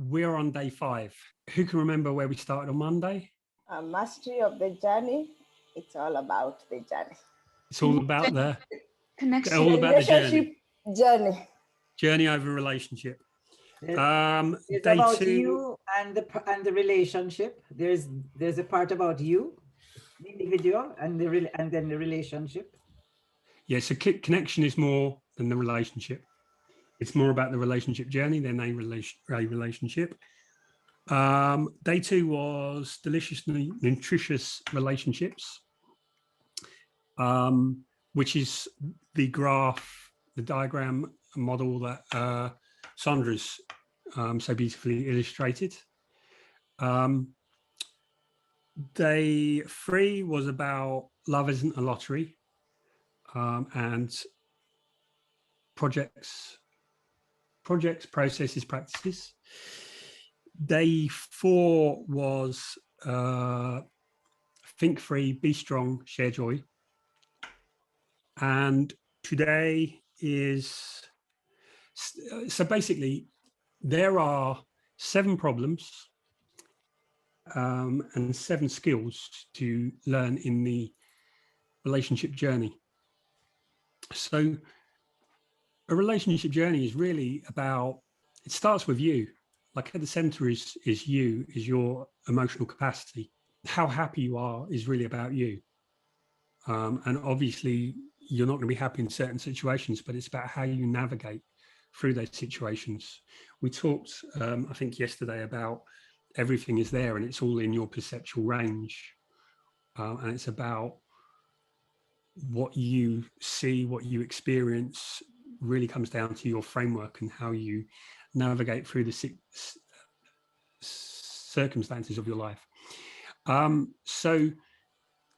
We're on day 5. Who can remember where we started on Monday? Mastery of the journey. It's all about the journey. It's all about the connection. all about the Relationship journey. journey over relationship. It's Day about 2. you and the relationship. There's a part about you, the individual, and then the relationship. Yeah, so connection is more than the relationship. It's more about the relationship journey than a relationship. Day 2 was deliciously nutritious relationships, which is the graph, the diagram model that Sandra's so beautifully illustrated. Day 3 was about love isn't a lottery, and projects, processes, practices. Day 4 was think free, be strong, share joy. And today is, so basically there are 7 problems and 7 skills to learn in the relationship journey. So a relationship journey is really about, it starts with you. Like at the center is you, is your emotional capacity. How happy you are is really about you. And obviously you're not going to be happy in certain situations, but it's about how you navigate through those situations. We talked, I think yesterday, about everything is there and it's all in your perceptual range. And it's about what you see, what you experience really comes down to your framework and how you navigate through the circumstances of your life. So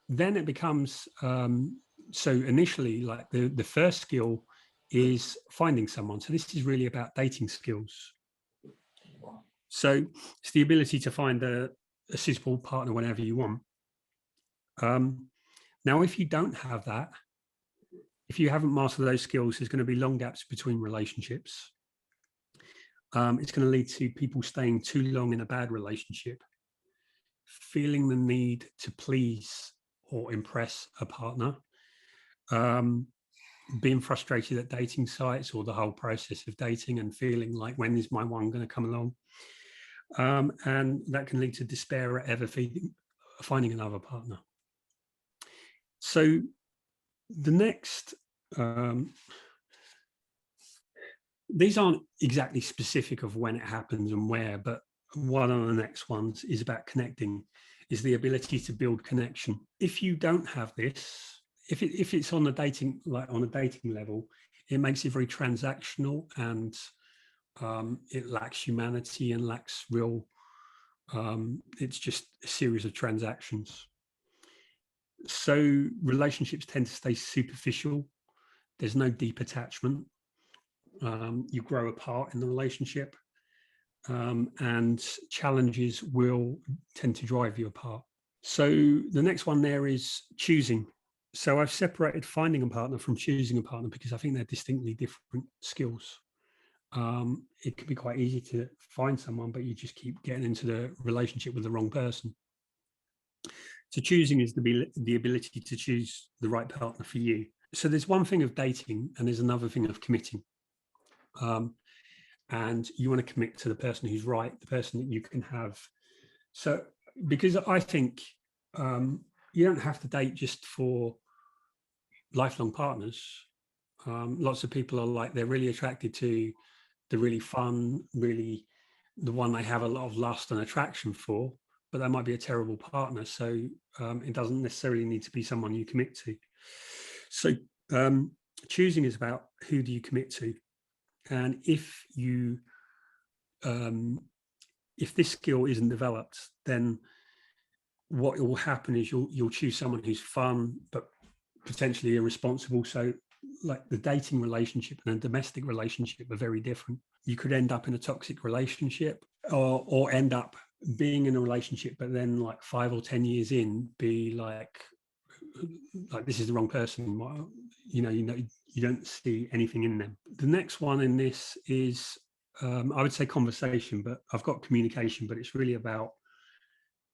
then it becomes, so initially, like the first skill is finding someone. So this is really about dating skills. So it's the ability to find a suitable partner whenever you want. Now, if you don't have that, if you haven't mastered those skills, there's going to be long gaps between relationships. It's going to lead to people staying too long in a bad relationship, feeling the need to please or impress a partner, being frustrated at dating sites or the whole process of dating and feeling like, when is my one going to come along? And that can lead to despair at ever finding another partner. So the next, these aren't exactly specific of when it happens and where, but one of the next ones is about connecting, is the ability to build connection. If you don't have this, if it's on the dating, like on a dating level, it makes it very transactional and it lacks humanity and lacks real, it's just a series of transactions. So relationships tend to stay superficial. There's no deep attachment. You grow apart in the relationship, and challenges will tend to drive you apart. So the next one there is choosing. So I've separated finding a partner from choosing a partner because I think they're distinctly different skills. It can be quite easy to find someone, but you just keep getting into the relationship with the wrong person. So choosing is the ability to choose the right partner for you. So there's one thing of dating and there's another thing of committing. And you want to commit to the person who's right, the person that you can have. So because I think you don't have to date just for lifelong partners. Lots of people are like, they're really attracted to the really fun, really the one they have a lot of lust and attraction for, but that might be a terrible partner. So it doesn't necessarily need to be someone you commit to. So choosing is about who do you commit to? And if you, if this skill isn't developed, then what will happen is you'll choose someone who's fun, but potentially irresponsible. So like the dating relationship and a domestic relationship are very different. You could end up in a toxic relationship or end up being in a relationship, but then like 5 or 10 years in, be like this is the wrong person. You don't see anything in them. The next one in this is I would say conversation, but I've got communication, but it's really about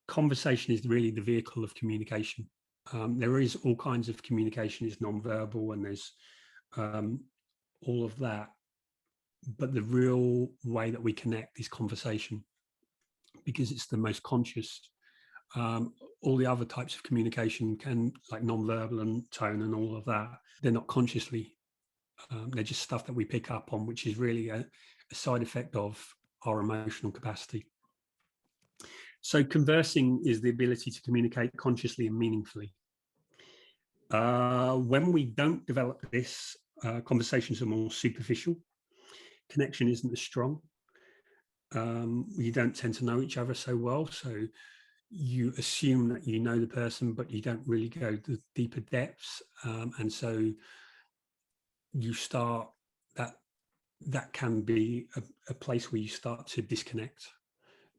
conversation is really the vehicle of communication. There is all kinds of communication, is non-verbal, and there's all of that. But the real way that we connect is conversation, because it's the most conscious. All the other types of communication can, like non-verbal and tone and all of that, they're not consciously. They're just stuff that we pick up on, which is really a side effect of our emotional capacity. So conversing is the ability to communicate consciously and meaningfully. When we don't develop this, conversations are more superficial. Connection isn't as strong. You don't tend to know each other so well. So you assume that you know the person, but you don't really go to deeper depths. And so you start, that can be a place where you start to disconnect,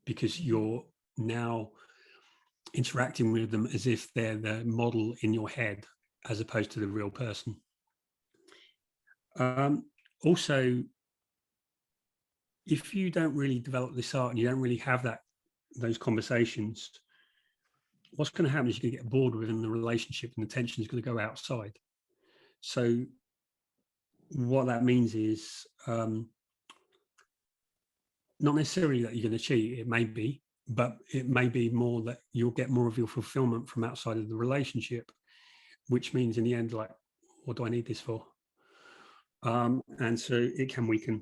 because you're now interacting with them as if they're the model in your head, as opposed to the real person. Also, if you don't really develop this art and you don't really have those conversations, what's going to happen is you're going to get bored within the relationship, and the tension is going to go outside. So what that means is not necessarily that you're going to cheat. It may be, but it may be more that you'll get more of your fulfillment from outside of the relationship, which means in the end, like, what do I need this for? And so it can weaken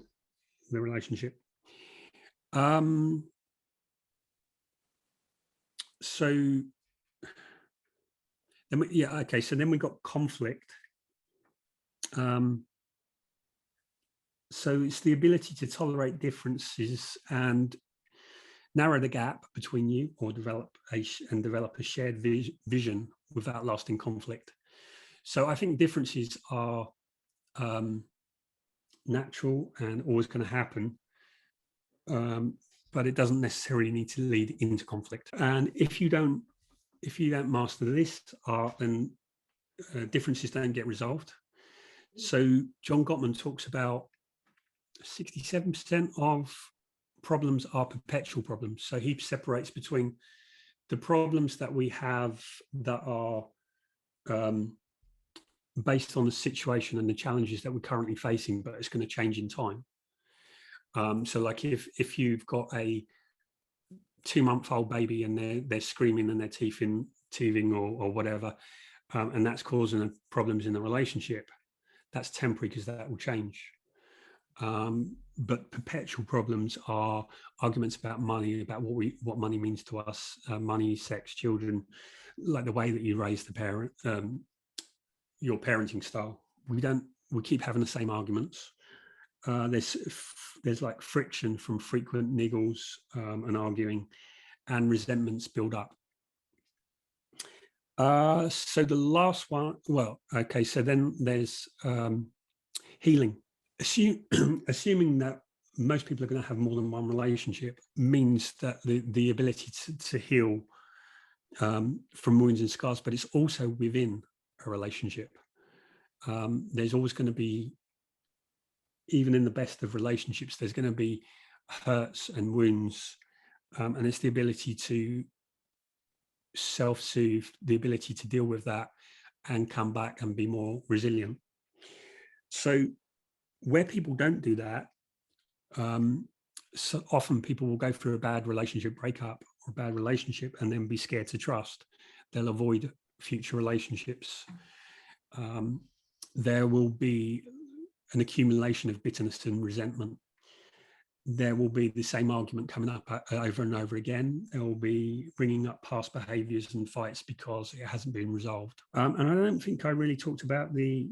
the relationship. So then so then we got conflict. So it's the ability to tolerate differences and narrow the gap between you, or develop a shared vision without lasting conflict. So I think differences are natural and always going to happen, but it doesn't necessarily need to lead into conflict. And if you don't master this art, then differences don't get resolved. So John Gottman talks about 67% of problems are perpetual problems. So he separates between the problems that we have that are based on the situation and the challenges that we're currently facing, but it's going to change in time. So like if you've got a 2-month-old baby and they're screaming and they're teething or whatever, and that's causing problems in the relationship, that's temporary, because that will change. But perpetual problems are arguments about money, about what money means to us, money, sex, children, like the way that you raise the parent, your parenting style. We keep having the same arguments. There's like friction from frequent niggles and arguing, and resentments build up. So the last one, so then there's healing. Assuming that most people are going to have more than one relationship means that the ability to heal from wounds and scars, but it's also within a relationship. There's always going to be, even in the best of relationships, there's going to be hurts and wounds, and it's the ability to self-soothe, the ability to deal with that and come back and be more resilient. So where people don't do that, so often people will go through a bad relationship breakup or a bad relationship and then be scared to trust. They'll avoid future relationships. There will be an accumulation of bitterness and resentment. There will be the same argument coming up over and over again. There will be bringing up past behaviors and fights because it hasn't been resolved. And I don't think I really talked about the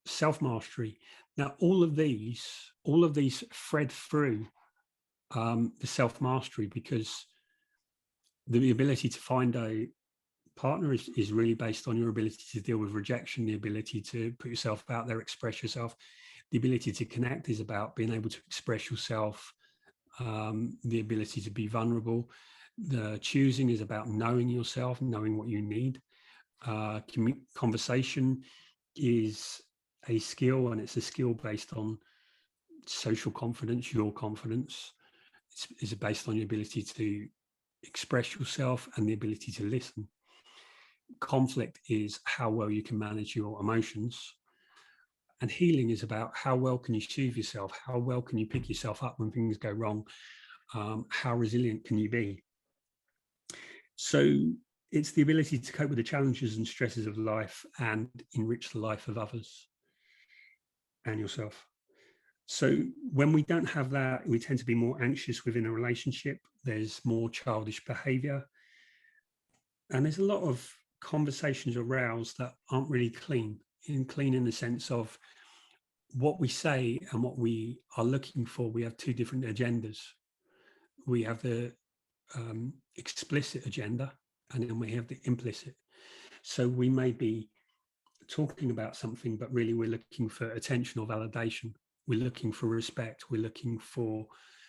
self-mastery. Now, all of these thread through the self-mastery, because the ability to find a partner is really based on your ability to deal with rejection, the ability to put yourself out there, express yourself. The ability to connect is about being able to express yourself, the ability to be vulnerable. The choosing is about knowing yourself, knowing what you need. Conversation is a skill, and it's a skill based on social confidence, your confidence, is based on your ability to express yourself and the ability to listen. Conflict is how well you can manage your emotions. And healing is about how well can you soothe yourself? How well can you pick yourself up when things go wrong? How resilient can you be? So it's the ability to cope with the challenges and stresses of life and enrich the life of others and yourself. So when we don't have that, we tend to be more anxious within a relationship. There's more childish behavior. And there's a lot of conversations aroused that aren't really clean in the sense of what we say and what we are looking for. We have two different agendas. We have the explicit agenda, and then we have the implicit. So we may be talking about something, but really we're looking for attention or validation. We're looking for respect. We're looking for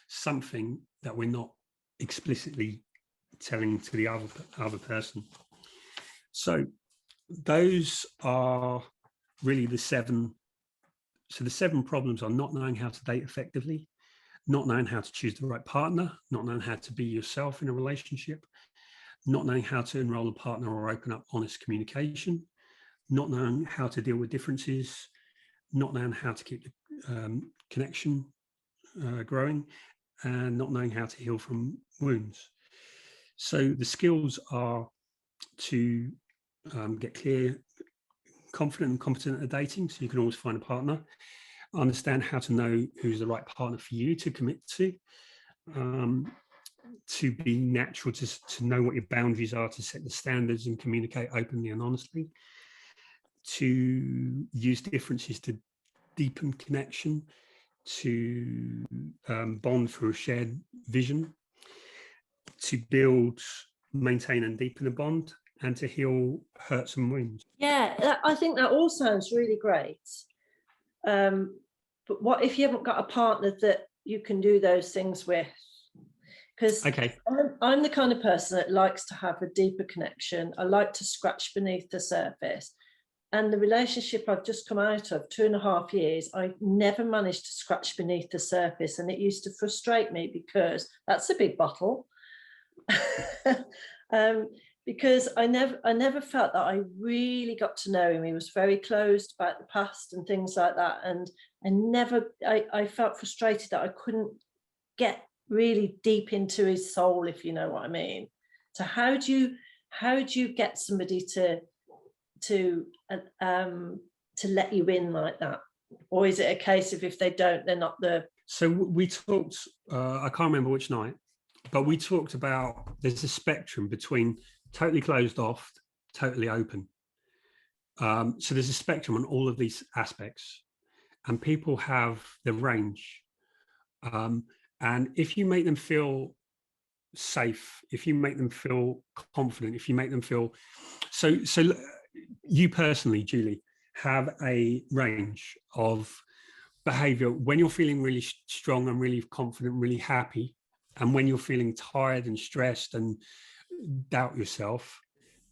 something that we're not explicitly telling to the other person. So those are really the seven. So the seven problems are not knowing how to date effectively, not knowing how to choose the right partner, not knowing how to be yourself in a relationship, not knowing how to enroll a partner or open up honest communication, not knowing how to deal with differences, not knowing how to keep the connection growing, and not knowing how to heal from wounds. So the skills are to get clear, confident and competent at dating, so you can always find a partner. Understand how to know who's the right partner for you to commit to be natural, to know what your boundaries are, to set the standards and communicate openly and honestly, to use differences to deepen connection, to bond through a shared vision, to build, maintain and deepen a bond, and to heal hurts and wounds. Yeah, I think that all sounds really great. But what if you haven't got a partner that you can do those things with? Because I'm the kind of person that likes to have a deeper connection. I like to scratch beneath the surface. And the relationship I've just come out of, 2.5 years, I never managed to scratch beneath the surface. And it used to frustrate me because that's a big bottle. Because I never felt that I really got to know him. He was very closed about the past and things like that. And I felt frustrated that I couldn't get really deep into his soul, if you know what I mean. So how do you get somebody to let you in like that? Or is it a case of if they don't, they're not the... So we talked, I can't remember which night, but we talked about there's a spectrum between totally closed off, totally open. So there's a spectrum on all of these aspects, and people have the range. And if you make them feel safe, if you make them feel confident, if you make them feel... So you personally, Julie, have a range of behavior when you're feeling really strong and really confident, really happy, and when you're feeling tired and stressed and doubt yourself.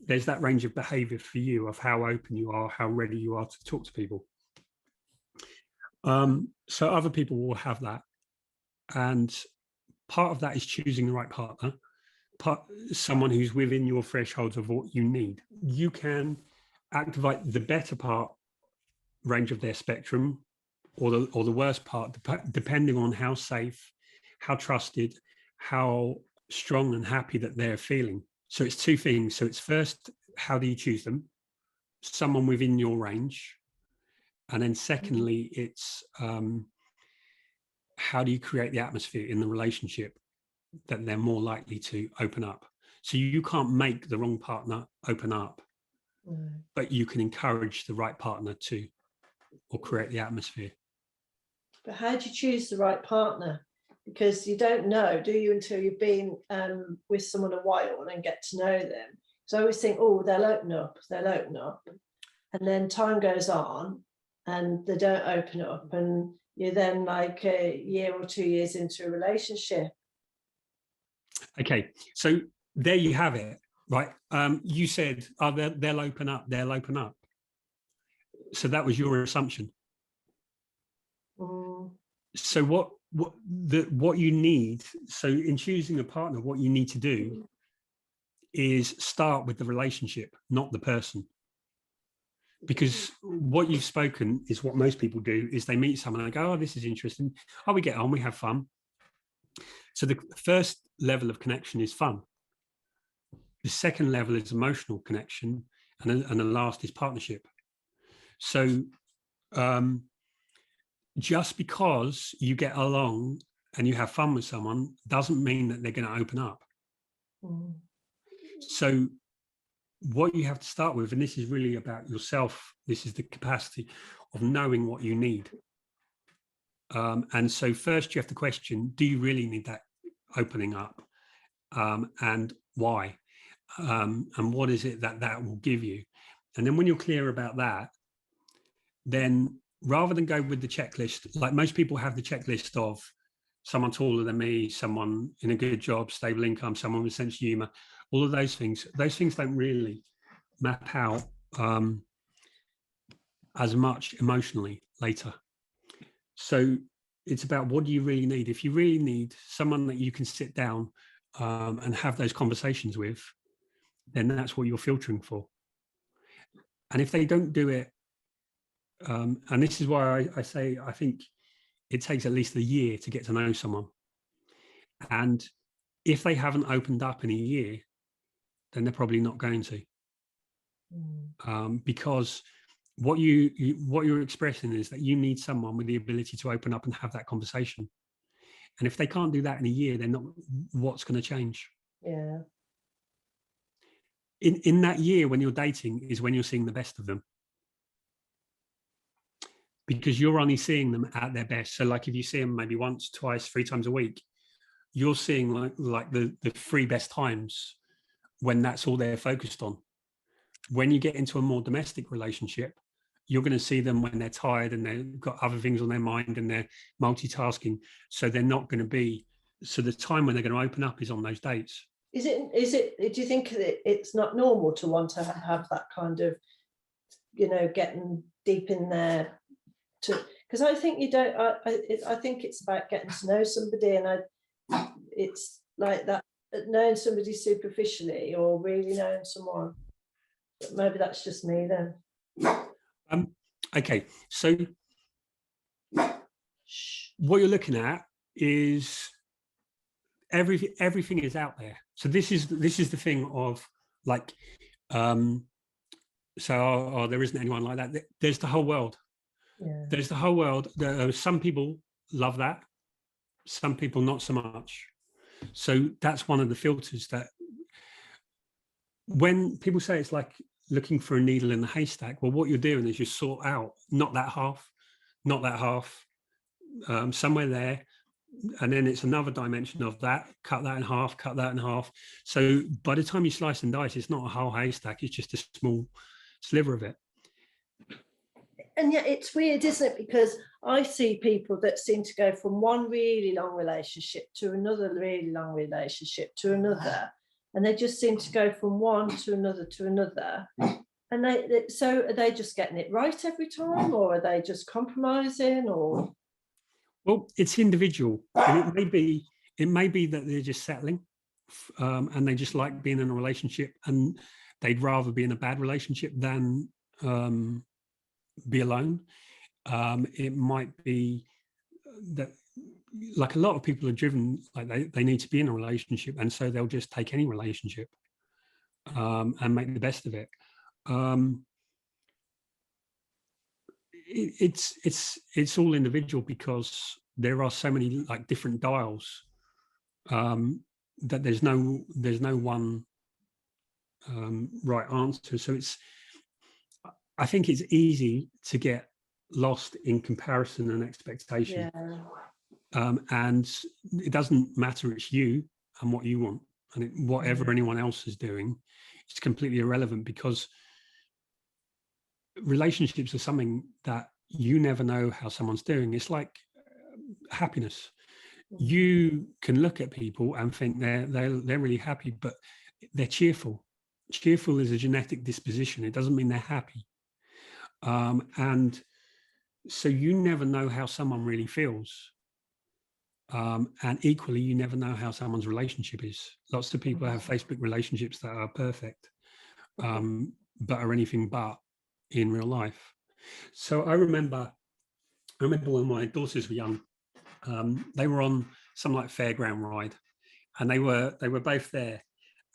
There's that range of behavior for you of how open you are, how ready you are to talk to people. So other people will have that. And part of that is choosing the right partner, someone who's within your thresholds of what you need. You can activate the better part range of their spectrum or the worst part, depending on how safe, how trusted, how strong and happy that they're feeling. So it's two things. So it's first, how do you choose them? Someone within your range. And then secondly, it's how do you create the atmosphere in the relationship that they're more likely to open up? So you can't make the wrong partner open up, but you can encourage the right partner to, or create the atmosphere. But how do you choose the right partner? Because you don't know, do you, until you've been with someone a while and get to know them. So I always think, oh, they'll open up. And then time goes on and they don't open up. And you're then like a year or 2 years into a relationship. Okay, so there you have it, right? You said, oh, they'll open up. So that was your assumption. So what you need, so in choosing a partner, what you need to do is start with the relationship, not the person. Because what you've spoken is what most people do, is they meet someone and they go, oh, this is interesting. Oh, we get on, we have fun. So the first level of connection is fun. The second level is emotional connection. And the last is partnership. So just because you get along and you have fun with someone doesn't mean that they're going to open up. So what you have to start with, and this is really about yourself, this is the capacity of knowing what you need. And so first you have to question, do you really need that opening up? And why? And what is it that will give you? And then when you're clear about that, then rather than go with the checklist, like most people have the checklist of someone taller than me, someone in a good job, stable income, someone with sense of humor, all of those things don't really map out as much emotionally later. So it's about, what do you really need? If you really need someone that you can sit down and have those conversations with, then that's what you're filtering for. And if they don't do it, and this is why I say, I think it takes at least a year to get to know someone. And if they haven't opened up in a year, then they're probably not going to. Because what you're expressing is that you need someone with the ability to open up and have that conversation. And if they can't do that in a year, then what's going to change? Yeah. In that year when you're dating is when you're seeing the best of them. Because you're only seeing them at their best. So like if you see them maybe once, twice, 3 times a week, you're seeing like the 3 best times when that's all they're focused on. When you get into a more domestic relationship, you're going to see them when they're tired and they've got other things on their mind and they're multitasking. So they're not going to be, so the time when they're going to open up is on those dates. Is it, do you think it's not normal to want to have that kind of, getting deep in there? Because I think you don't, I think it's about getting to know somebody, and it's like that, knowing somebody superficially or really knowing someone. But maybe that's just me then. Okay, so what you're looking at is everything is out there. So this is the thing of like, there isn't anyone like that. There's the whole world. Yeah. There's the whole world. Some people love that, some people not so much. So that's one of the filters, that when people say it's like looking for a needle in the haystack, well, what you're doing is you sort out not that half, somewhere there, and then it's another dimension of that, cut that in half. So by the time you slice and dice, it's not a whole haystack, it's just a small sliver of it. And yet it's weird, isn't it? Because I see people that seem to go from one really long relationship to another really long relationship to another, and they just seem to go from one to another. And so are they just getting it right every time, or are they just compromising? Or, well, it's individual. And it may be that they're just settling, and they just like being in a relationship, and they'd rather be in a bad relationship than be alone. It might be that, like, a lot of people are driven, like they need to be in a relationship, and so they'll just take any relationship and make the best of it. It's all individual, because there are so many like different dials that there's no one right answer. So I think it's easy to get lost in comparison and expectation. yeah. And it doesn't matter, it's you and what you want, and whatever anyone else is doing, it's completely irrelevant, because relationships are something that you never know how someone's doing. It's like happiness. You can look at people and think they're really happy, but they're cheerful. Cheerful is a genetic disposition. It doesn't mean they're happy. And so you never know how someone really feels. And equally, you never know how someone's relationship is. Lots of people have Facebook relationships that are perfect, but are anything but in real life. So I remember when my daughters were young, they were on some like fairground ride, and they were both there.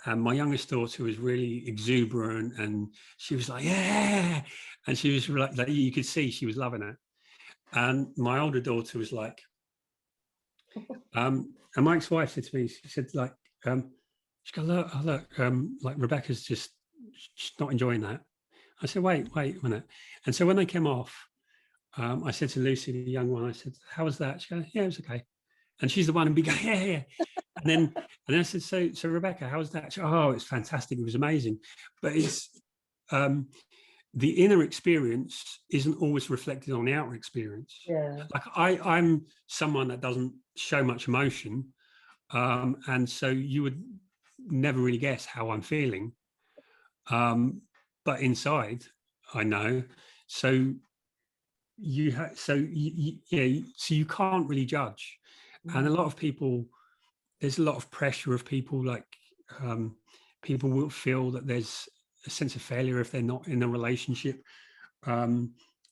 And my youngest daughter was really exuberant, and she was like, "Yeah!" And she was like, you could see she was loving it. And my older daughter was like, and my ex-wife said to me, she said, like, she goes, look, like Rebecca's just she's not enjoying that. I said, wait a minute. And so when they came off, I said to Lucy, the young one, I said, how was that? She goes, yeah, it was okay. And she's the one who began, yeah. And then I said, so Rebecca, how was that? She goes, oh, it's fantastic. It was amazing. But it's the inner experience isn't always reflected on the outer experience. Yeah. Like I'm someone that doesn't show much emotion. And so you would never really guess how I'm feeling. But inside, I know. So so you can't really judge. And a lot of people, there's a lot of pressure of people, like people will feel that there's a sense of failure if they're not in a relationship.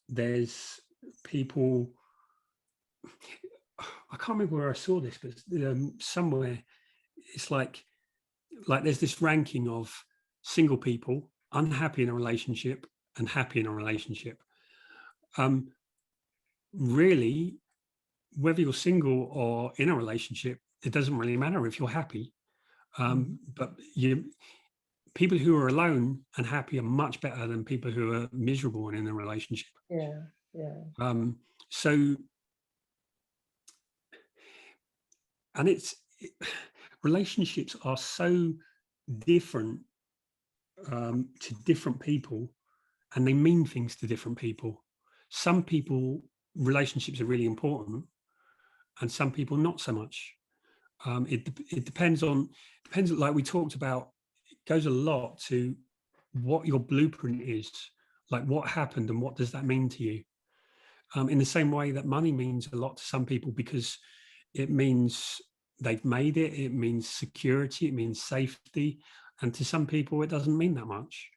There's people, I can't remember where I saw this, but somewhere it's like there's this ranking of single people, unhappy in a relationship and happy in a relationship. Really, whether you're single or in a relationship, it doesn't really matter if you're happy. But people who are alone and happy are much better than people who are miserable and in a relationship. Yeah. So, and relationships are so different to different people, and they mean things to different people. Some people, relationships are really important, and some people not so much. It depends like we talked about. It goes a lot to what your blueprint is, like what happened and what does that mean to you. In the same way that money means a lot to some people because it means they've made it, it means security, it means safety, and to some people it doesn't mean that much.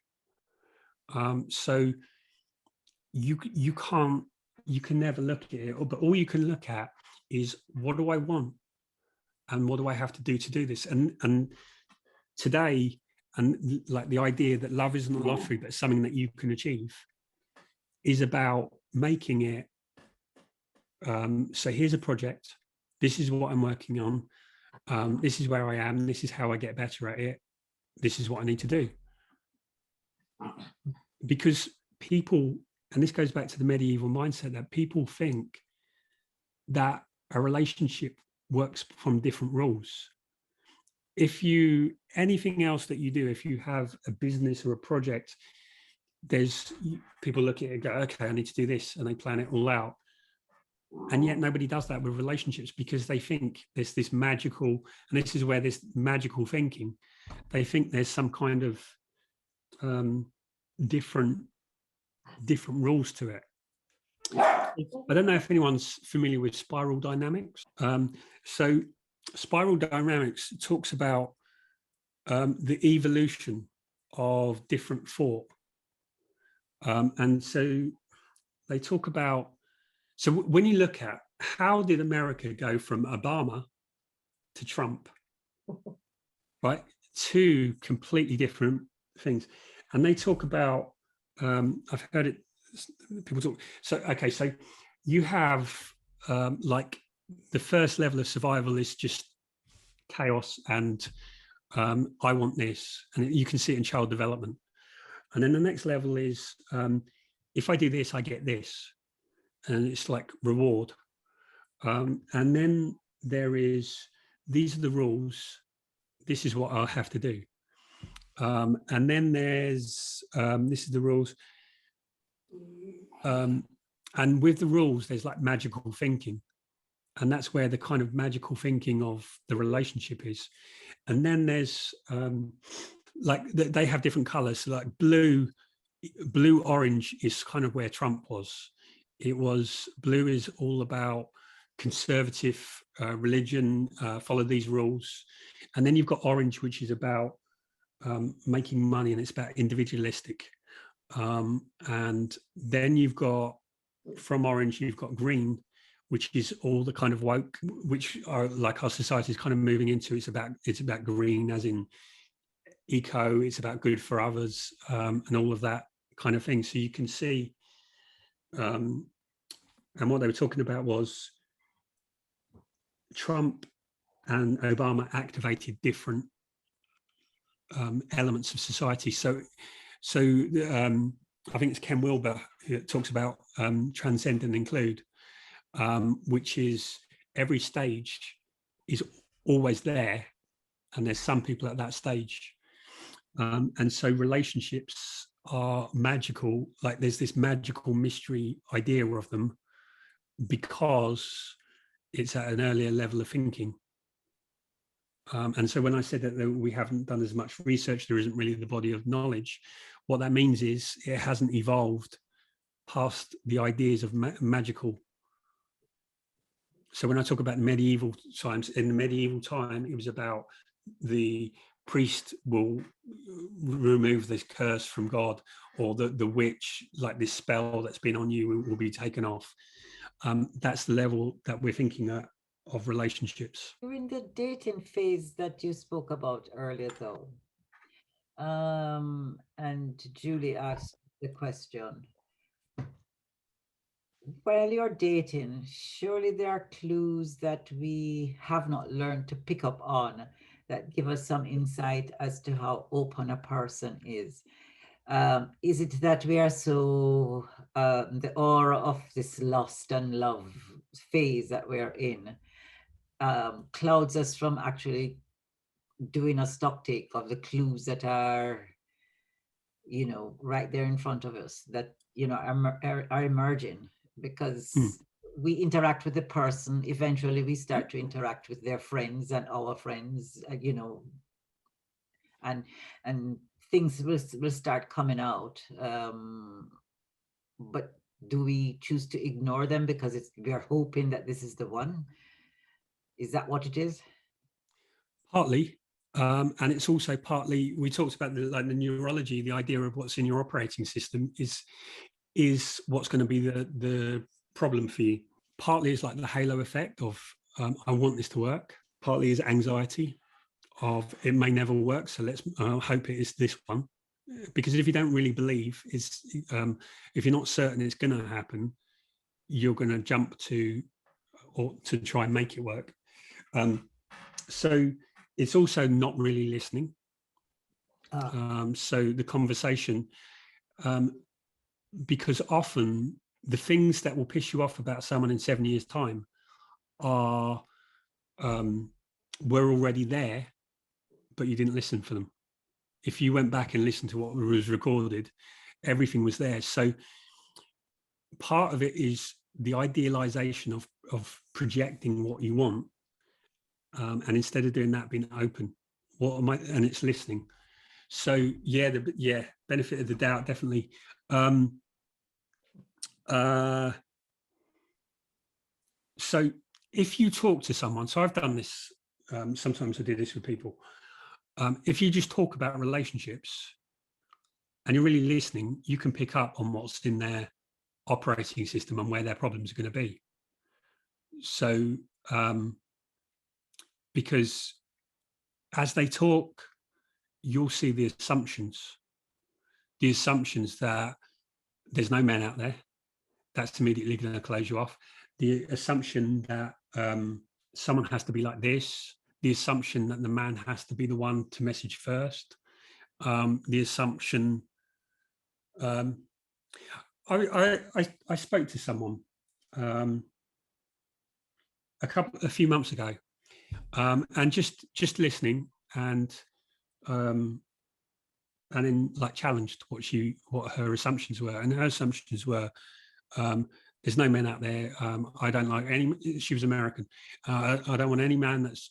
So you can never look at it, but all you can look at is, what do I want and what do I have to do this? And today, and like the idea that love isn't a lottery but something that you can achieve is about making it so here's a project, this is what I'm working on, this is where I am, this is how I get better at it, this is what I need to do. Because people, and this goes back to the medieval mindset, that people think that a relationship works from different rules. If anything else that you do, if you have a business or a project, there's people look at it and go, okay, I need to do this, and they plan it all out. And yet nobody does that with relationships, because they think there's this magical, and this is where this magical thinking, they think there's some kind of different rules to it. I don't know if anyone's familiar with spiral dynamics. So spiral dynamics talks about the evolution of different thought. And so they talk about, so when you look at how did America go from Obama to Trump, right? Two completely different things. And they talk about, I've heard it, people talk, so, okay, so you have like the first level of survival is just chaos and I want this, and you can see it in child development. And then the next level is if I do this, I get this, and it's like reward. And then there is, these are the rules, this is what I'll have to do. And then there's, this is the rules. And with the rules, there's like magical thinking. And that's where the kind of magical thinking of the relationship is. And then there's like they have different colors. So like blue, orange is kind of where Trump was. It was, blue is all about conservative religion, follow these rules. And then you've got orange, which is about making money, and it's about individualistic. And then you've got, from orange, you've got green, which is all the kind of woke, which are like our society is kind of moving into. It's about green, as in eco, it's about good for others, and all of that kind of thing. So you can see, and what they were talking about was Trump and Obama activated different elements of society. So I think it's Ken Wilber who talks about transcend and include, which is every stage is always there, and there's some people at that stage. And so relationships are magical, like there's this magical mystery idea of them because it's at an earlier level of thinking. And so when I said that we haven't done as much research, there isn't really the body of knowledge, what that means is it hasn't evolved past the ideas of magical. So when I talk about medieval times, in the medieval time, it was about the priest will remove this curse from God, or the witch, like this spell that's been on you, will be taken off. That's the level that we're thinking of relationships. During the dating phase that you spoke about earlier, though, and Julie asked the question, while you're dating, surely there are clues that we have not learned to pick up on that give us some insight as to how open a person is. Is it that we are so, the aura of this lust and love phase that we're in clouds us from actually doing a stock take of the clues that are, you know, right there in front of us, that, you know, are emerging, because we interact with the person. Eventually we start to interact with their friends and our friends, you know, and things will start coming out. But do we choose to ignore them because we are hoping that this is the one? Is that what it is? Partly. And it's also partly, we talked about the neurology, the idea of what's in your operating system is what's going to be the problem for you. Partly is like the halo effect of I want this to work. Partly is anxiety of it may never work, so let's hope it is this one. Because if you don't really believe, if you're not certain it's going to happen, you're going to jump to try and make it work. So it's also not really listening. So the conversation, because often the things that will piss you off about someone in 7 years' time are were already there, but you didn't listen for them. If you went back and listened to what was recorded, everything was there. So part of it is the idealization of projecting what you want, and instead of doing that, being open. What am I? And it's listening. So yeah, benefit of the doubt, definitely. So if you talk to someone, so I've done this, sometimes I do this with people. If you just talk about relationships and you're really listening, you can pick up on what's in their operating system and where their problems are going to be. So, because as they talk, you'll see the assumptions that there's no man out there. That's immediately going to close you off. The assumption that someone has to be like this, the assumption that the man has to be the one to message first, the assumption. I spoke to someone a few months ago, and just listening and then like challenged what her assumptions were, and her assumptions were, there's no men out there. I don't like any. She was American. I don't want any man that's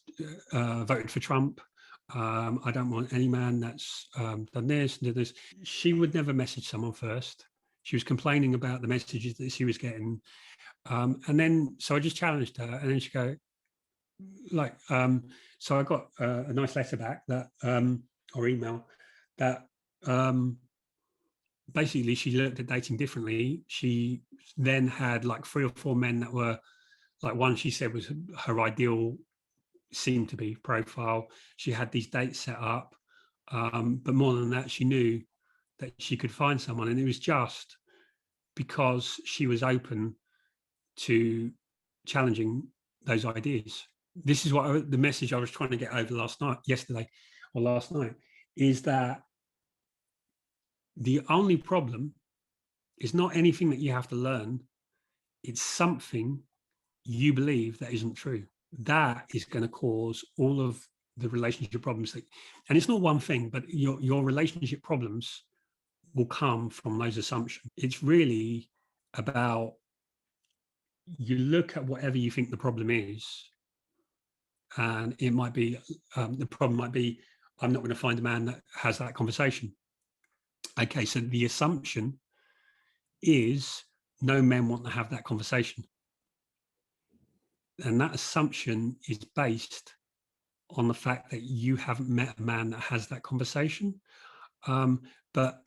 voted for Trump. I don't want any man that's done this and did this. She would never message someone first. She was complaining about the messages that she was getting. And then, so I just challenged her, and then she go, like, so I got a nice letter back that, or email that, basically she looked at dating differently. She then had like 3 or 4 men that were like, one she said was her ideal, seemed to be profile. She had these dates set up, but more than that, she knew that she could find someone, and it was just because she was open to challenging those ideas. This is what the message I was trying to get over last night, is that the only problem is not anything that you have to learn. It's something you believe that isn't true. That is going to cause all of the relationship problems and it's not one thing, but your relationship problems will come from those assumptions. It's really about, you look at whatever you think the problem is, and it might be, the problem might be, I'm not going to find a man that has that conversation. Okay, so the assumption is no men want to have that conversation. And that assumption is based on the fact that you haven't met a man that has that conversation. But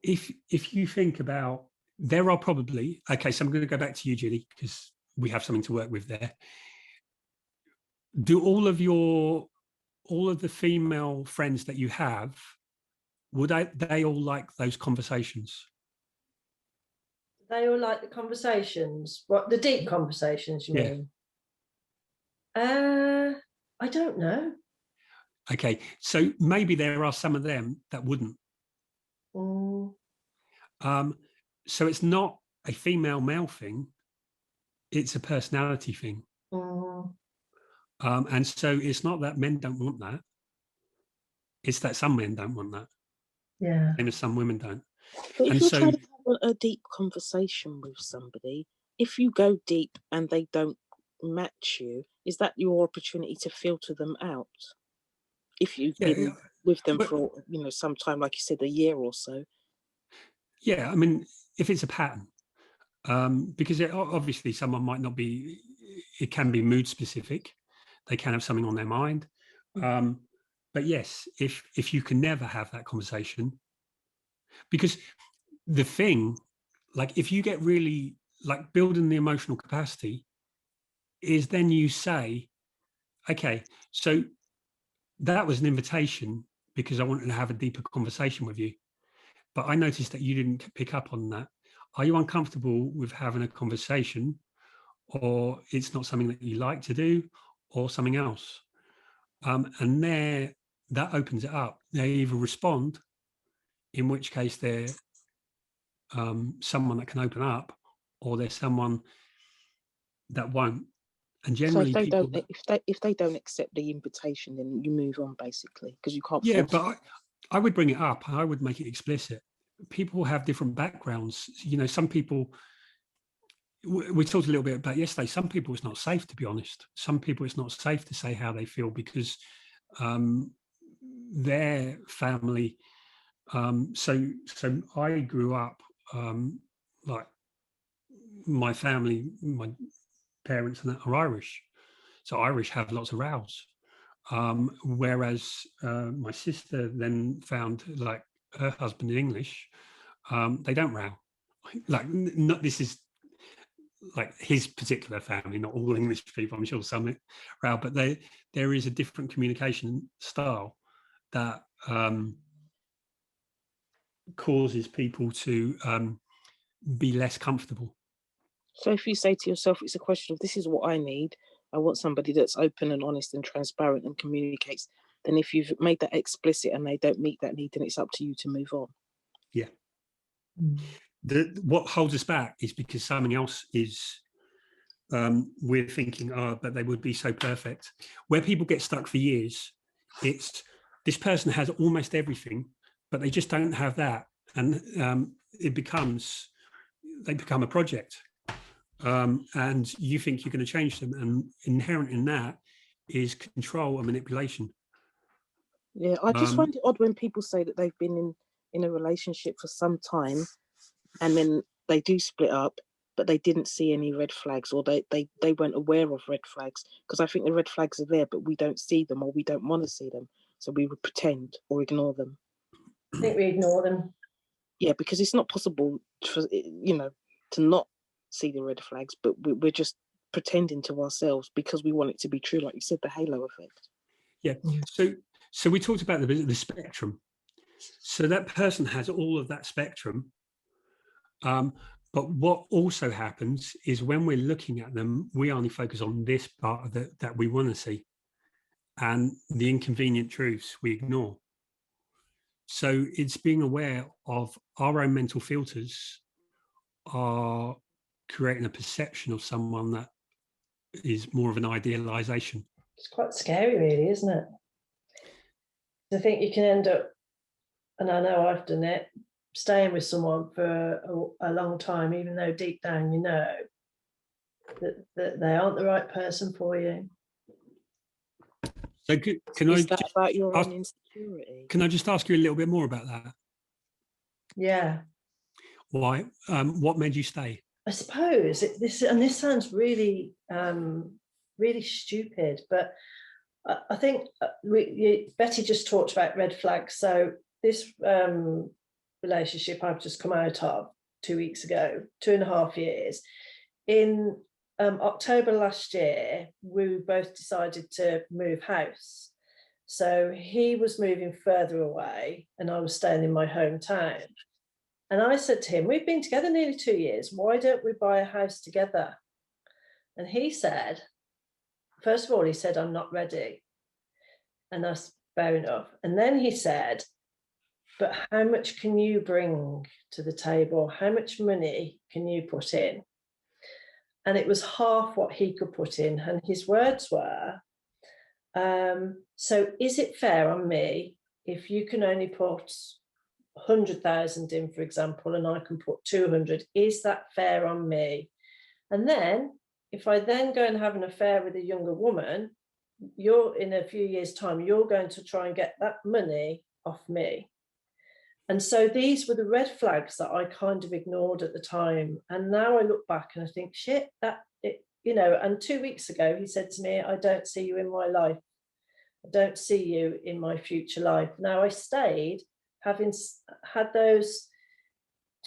if you think about, there are probably, okay, so I'm going to go back to you, Julie, because we have something to work with there. Do all of the female friends that you have, would they all like those conversations? They all like the conversations. What, the deep conversations, you mean? I don't know. Okay, so maybe there are some of them that wouldn't. So it's not a female-male thing, it's a personality thing. And so it's not that men don't want that, it's that some men don't want that. Yeah. And some women don't. But if And you're so, trying to have a deep conversation with somebody, if you go deep and they don't match you, is that your opportunity to filter them out? If you've been with them for, some time, like you said, a year or so. Yeah, I mean, if it's a pattern, because obviously someone might not be, it can be mood specific. They can have something on their mind. But yes, if you can never have that conversation, because the thing, like if you get really, like building the emotional capacity is then you say, okay, so that was an invitation because I wanted to have a deeper conversation with you. But I noticed that you didn't pick up on that. Are you uncomfortable with having a conversation, or it's not something that you like to do, or something else? And there, that opens it up. They either respond, in which case they're someone that can open up, or they're someone that won't. And generally, so if they don't accept the invitation, then you move on basically, because you can't. Yeah, but I would bring it up. I would make it explicit. People have different backgrounds. Some people. We talked a little bit about yesterday. Some people it's not safe, to be honest. Some people it's not safe to say how they feel because their family. So I grew up like my family, my parents and that are Irish. So Irish have lots of rows. Whereas my sister then found like her husband in English, they don't row. Like this is like his particular family, not all English people. I'm sure some row, but there is a different communication style that causes people to be less comfortable. So if you say to yourself, it's a question of, this is what I need. I want somebody that's open and honest and transparent and communicates. Then if you've made that explicit and they don't meet that need, then it's up to you to move on. Yeah. What holds us back is because something else is, we're thinking, but they would be so perfect. Where people get stuck for years, it's this person has almost everything, but they just don't have that. And they become a project. And you think you're going to change them, and inherent in that is control and manipulation. Yeah, I just find it odd when people say that they've been in a relationship for some time and then they do split up but they didn't see any red flags, or they weren't aware of red flags, because I think the red flags are there, but we don't see them, or we don't want to see them, so we would pretend or ignore them. I think we ignore them. Yeah, because it's not possible for, to not see the red flags, but we're just pretending to ourselves because we want it to be true, like you said, the halo effect. Yeah. So we talked about the spectrum. So that person has all of that spectrum. But what also happens is when we're looking at them, we only focus on this part of it that we want to see, and the inconvenient truths we ignore. So it's being aware of our own mental filters are creating a perception of someone that is more of an idealization. It's quite scary, really, isn't it? I think you can end up, and I know I've done it, staying with someone for a long time, even though deep down you know that they aren't the right person for you. So Is that about your own insecurity? Can I just ask you a little bit more about that? Yeah. Why? What made you stay? I suppose this sounds really, really stupid, but I think Betty just talked about red flags. So this relationship I've just come out of 2 weeks ago, 2.5 years, in October last year, we both decided to move house. So he was moving further away and I was staying in my hometown. And I said to him, we've been together nearly 2 years. Why don't we buy a house together? And he said, first of all, he said, I'm not ready. And that's fair enough. And then he said, but how much can you bring to the table? How much money can you put in? And it was half what he could put in. And his words were, so is it fair on me if you can only put 100,000 in, for example, and I can put 200, is that fair on me? And then if I then go and have an affair with a younger woman, you're in a few years' time, you're going to try and get that money off me. And so these were the red flags that I kind of ignored at the time. And now I look back and I think, shit, and 2 weeks ago, he said to me, I don't see you in my life. I don't see you in my future life. Now I stayed, having had those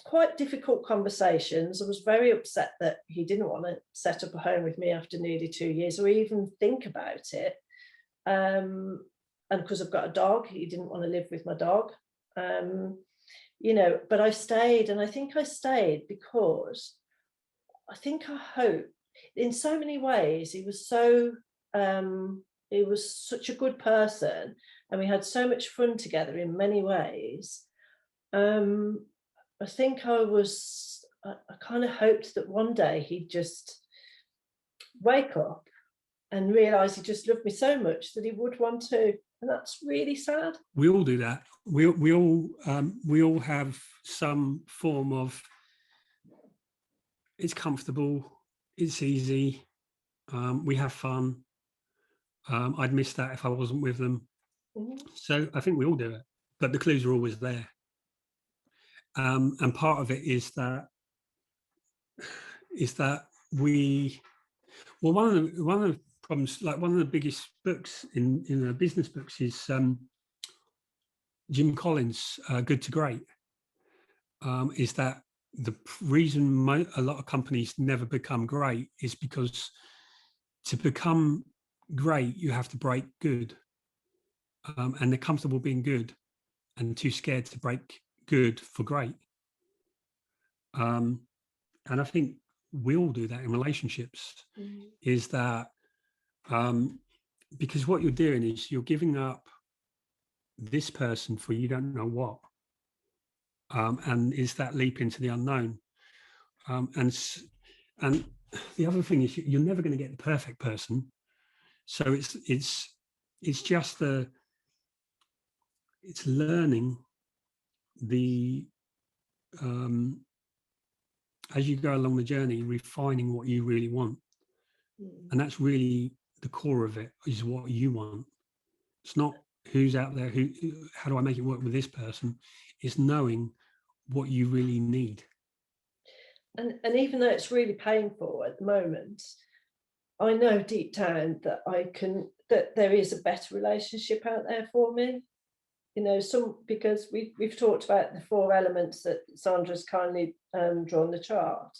quite difficult conversations. I was very upset that he didn't want to set up a home with me after nearly 2 years or even think about it. And because I've got a dog, he didn't want to live with my dog. But I stayed, and I think I stayed because I hope in so many ways he was such a good person, and we had so much fun together in many ways. I think I kind of hoped that one day he'd just wake up and realize he just loved me so much that he would want to. And that's really sad. We all do that. We all have some form of, it's comfortable, it's easy, we have fun. I'd miss that if I wasn't with them. Mm-hmm. So I think we all do it, but the clues are always there. And part of it is that one of the problems, like one of the biggest books in business books is Jim Collins' Good to Great, is that the reason a lot of companies never become great is because to become great, you have to break good. And they're comfortable being good and too scared to break good for great. And I think we all do that in relationships, is that because what you're doing is you're giving up this person for you don't know what. And is that leap into the unknown. And the other thing is you're never going to get the perfect person. So it's just it's learning the as you go along the journey, refining what you really want. And that's really the core of it, is what you want. It's not who's out there, how do I make it work with this person? It's knowing what you really need. and even though it's really painful at the moment, I know deep down that there is a better relationship out there for me. You know, because we've talked about the 4 elements that Sandra's kindly drawn the chart.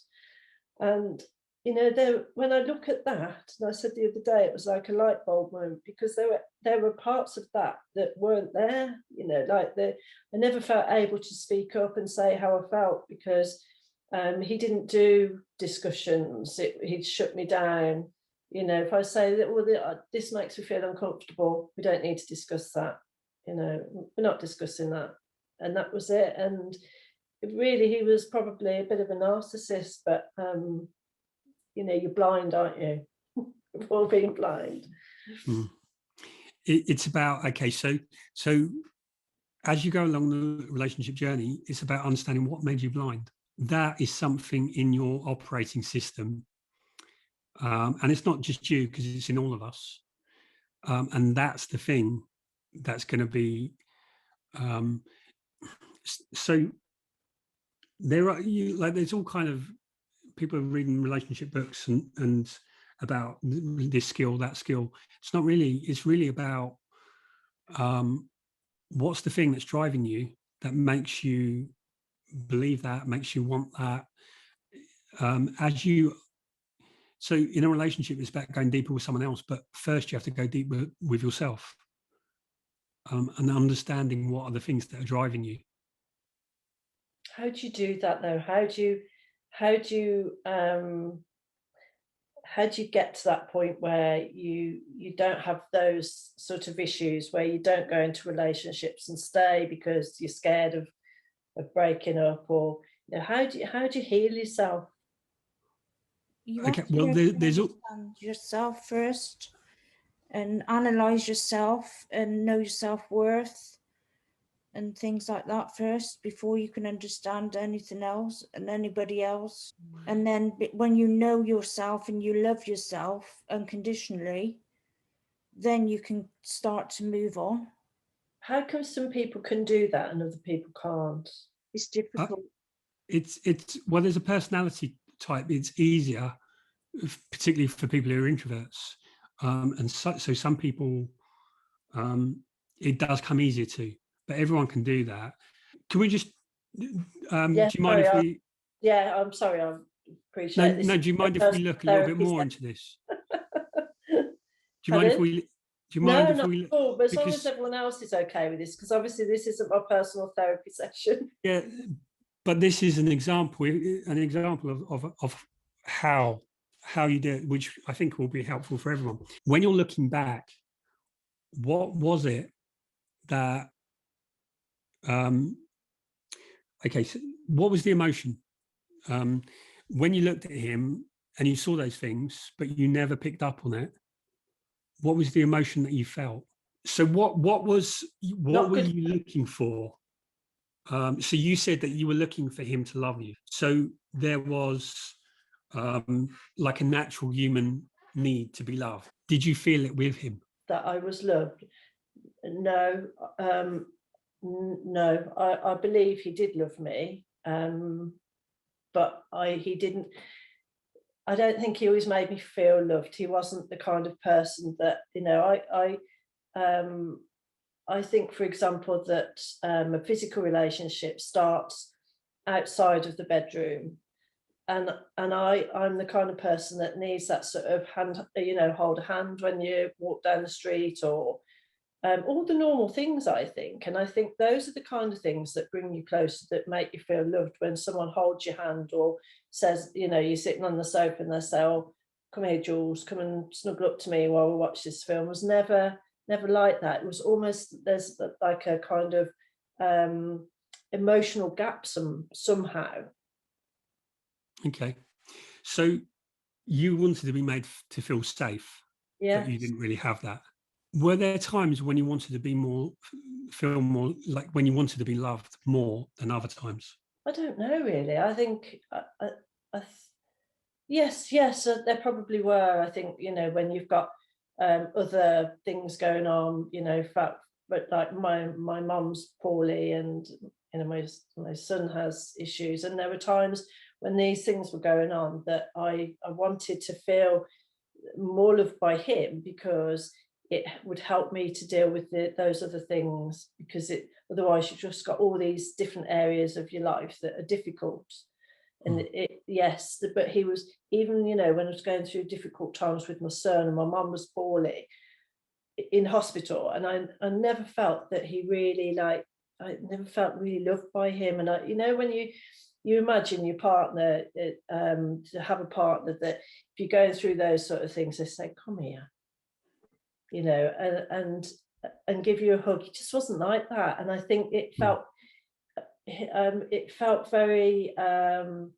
And, you know, when I look at that, and I said the other day, it was like a light bulb moment, because there were parts of that weren't there, you know, like I never felt able to speak up and say how I felt, because he didn't do discussions. He'd shut me down. You know, if I say that, well, this makes me feel uncomfortable, we don't need to discuss that. You know, we're not discussing that. And that was it. And really, he was probably a bit of a narcissist, but, you know, you're blind, aren't you? We've all been blind. It's about, okay, so as you go along the relationship journey, it's about understanding what made you blind. That is something in your operating system. And it's not just you, because it's in all of us. And that's the thing that's going to be. So there are there's all kind of people are reading relationship books and about this skill, that skill. It's not really. It's really about what's the thing that's driving you, that makes you believe that, makes you want that. So in a relationship, it's about going deeper with someone else, but first you have to go deep with yourself, and understanding what are the things that are driving you. How do you do that though? How do you get to that point where you don't have those sort of issues, where you don't go into relationships and stay because you're scared of breaking up, or, you know, how do you heal yourself? You Okay, have to well, there's understand yourself first, and analyze yourself and know your self-worth and things like that first, before you can understand anything else and anybody else. And then when you know yourself and you love yourself unconditionally, then you can start to move on. How come some people can do that and other people can't? It's difficult. Well, there's a personality type. It's easier, particularly for people who are introverts, and so some people, it does come easier to, but everyone can do that. Can we just do you mind if we yeah, I'm sorry, I appreciate this. No, do you mind if we look a little bit more into this? Do you mind if we No, but as long as everyone else is okay with this, because obviously this isn't my personal therapy session. Yeah, but this is an example of how you do it, which I think will be helpful for everyone. When you're looking back, what was it that okay, so what was the emotion when you looked at him and you saw those things, but you never picked up on it? What was the emotion that you felt? So what were you looking for? So you said that you were looking for him to love you. So there was like a natural human need to be loved. Did you feel it with him? That I was loved? No, no. I believe he did love me, but he didn't. I don't think he always made me feel loved. He wasn't the kind of person that, you know, I think, for example, that a physical relationship starts outside of the bedroom, and I'm the kind of person that needs that sort of hand, you know, hold a hand when you walk down the street, or all the normal things, I think. And I think those are the kind of things that bring you closer, that make you feel loved, when someone holds your hand or says, you know, you're sitting on the sofa and they say, oh, come here, Jules, come and snuggle up to me while we watch this film. It was never like that. It was almost, there's like a kind of emotional gap somehow. Okay. So you wanted to be made to feel safe. Yeah. But you didn't really have that. Were there times when you wanted to feel more like, when you wanted to be loved more than other times? I don't know, really. I think, yes, there probably were. I think, you know, when you've got other things going on, you know, but like my mum's poorly, and, you know, my son has issues, and there were times when these things were going on, that I wanted to feel more loved by him, because it would help me to deal with those other things, because otherwise you've just got all these different areas of your life that are difficult. And yes, but he was, even, you know, when I was going through difficult times with my son and my mum was poorly in hospital, and I never felt that he really, like, I never felt really loved by him. And you know, when you imagine your partner, to have a partner that if you're going through those sort of things, they say, come here, you know, and give you a hug. It just wasn't like that. And I think it felt very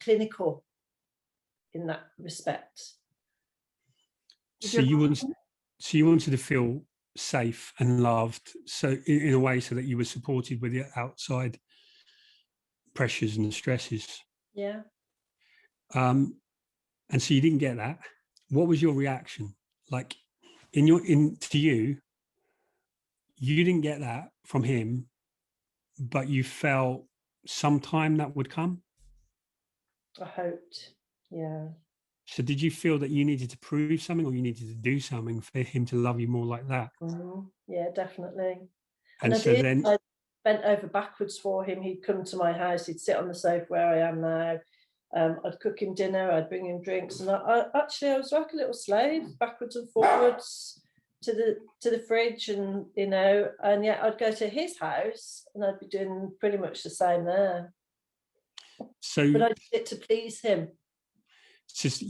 clinical in that respect. So you wanted to feel safe and loved, so in a way, so that you were supported with your outside pressures and stresses. Yeah. And so you didn't get that. What was your reaction? Like, to you didn't get that from him, but you felt sometime that would come? I hoped, yeah. So did you feel that you needed to prove something, or you needed to do something for him to love you more like that? Yeah, definitely. And I so did. then I bent over backwards for him. He'd come to my house, he'd sit on the sofa where I am now. I'd cook him dinner, I'd bring him drinks, and I was like a little slave, backwards and forwards to the fridge, and you know, and yet I'd go to his house and I'd be doing pretty much the same there. So, but I did it to please him. Just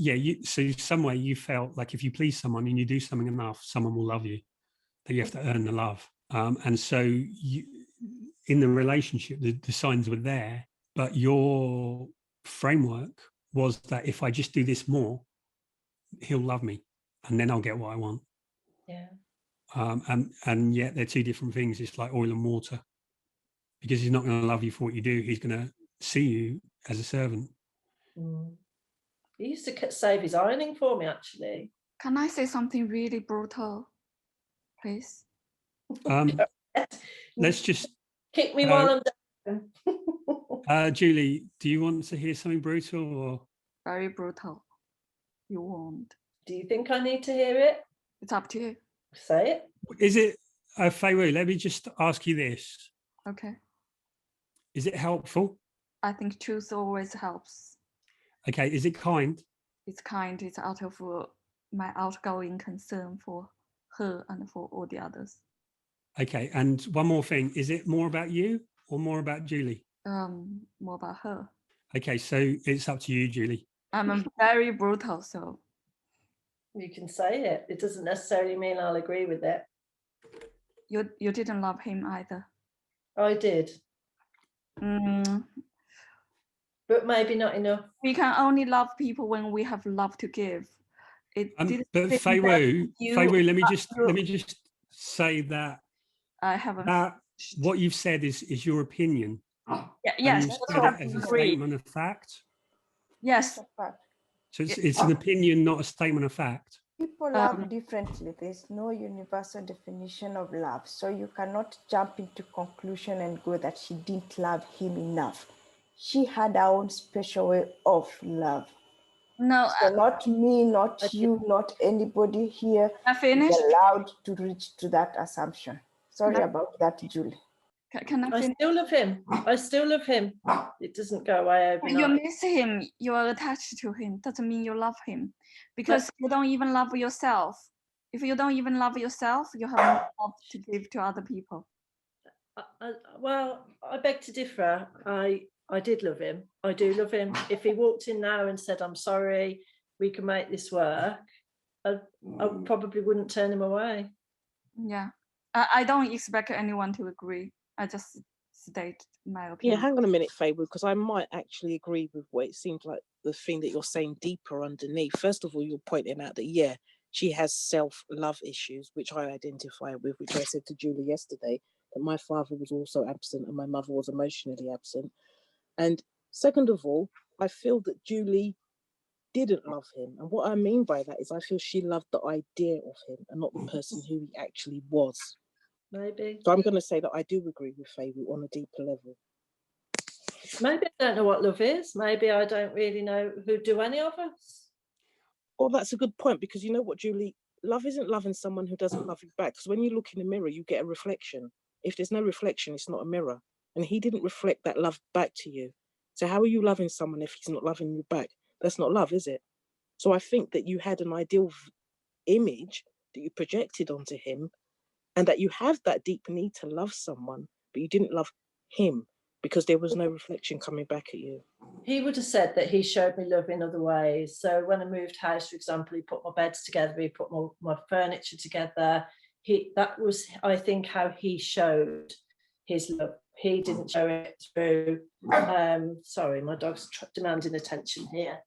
so some way you felt like if you please someone and you do something enough, someone will love you. That you have to earn the love, and so in the relationship, the signs were there, but your framework was that if I just do this more, he'll love me, and then I'll get what I want. Yeah. And yet they're two different things. It's like oil and water, because he's not going to love you for what you do. He's going to see you as a servant. He used to save his ironing for me, actually. Can I say something really brutal, please? Let's just kick me while I'm down. Julie, do you want to hear something brutal or very brutal? You won't. Do you think I need to hear it? It's up to you. Say it. Is it, Fei Wu, let me just ask you this. Okay. Is it helpful? I think truth always helps. Okay, is it kind? It's kind. It's out of my outgoing concern for her and for all the others. Okay, and one more thing. Is it more about you or more about Julie? More about her. Okay, so it's up to you, Julie. I'm very brutal, so. You can say it. It doesn't necessarily mean I'll agree with it. You didn't love him either. I did. But maybe not enough. We can only love people when we have love to give. But Fei Wu, let me just say that I haven't. What you've said is your opinion. Yes, you said it as a statement of fact. Yes. So it's an opinion, not a statement of fact. People love differently. There's no universal definition of love. So you cannot jump into conclusion and go that she didn't love him enough. She had her own special way of love. No. So not me, not you, not anybody here is allowed to reach to that assumption. Sorry about that, Julie. Can I finish? I still love him. I still love him. It doesn't go away overnight. You miss him. You are attached to him. Doesn't mean you love him, because you don't even love yourself. If you don't even love yourself, you have no love to give to other people. Well, I beg to differ. I did love him. I do love him. If he walked in now and said, "I'm sorry, we can make this work," I probably wouldn't turn him away. Yeah, I don't expect anyone to agree. I just state my opinion. Yeah, hang on a minute, Fei Wu, because I might actually agree with what it seems like the thing that you're saying deeper underneath. First of all, you're pointing out that, yeah, she has self-love issues, which I identify with, which I said to Julie yesterday, that my father was also absent and my mother was emotionally absent. And second of all, I feel that Julie didn't love him. And what I mean by that is I feel she loved the idea of him and not the person who he actually was. Maybe. So I'm going to say that I do agree with Fei Wu on a deeper level. Maybe I don't know what love is. Maybe I don't really know who do any of us. Oh, that's a good point, because you know what, Julie? Love isn't loving someone who doesn't love you back. Because when you look in the mirror, you get a reflection. If there's no reflection, it's not a mirror. And he didn't reflect that love back to you. So how are you loving someone if he's not loving you back? That's not love, is it? So I think that you had an ideal image that you projected onto him, and that you have that deep need to love someone, but you didn't love him because there was no reflection coming back at you. He would have said that he showed me love in other ways. So when I moved house, for example, he put my beds together, he put my furniture together. That was, I think, how he showed his love. He didn't show it through, sorry, my dog's demanding attention here.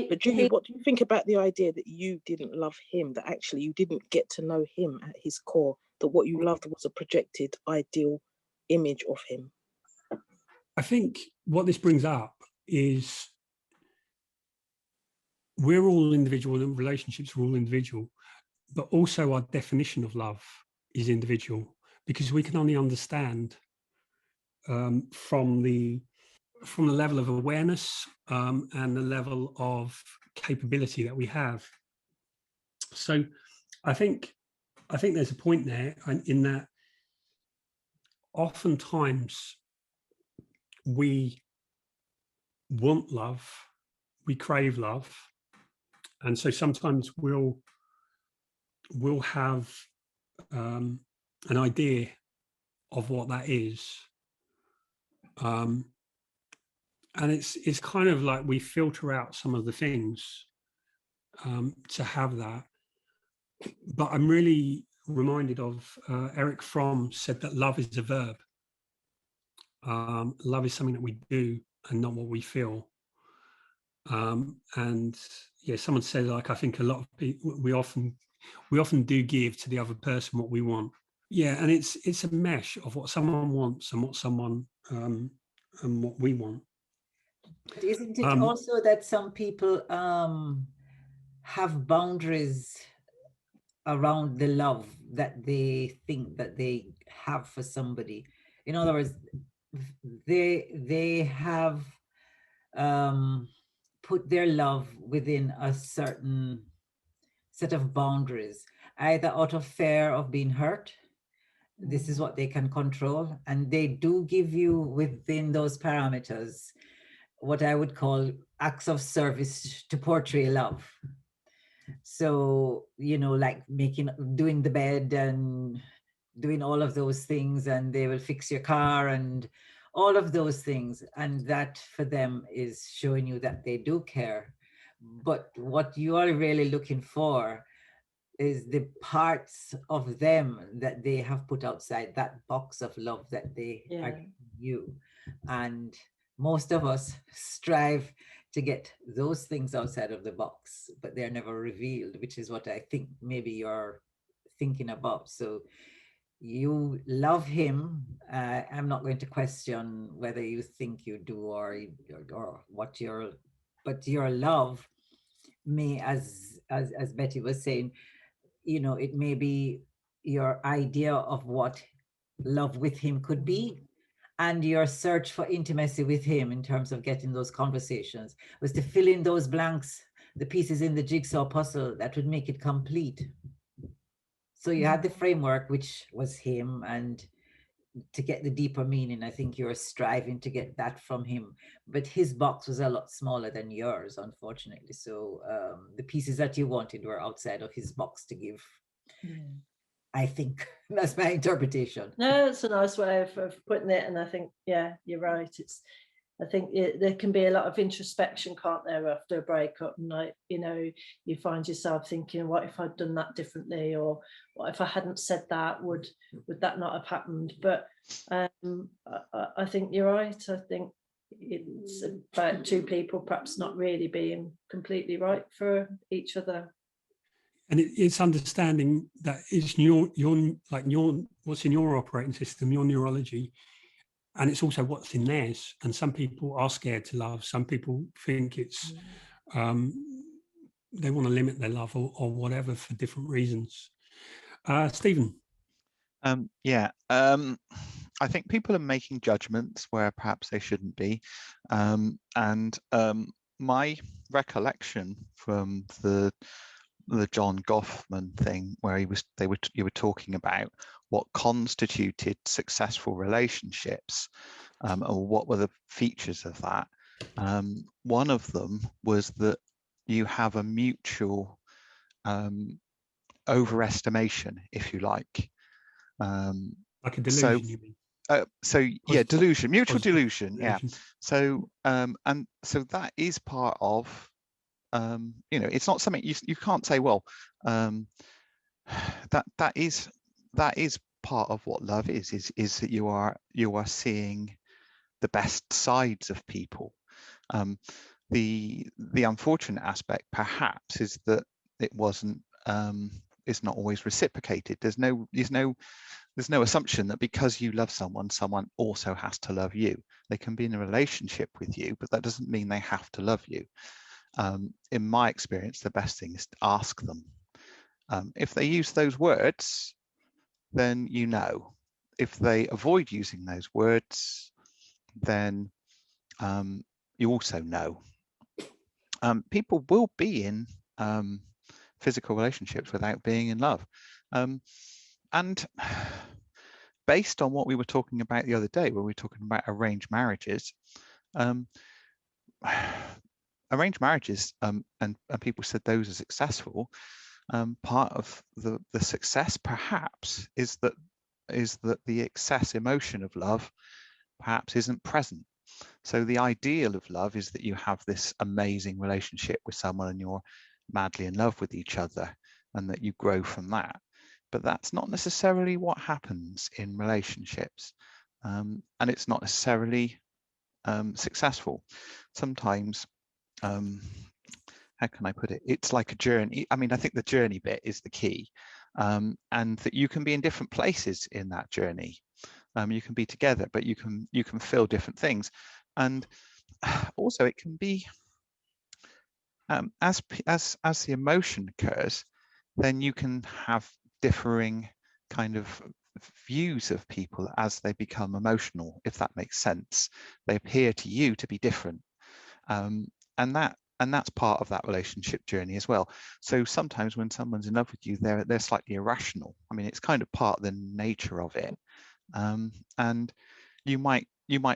But Julie, what do you think about the idea that you didn't love him, that actually you didn't get to know him at his core, that what you loved was a projected ideal image of him? I think what this brings up is we're all individual, and relationships are all individual, but also our definition of love is individual, because we can only understand from the level of awareness and the level of capability that we have. So I think there's a point there in that oftentimes we want love, we crave love, and so sometimes we'll have an idea of what that is, and it's kind of like we filter out some of the things to have that. But I'm really reminded of Eric Fromm said that love is a verb. Love is something that we do and not what we feel. And yeah, someone said, like, I think a lot of people, we often do give to the other person what we want. Yeah, and it's a mesh of what someone wants and what someone and what we want. But isn't it also that some people have boundaries around the love that they think that they have for somebody? In other words, they have put their love within a certain set of boundaries, either out of fear of being hurt. This is what they can control, and they do give you within those parameters what I would call acts of service to portray love. So, you know, like doing the bed and doing all of those things, and they will fix your car and all of those things. And that for them is showing you that they do care. But what you are really looking for is the parts of them that they have put outside that box of love that they are giving you. And most of us strive to get those things outside of the box, but they're never revealed, which is what I think maybe you're thinking about. So you love him. I'm not going to question whether you think you do or what but your love may, as Betty was saying, you know, it may be your idea of what love with him could be, and your search for intimacy with him in terms of getting those conversations was to fill in those blanks, the pieces in the jigsaw puzzle that would make it complete. So you had the framework, which was him, and to get the deeper meaning, I think you're striving to get that from him. But his box was a lot smaller than yours, unfortunately. So the pieces that you wanted were outside of his box to give. I think that's my interpretation. No, it's a nice way of putting it. And I think, yeah, you're right. I think there can be a lot of introspection, can't there, after a breakup? And like, you know, you find yourself thinking, what if I'd done that differently? Or what if I hadn't said that? Would that not have happened? But I think you're right. I think it's about two people perhaps not really being completely right for each other. And it's understanding that it's what's in your operating system, your neurology, and it's also what's in theirs. And some people are scared to love. Some people think it's they want to limit their love or whatever for different reasons. Stephen. I I think people are making judgments where perhaps they shouldn't be. My recollection from the John Goffman thing, where you were talking about what constituted successful relationships, or what were the features of that. One of them was that you have a mutual overestimation, if you like. Like a delusion, you mean? Yeah, delusion, mutual Positive delusion. Yeah. So and so that is part of, it's not something you can't say, well, that is part of what love is that you are seeing the best sides of people. The unfortunate aspect perhaps is that it wasn't, it's not always reciprocated. There's no assumption that because you love someone also has to love you. They can be in a relationship with you, but that doesn't mean they have to love you. In my experience, the best thing is to ask them. If they use those words, then you know. If they avoid using those words, then you also know. People will be in physical relationships without being in love. And based on what we were talking about the other day, where we were talking about arranged marriages, arranged marriages, and people said those are successful. Part of the success perhaps is that the excess emotion of love perhaps isn't present. So the ideal of love is that you have this amazing relationship with someone and you're madly in love with each other, and that you grow from that. But that's not necessarily what happens in relationships, and it's not necessarily successful. Sometimes, how can I put it? It's like a journey. I mean, I think the journey bit is the key, and that you can be in different places in that journey. You can be together, but you can feel different things, and also it can be as the emotion occurs, then you can have differing kind of views of people as they become emotional, if that makes sense. They appear to you to be different, and that's part of that relationship journey as well. So sometimes when someone's in love with you, they're slightly irrational. I mean, it's kind of part of the nature of it, and you might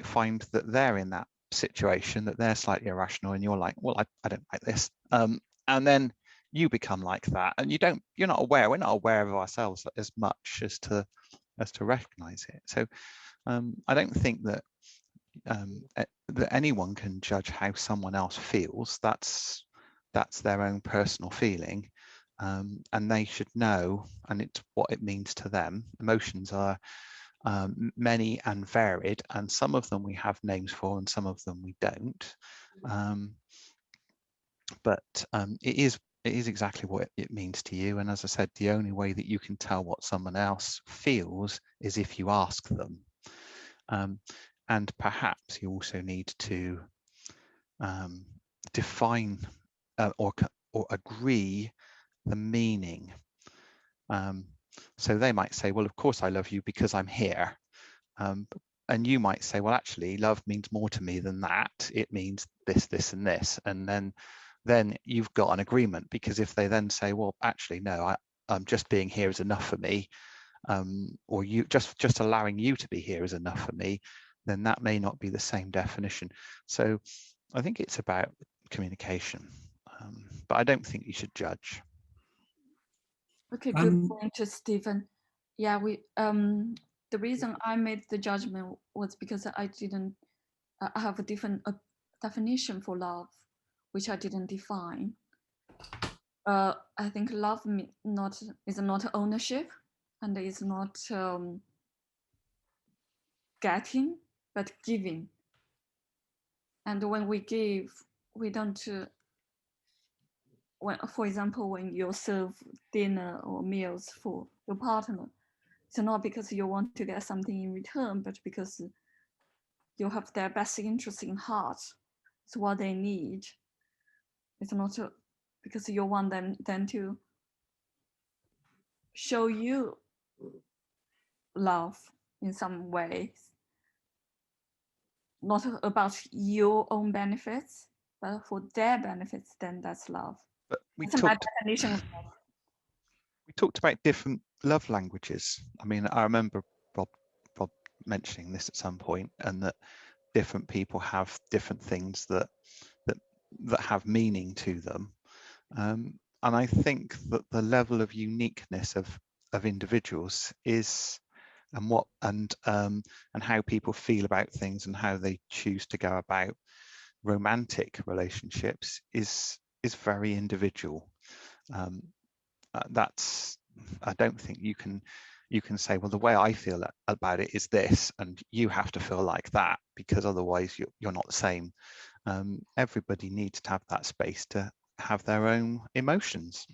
find that they're in that situation, that they're slightly irrational, and you're like, well, I don't like this, and then you become like that, and we're not aware of ourselves as much as to recognize it. So I don't think that that anyone can judge how someone else feels. That's their own personal feeling, and they should know, and it's what it means to them. Emotions are many and varied, and some of them we have names for and some of them we don't, but it is exactly what it means to you. And as I said, the only way that you can tell what someone else feels is if you ask them, and perhaps you also need to define or agree the meaning. So they might say, well, of course I love you because I'm here. And you might say, well, actually, love means more to me than that. It means this, this, and this. And then you've got an agreement, because if they then say, well, actually, no, I'm just being here is enough for me, or you just allowing you to be here is enough for me, then that may not be the same definition. So I think it's about communication, but I don't think you should judge. Okay, good point, Stephen. Yeah, the reason I made the judgment was because I didn't have a different definition for love, which I didn't define. I think love is not ownership, and is not getting, but giving. And when we give, we don't. For example, when you serve dinner or meals for your partner, it's not because you want to get something in return, but because you have their best interest in heart. It's what they need. It's not because you want them then to show you love in some ways, not about your own benefits, but for their benefits, then that's love. But we That's my talked definition of love. we talked about different love languages. I mean, I remember Rob mentioning this at some point, and that different people have different things that have meaning to them. And I think that the level of uniqueness of individuals is, and how people feel about things and how they choose to go about romantic relationships is very individual. That's, I don't think you can say, well, the way I feel about it is this, and you have to feel like that, because otherwise you're not the same. Everybody needs to have that space to have their own emotions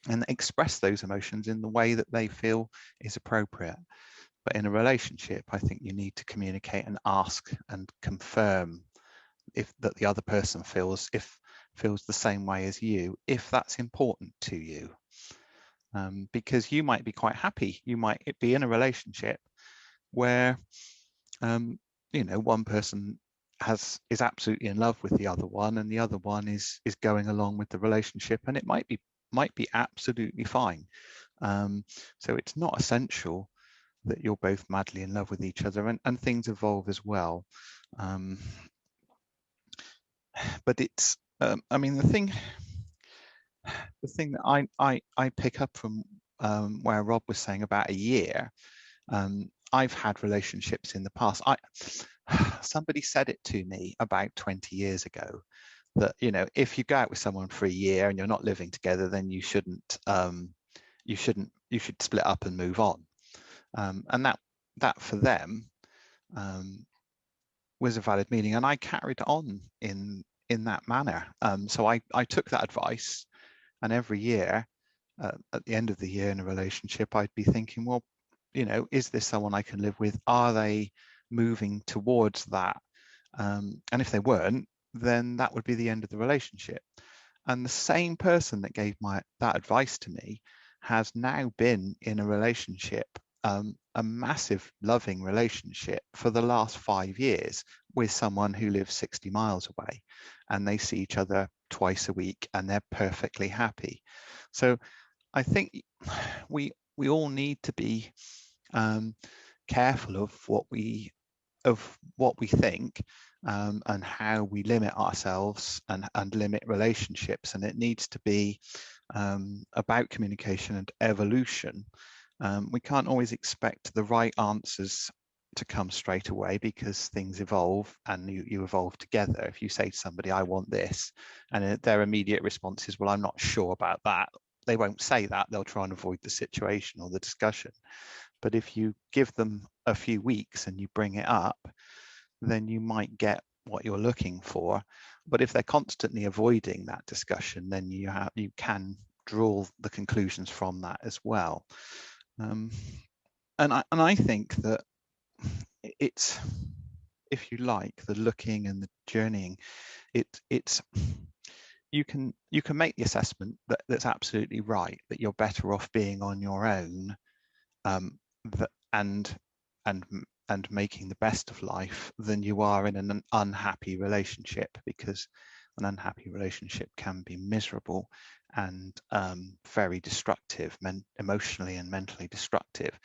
and express those emotions in the way that they feel is appropriate. But in a relationship, I think you need to communicate and ask and confirm if that the other person feels the same way as you, if that's important to you. Because you might be quite happy, you might be in a relationship where one person is absolutely in love with the other one, and the other one is going along with the relationship, and it might be absolutely fine. So it's not essential that you're both madly in love with each other, and things evolve as well. But it's I mean, the thing that I pick up from where Rob was saying about a year, I've had relationships in the past. Somebody said it to me about 20 years ago, that if you go out with someone for a year and you're not living together, then you should split up and move on. And that for them was a valid meaning, and I carried on in that manner. So I took that advice, and every year at the end of the year in a relationship, I'd be thinking, well, is this someone I can live with? Are they moving towards that? And if they weren't, then that would be the end of the relationship. And the same person that gave that advice to me has now been in a relationship, a massive loving relationship, for the last 5 years with someone who lives 60 miles away, and they see each other twice a week and they're perfectly happy. So I think we all need to be careful of what we think, and how we limit ourselves and limit relationships. And it needs to be about communication and evolution. We can't always expect the right answers to come straight away, because things evolve and you evolve together. If you say to somebody, I want this, and their immediate response is, well, I'm not sure about that, they won't say that. They'll try and avoid the situation or the discussion. But if you give them a few weeks and you bring it up, then you might get what you're looking for. But if they're constantly avoiding that discussion, then you can draw the conclusions from that as well. And I think that it's, if you like, the looking and the journeying, it's you can make the assessment that's absolutely right, that you're better off being on your own, and making the best of life, than you are in an unhappy relationship, because an unhappy relationship can be miserable and very destructive, emotionally and mentally destructive.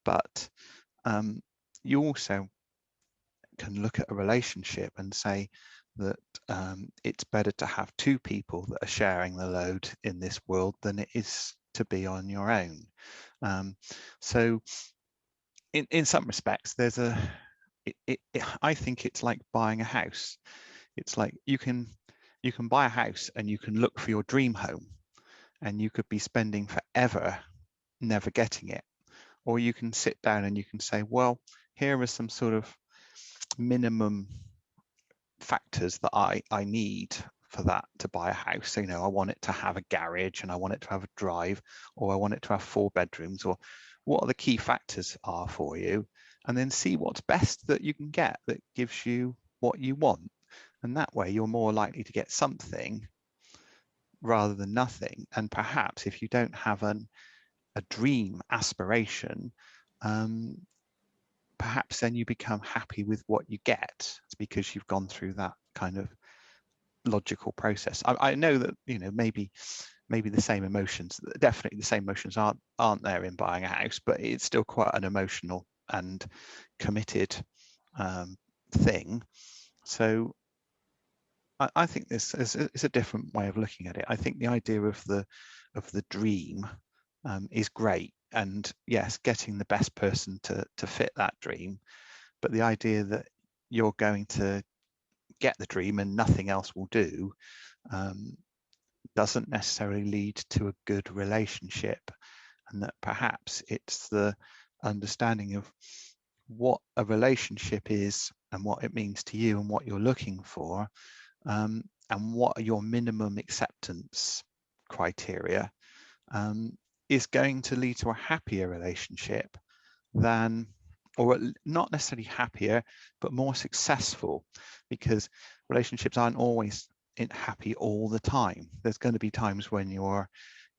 But you also can look at a relationship and say that it's better to have two people that are sharing the load in this world than it is to be on your own. So in some respects, there's I think it's like buying a house. It's like you can buy a house and you can look for your dream home, and you could be spending forever never getting it. Or you can sit down and you can say, well, here are some sort of minimum factors that I need for that to buy a house. So, I want it to have a garage, and I want it to have a drive, or I want it to have 4 bedrooms, or what are the key factors are for you, and then see what's best that you can get that gives you what you want. And that way you're more likely to get something rather than nothing. And perhaps if you don't have a dream aspiration, perhaps then you become happy with what you get. It's because you've gone through that kind of logical process. I know that, you know, maybe the same emotions, definitely the same emotions aren't there in buying a house, but it's still quite an emotional and committed thing. So I think this is a different way of looking at it. I think the idea of the dream is great, and yes, getting the best person to fit that dream, but the idea that you're going to get the dream and nothing else will do doesn't necessarily lead to a good relationship, and that perhaps it's the understanding of what a relationship is and what it means to you and what you're looking for, and what are your minimum acceptance criteria, is going to lead to a happier relationship than, or not necessarily happier, but more successful, because relationships aren't always happy all the time. There's going to be times when you're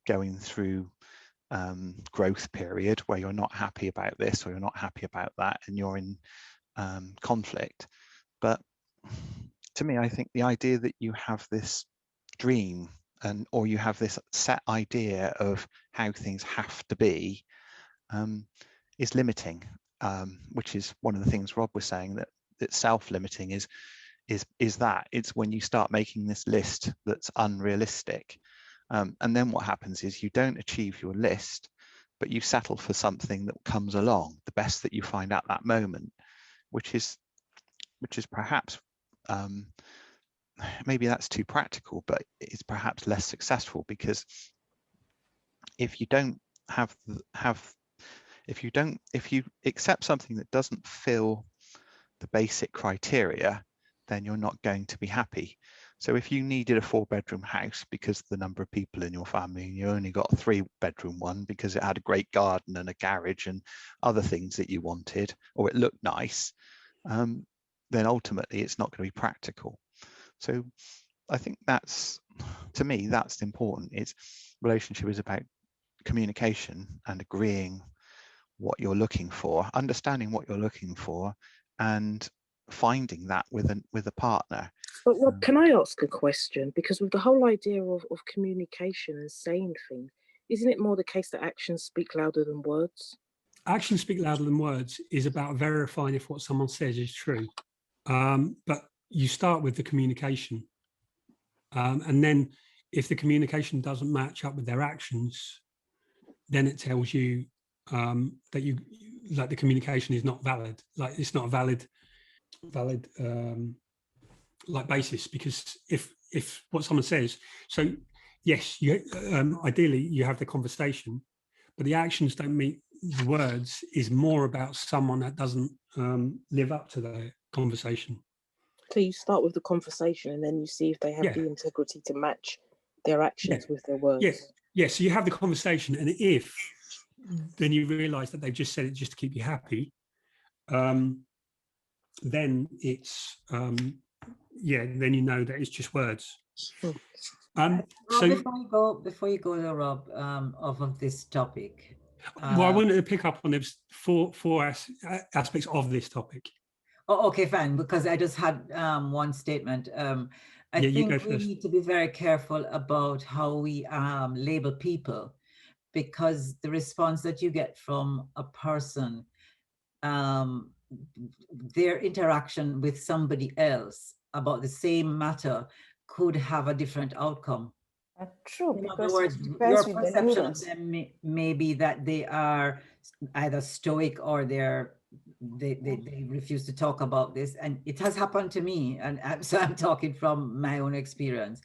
going through growth period where you're not happy about this or you're not happy about that, and you're in conflict. But to me, I think the idea that you have this dream or you have this set idea of how things have to be is limiting, which is one of the things Rob was saying, that self-limiting is that it's when you start making this list that's unrealistic, and then what happens is you don't achieve your list, but you settle for something that comes along, the best that you find at that moment, which is perhaps maybe that's too practical, but it's perhaps less successful, because if you don't if you accept something that doesn't fill the basic criteria, then you're not going to be happy. So if you needed a 4-bedroom house because of the number of people in your family, and you only got a 3-bedroom one because it had a great garden and a garage and other things that you wanted, or it looked nice, then ultimately it's not going to be practical. So I think that's, to me, that's important. Relationship is about communication and agreeing what you're looking for, understanding what you're looking for, and finding that with a partner. But Rob, can I ask a question? Because with the whole idea of communication and saying things, isn't it more the case that actions speak louder than words? Actions speak louder than words is about verifying if what someone says is true. But you start with the communication. And then if the communication doesn't match up with their actions, then it tells you that the communication is not valid. Like, it's not a valid like basis, because if what someone says, so yes, you ideally you have the conversation, but the actions don't meet the words, is more about someone that doesn't live up to the conversation. So you start with the conversation and then you see if they have the integrity to match their actions with their words. Yeah, so you have the conversation, and if then you realize that they've just said it just to keep you happy, then it's then you know that it's just words. Rob, before you go, Rob, off of this topic. Well, I wanted to pick up on those four aspects of this topic. Oh, okay, fine. Because I just had one statement. I think we need to be very careful about how we label people, because the response that you get from a person, their interaction with somebody else about the same matter could have a different outcome. True. In other words, your perception of them may be that they are either stoic or they refuse to talk about this, and it has happened to me, and so I'm talking from my own experience.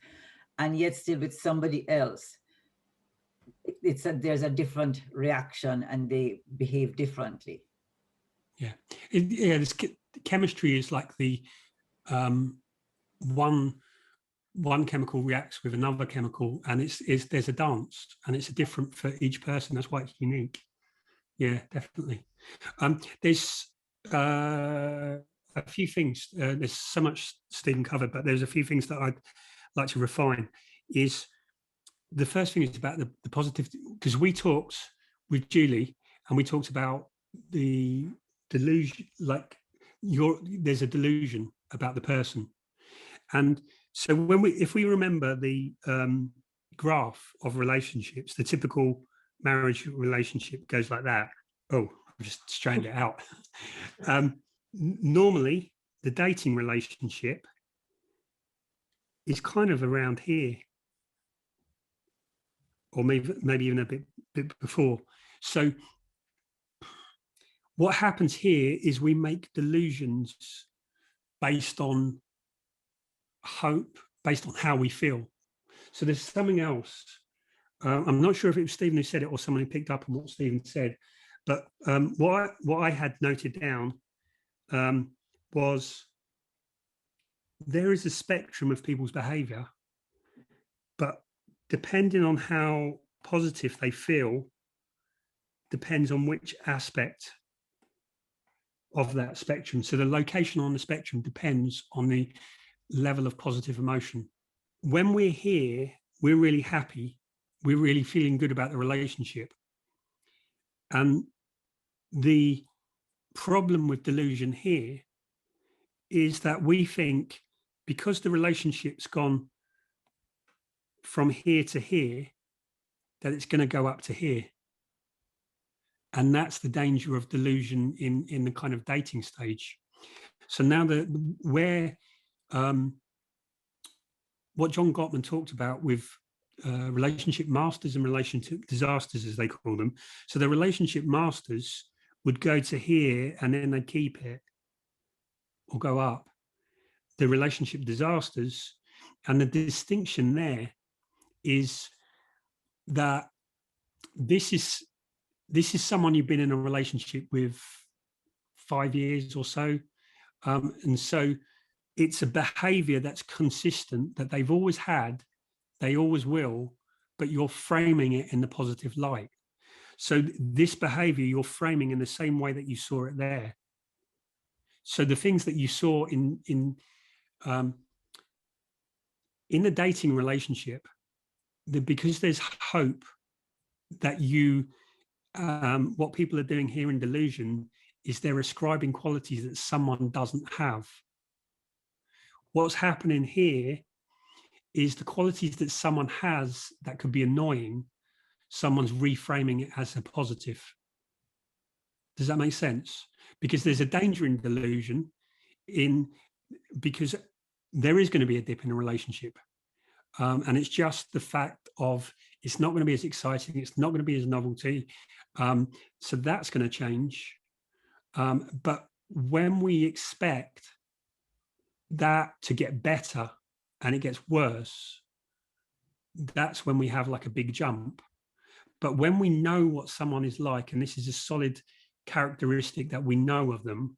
And yet still with somebody else, there's a different reaction and they behave differently. This chemistry is like the one chemical reacts with another chemical, and there's a dance, and it's different for each person. That's why it's unique. Yeah, definitely. There's a few things. There's so much Stephen covered, but there's a few things that I'd like to refine. Is the first thing is about the positive, because we talked with Julie and we talked about the delusion, like there's a delusion about the person. And so if we remember the graph of relationships, the typical marriage relationship goes like that. Oh, I've just straightened it out. Normally, the dating relationship is kind of around here, or maybe even a bit before. So what happens here is we make delusions based on hope, based on how we feel. So there's something else. I'm not sure if it was Stephen who said it or someone who picked up on what Stephen said, but what I had noted down was there is a spectrum of people's behavior, but depending on how positive they feel depends on which aspect of that spectrum. So the location on the spectrum depends on the level of positive emotion. When we're here, we're really happy. We're really feeling good about the relationship. And the problem with delusion here is that we think because the relationship's gone from here to here, that it's going to go up to here. And that's the danger of delusion in the kind of dating stage. So now what John Gottman talked about with relationship masters and relationship disasters, as they call them. So the relationship masters would go to here and then they'd keep it or go up. The relationship disasters, and the distinction there is that this is someone you've been in a relationship with 5 years or so. And so it's a behavior that's consistent, that they've always had, they always will, but you're framing it in the positive light. So this behavior you're framing in the same way that you saw it there. So the things that you saw in the dating relationship, because there's hope that what people are doing here in delusion is they're ascribing qualities that someone doesn't have. What's happening here is the qualities that someone has that could be annoying, someone's reframing it as a positive. Does that make sense? Because there's a danger in delusion because there is going to be a dip in a relationship. And it's just the fact of it's not going to be as exciting, it's not going to be as novelty. So that's going to change. But when we expect that to get better and it gets worse, that's when we have like a big jump. But when we know what someone is like, and this is a solid characteristic that we know of them,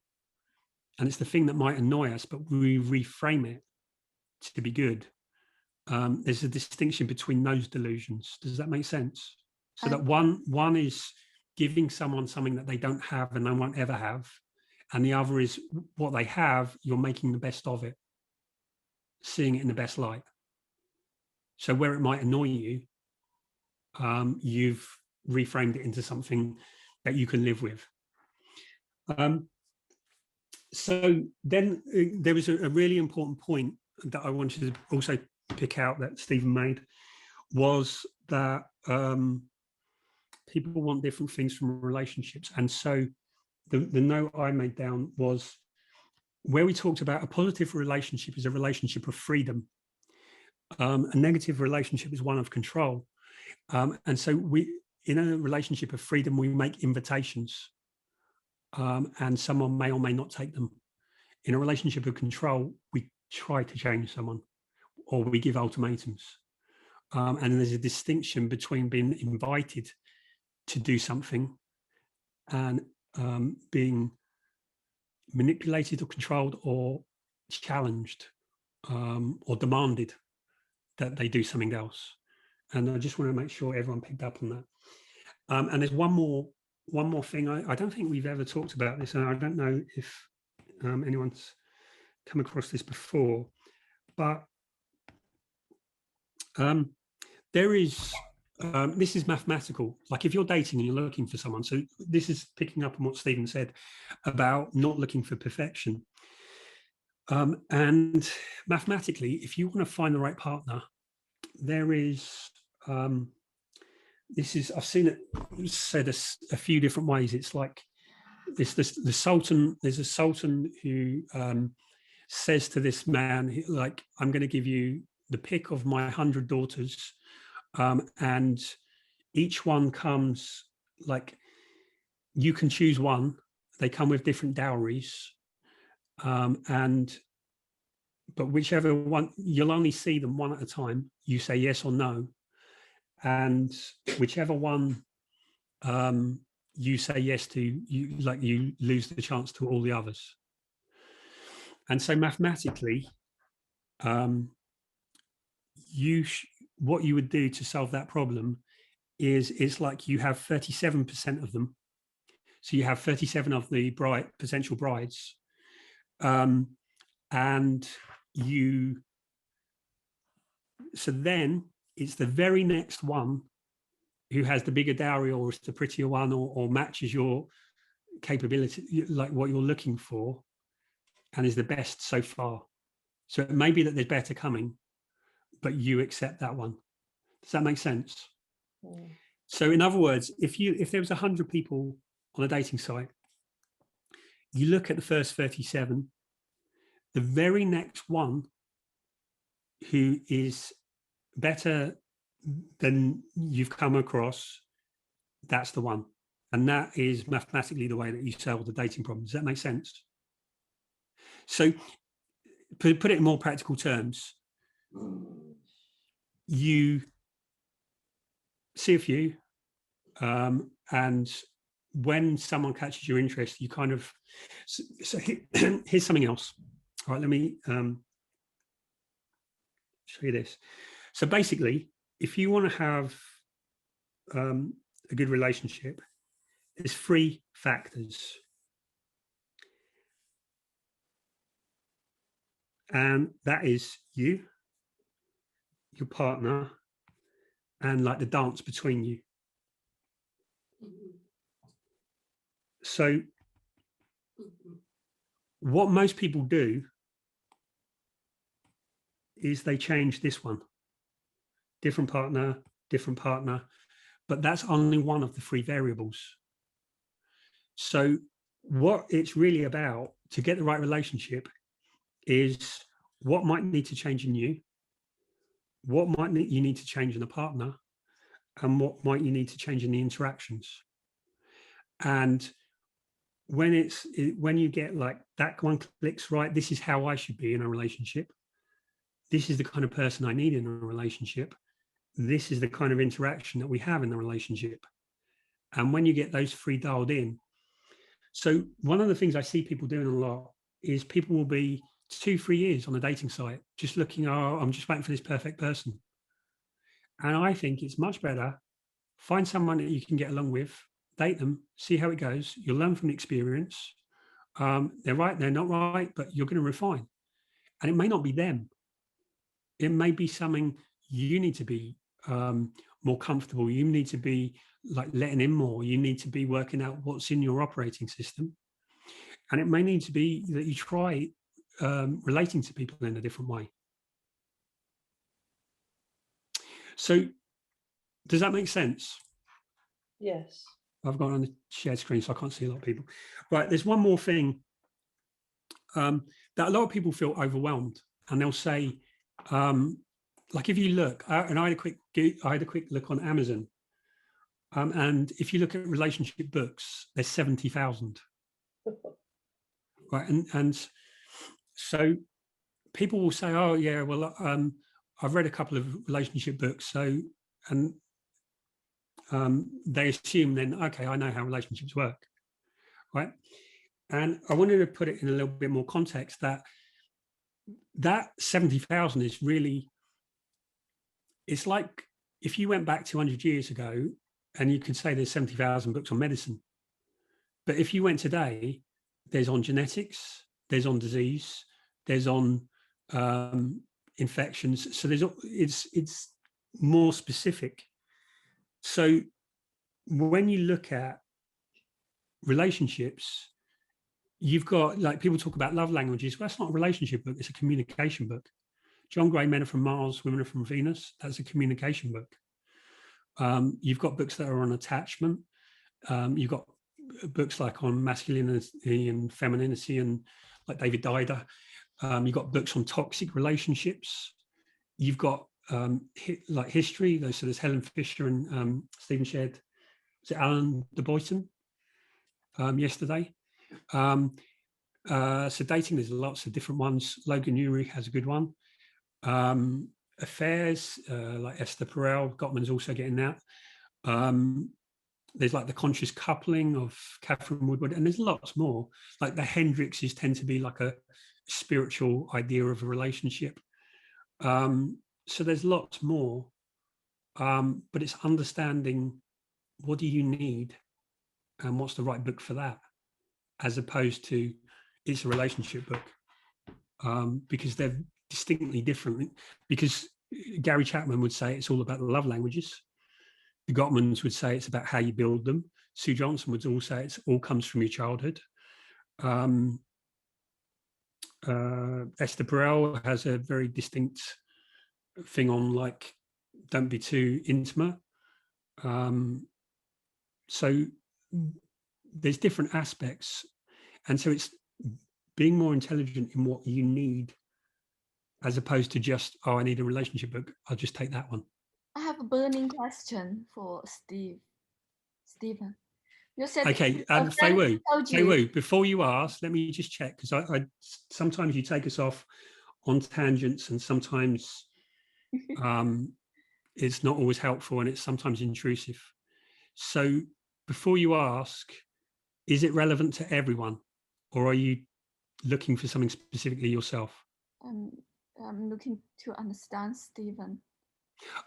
and it's the thing that might annoy us, but we reframe it to be good. There's a distinction between those delusions. Does that make sense? So that one is giving someone something that they don't have and they won't ever have. And the other is what they have, you're making the best of it, seeing it in the best light. So where it might annoy you, you've reframed it into something that you can live with. So then there was a really important point that I wanted to also pick out that Stephen made, was that people want different things from relationships. And so the note I made down was where we talked about a positive relationship is a relationship of freedom. A negative relationship is one of control. And so in a relationship of freedom, we make invitations, and someone may or may not take them. In a relationship of control, we try to change someone, or we give ultimatums. And there's a distinction between being invited to do something and being manipulated or controlled or challenged or demanded that they do something else. And I just want to make sure everyone picked up on that. And there's one more thing. I don't think we've ever talked about this, and I don't know if anyone's come across this before, but there is this is mathematical. Like if you're dating and you're looking for someone, so this is picking up on what Stephen said about not looking for perfection. And mathematically, if you want to find the right partner, there is, I've seen it said a few different ways. It's like there's a sultan who says to this man, like, I'm going to give you the pick of my 100 daughters, and each one comes, like, you can choose one. They come with different dowries, but whichever one, you'll only see them one at a time. You say yes or no, and whichever one you say yes to, you lose the chance to all the others. And so mathematically, what you would do to solve that problem is it's like you have 37% of them. So you have 37 of the potential brides, and so then it's the very next one who has the bigger dowry or is the prettier one or matches your capability, like what you're looking for, and is the best so far. So it may be that there's better coming, but you accept that one. Does that make sense? Mm. So in other words, if there was 100 people on a dating site, you look at the first 37, the very next one who is better than you've come across, that's the one. And that is mathematically the way that you solve the dating problem. Does that make sense? So put it in more practical terms, you see a few, and when someone catches your interest, you kind of, so here's something else. All right, let me show you this. So basically, if you want to have a good relationship, there's 3 factors. And that is you, your partner, and like the dance between you. So what most people do is they change this one. Different partner, but that's only one of the 3 variables. So what it's really about to get the right relationship is what might need to change in you, what might you need to change in a partner, and what might you need to change in the interactions. And when you get like that one clicks, right, this is how I should be in a relationship. This is the kind of person I need in a relationship. This is the kind of interaction that we have in the relationship. And when you get those 3 dialed in, so one of the things I see people doing a lot is people will be 2-3 years on a dating site, just looking, oh, I'm just waiting for this perfect person. And I think it's much better, find someone that you can get along with, date them, see how it goes. You'll learn from the experience. They're right, they're not right, but you're going to refine. And it may not be them. It may be something you need to be more comfortable. You need to be like letting in more. You need to be working out what's in your operating system. And it may need to be that you try relating to people in a different way. So does that make sense? Yes. I've got on the shared screen, so I can't see a lot of people. Right, there's one more thing that a lot of people feel overwhelmed, and they'll say, like if you look, and I had a quick look on Amazon, and if you look at relationship books, there's 70,000. Right, and so people will say, oh yeah, well, I've read a couple of relationship books, so, and they assume then, okay, I know how relationships work, right? And I wanted to put it in a little bit more context that 70,000 is really, it's like if you went back 200 years ago and you could say there's 70,000 books on medicine, but if you went today, there's on genetics, there's on disease, there's on infections. So it's more specific. So when you look at relationships, you've got, like, people talk about love languages. Well, that's not a relationship book, it's a communication book. John Gray, Men Are From Mars, Women Are From Venus, that's a communication book. You've got books that are on attachment. You've got books like on masculinity and femininity, and like David Dider. You've got books on toxic relationships. You've got like history. So there's Helen Fisher and Stephen shared, was it Alan de Botton yesterday? So dating, there's lots of different ones. Logan Ury has a good one. Affairs, like Esther Perel, Gottman's also getting that. There's like the conscious coupling of Catherine Woodward, and there's lots more. Like the Hendrixes tend to be like a spiritual idea of a relationship. So there's lots more, but it's understanding what do you need and what's the right book for that, as opposed to it's a relationship book, because they're distinctly different. Because Gary Chapman would say it's all about the love languages. The Gottmans would say it's about how you build them. Sue Johnson would all say it all comes from your childhood. Esther Perel has a very distinct thing on, like, don't be too intimate. So there's different aspects. And so it's being more intelligent in what you need, as opposed to just, oh, I need a relationship book, I'll just take that one. I have a burning question for Stephen. You said, okay, Fei Wu, before you ask, let me just check, because I sometimes you take us off on tangents, and sometimes it's not always helpful, and it's sometimes intrusive. So before you ask, is it relevant to everyone, or are you looking for something specifically yourself? I'm looking to understand Stephen.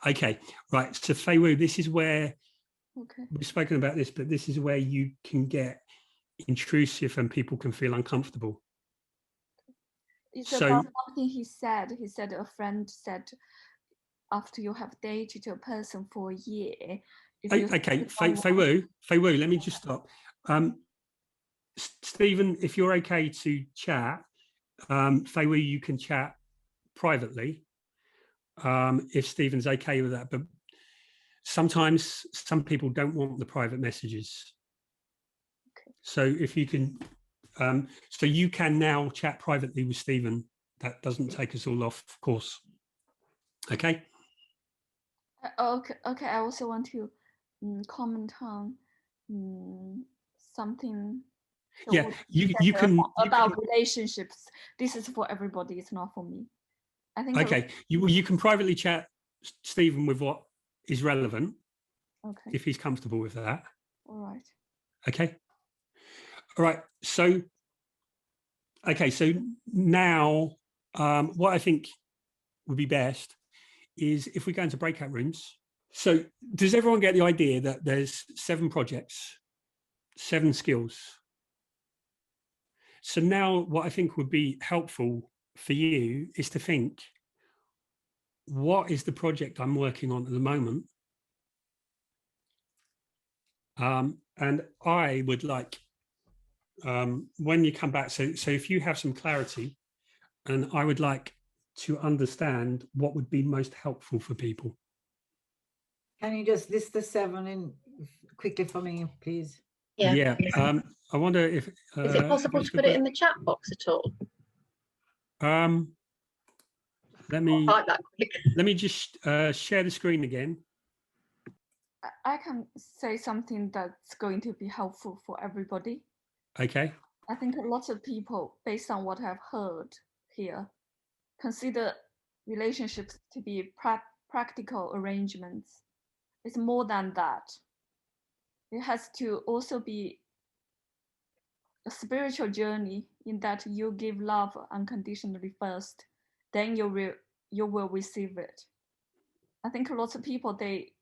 Okay, right. So Fei Wu, this is where Okay. we've spoken about this, but this is where you can get intrusive and people can feel uncomfortable. It's So- about something he said. He said a friend said, after you have dated a person for a year. Okay, Fei Wu, let me just stop. Stephen, if you're okay to chat, Fei Wu, you can chat privately, if Stephen's okay with that. But sometimes some people don't want the private messages. Okay. So if you can, so you can now chat privately with Stephen. That doesn't take us all off course. Okay. Okay. I also want to comment on something. Yeah, you can about relationships. This is for everybody. It's not for me. I think. Okay, you can privately chat Stephen with what is relevant. Okay. If he's comfortable with that. All right. Okay. All right. So. Okay. So now, what I think would be best is if we go into breakout rooms. So does everyone get the idea that there's 7 projects, 7 skills? So now what I think would be helpful for you is to think, what is the project I'm working on at the moment? And I would like, when you come back, so if you have some clarity, and I would like to understand what would be most helpful for people. Can you just list the 7 in quickly for me, please? Yeah. I wonder if is it possible to put it in the chat box at all? Let me type that quick. Let me just share the screen again. I can say something that's going to be helpful for everybody. Okay. I think a lot of people, based on what I've heard here, consider relationships to be practical arrangements. It's more than that. It has to also be a spiritual journey, in that you give love unconditionally first, then you will receive it. I think lots of people, they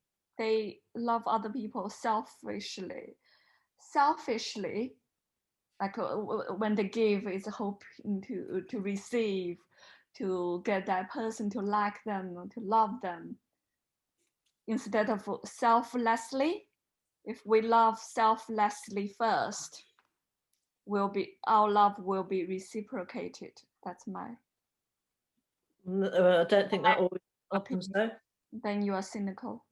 love other people selfishly, like when they give is hoping to receive, to get that person to like them, to love them. instead of selflessly, if we love selflessly first, our love will be reciprocated. That's my I don't think that always happens though. Then you are cynical.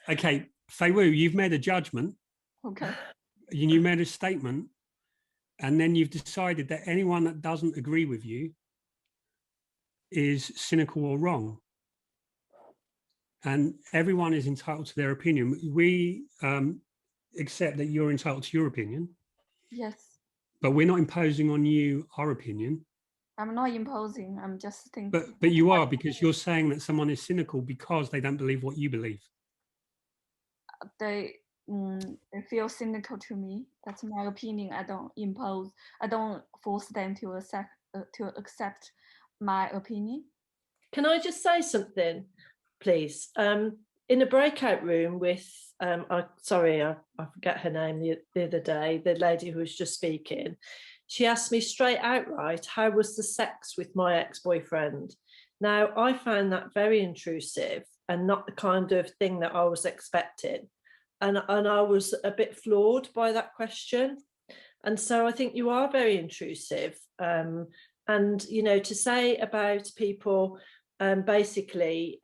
Okay, Fei Wu, you've made a judgment. Okay. You made a statement, and then you've decided that anyone that doesn't agree with you is cynical or wrong. And everyone is entitled to their opinion. We accept that you're entitled to your opinion. Yes. But we're not imposing on you our opinion. I'm not imposing. I'm just thinking. But you are, because you're saying that someone is cynical because they don't believe what you believe. They feel cynical to me. That's my opinion. I don't impose. I don't force them to accept my opinion. Can I just say something, please? In a breakout room with, I forget her name the other day, the lady who was just speaking, she asked me straight outright, how was the sex with my ex-boyfriend? Now, I found that very intrusive and not the kind of thing that I was expecting. And I was a bit floored by that question. And so I think you are very intrusive. And, you know, to say about people basically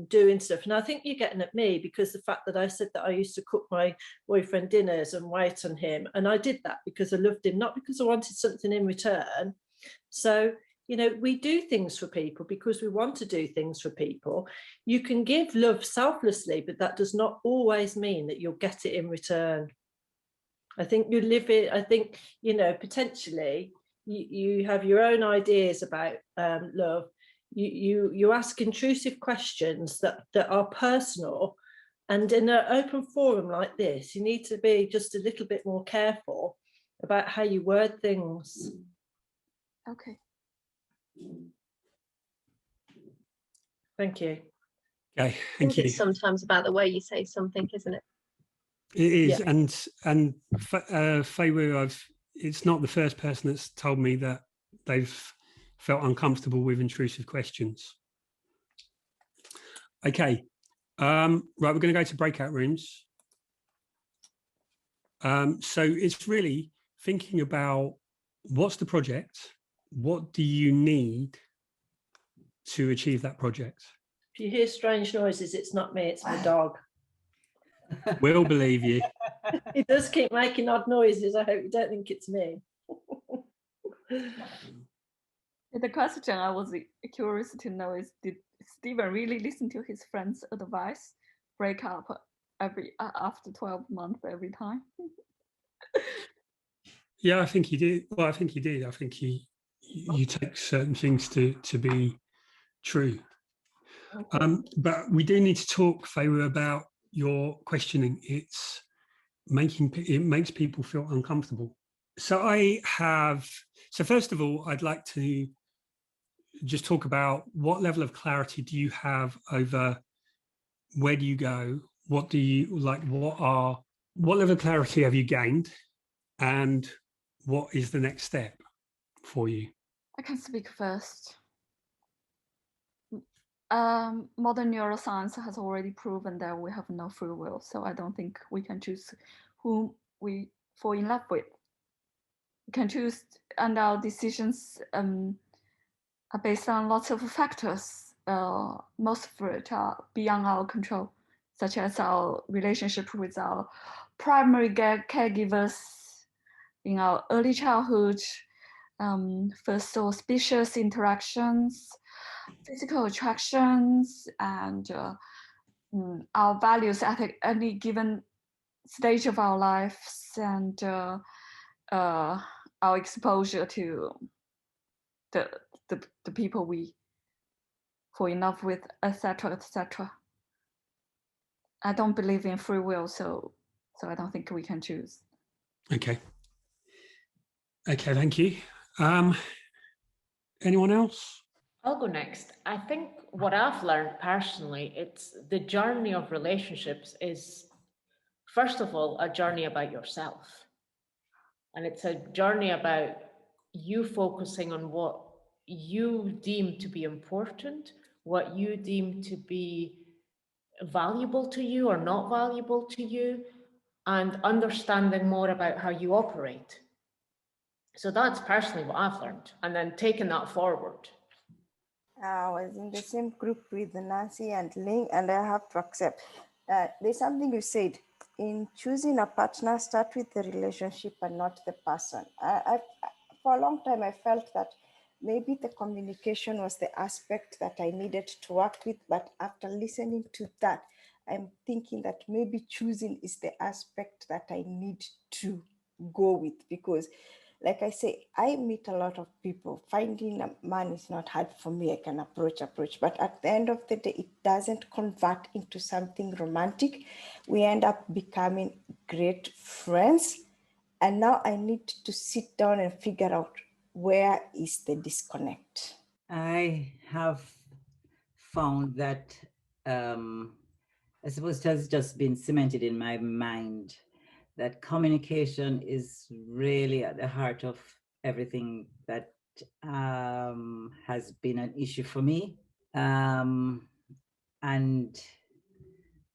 doing stuff. And I think you're getting at me because the fact that I said that I used to cook my boyfriend dinners and wait on him. And I did that because I loved him, not because I wanted something in return. So, you know, we do things for people because we want to do things for people. You can give love selflessly, but that does not always mean that you'll get it in return. I think you live it. I think, you know, potentially you have your own ideas about love. You ask intrusive questions that are personal, and in an open forum like this, you need to be just a little bit more careful about how you word things. Okay. Thank you. Okay, I thank think you. it's sometimes about the way you say something, isn't it? It is, Yeah. and Fei Wu, it's not the first person that's told me that they've felt uncomfortable with intrusive questions. Okay, right, we're going to go to breakout rooms. So it's really thinking about what's the project, what do you need to achieve that project? If you hear strange noises, it's not me, it's my dog. We'll believe you. He does keep making odd noises. I hope you don't think it's me. The question I was curious to know is, did Stephen really listen to his friend's advice, break up after 12 months every time? Yeah, I think he did. Well, I think he did. I think you take certain things to be true. But we do need to talk, Fei Wu, about your questioning. It makes people feel uncomfortable. So first of all, I'd like to just talk about what level of clarity do you have over where do you go? What do you like? What level of clarity have you gained? And what is the next step for you? I can speak first. Modern neuroscience has already proven that we have no free will, so I don't think we can choose whom we fall in love with. We can choose, and our decisions are based on lots of factors. Most of which are beyond our control, such as our relationship with our primary caregivers in our early childhood, first auspicious interactions, physical attractions, and our values at any given stage of our lives, and our exposure to the people we fall in love with, etc., etc. I don't believe in free will, so I don't think we can choose. Okay. Okay, thank you. Anyone else? I'll go next. I think what I've learned personally, it's the journey of relationships is, first of all, a journey about yourself. And it's a journey about you focusing on what you deem to be important, what you deem to be valuable to you or not valuable to you, and understanding more about how you operate. So that's personally what I've learned, and then taking that forward. I was in the same group with Nancy and Ling, and I have to accept there's something you said in choosing a partner. Start with the relationship and not the person. For a long time, I felt that maybe the communication was the aspect that I needed to work with, but after listening to that, I'm thinking that maybe choosing is the aspect that I need to go with, because like I say, I meet a lot of people. Finding a man is not hard for me. I can approach, but at the end of the day, it doesn't convert into something romantic. We end up becoming great friends. And now I need to sit down and figure out where is the disconnect. I have found that, I suppose it has just been cemented in my mind that communication is really at the heart of everything that has been an issue for me. And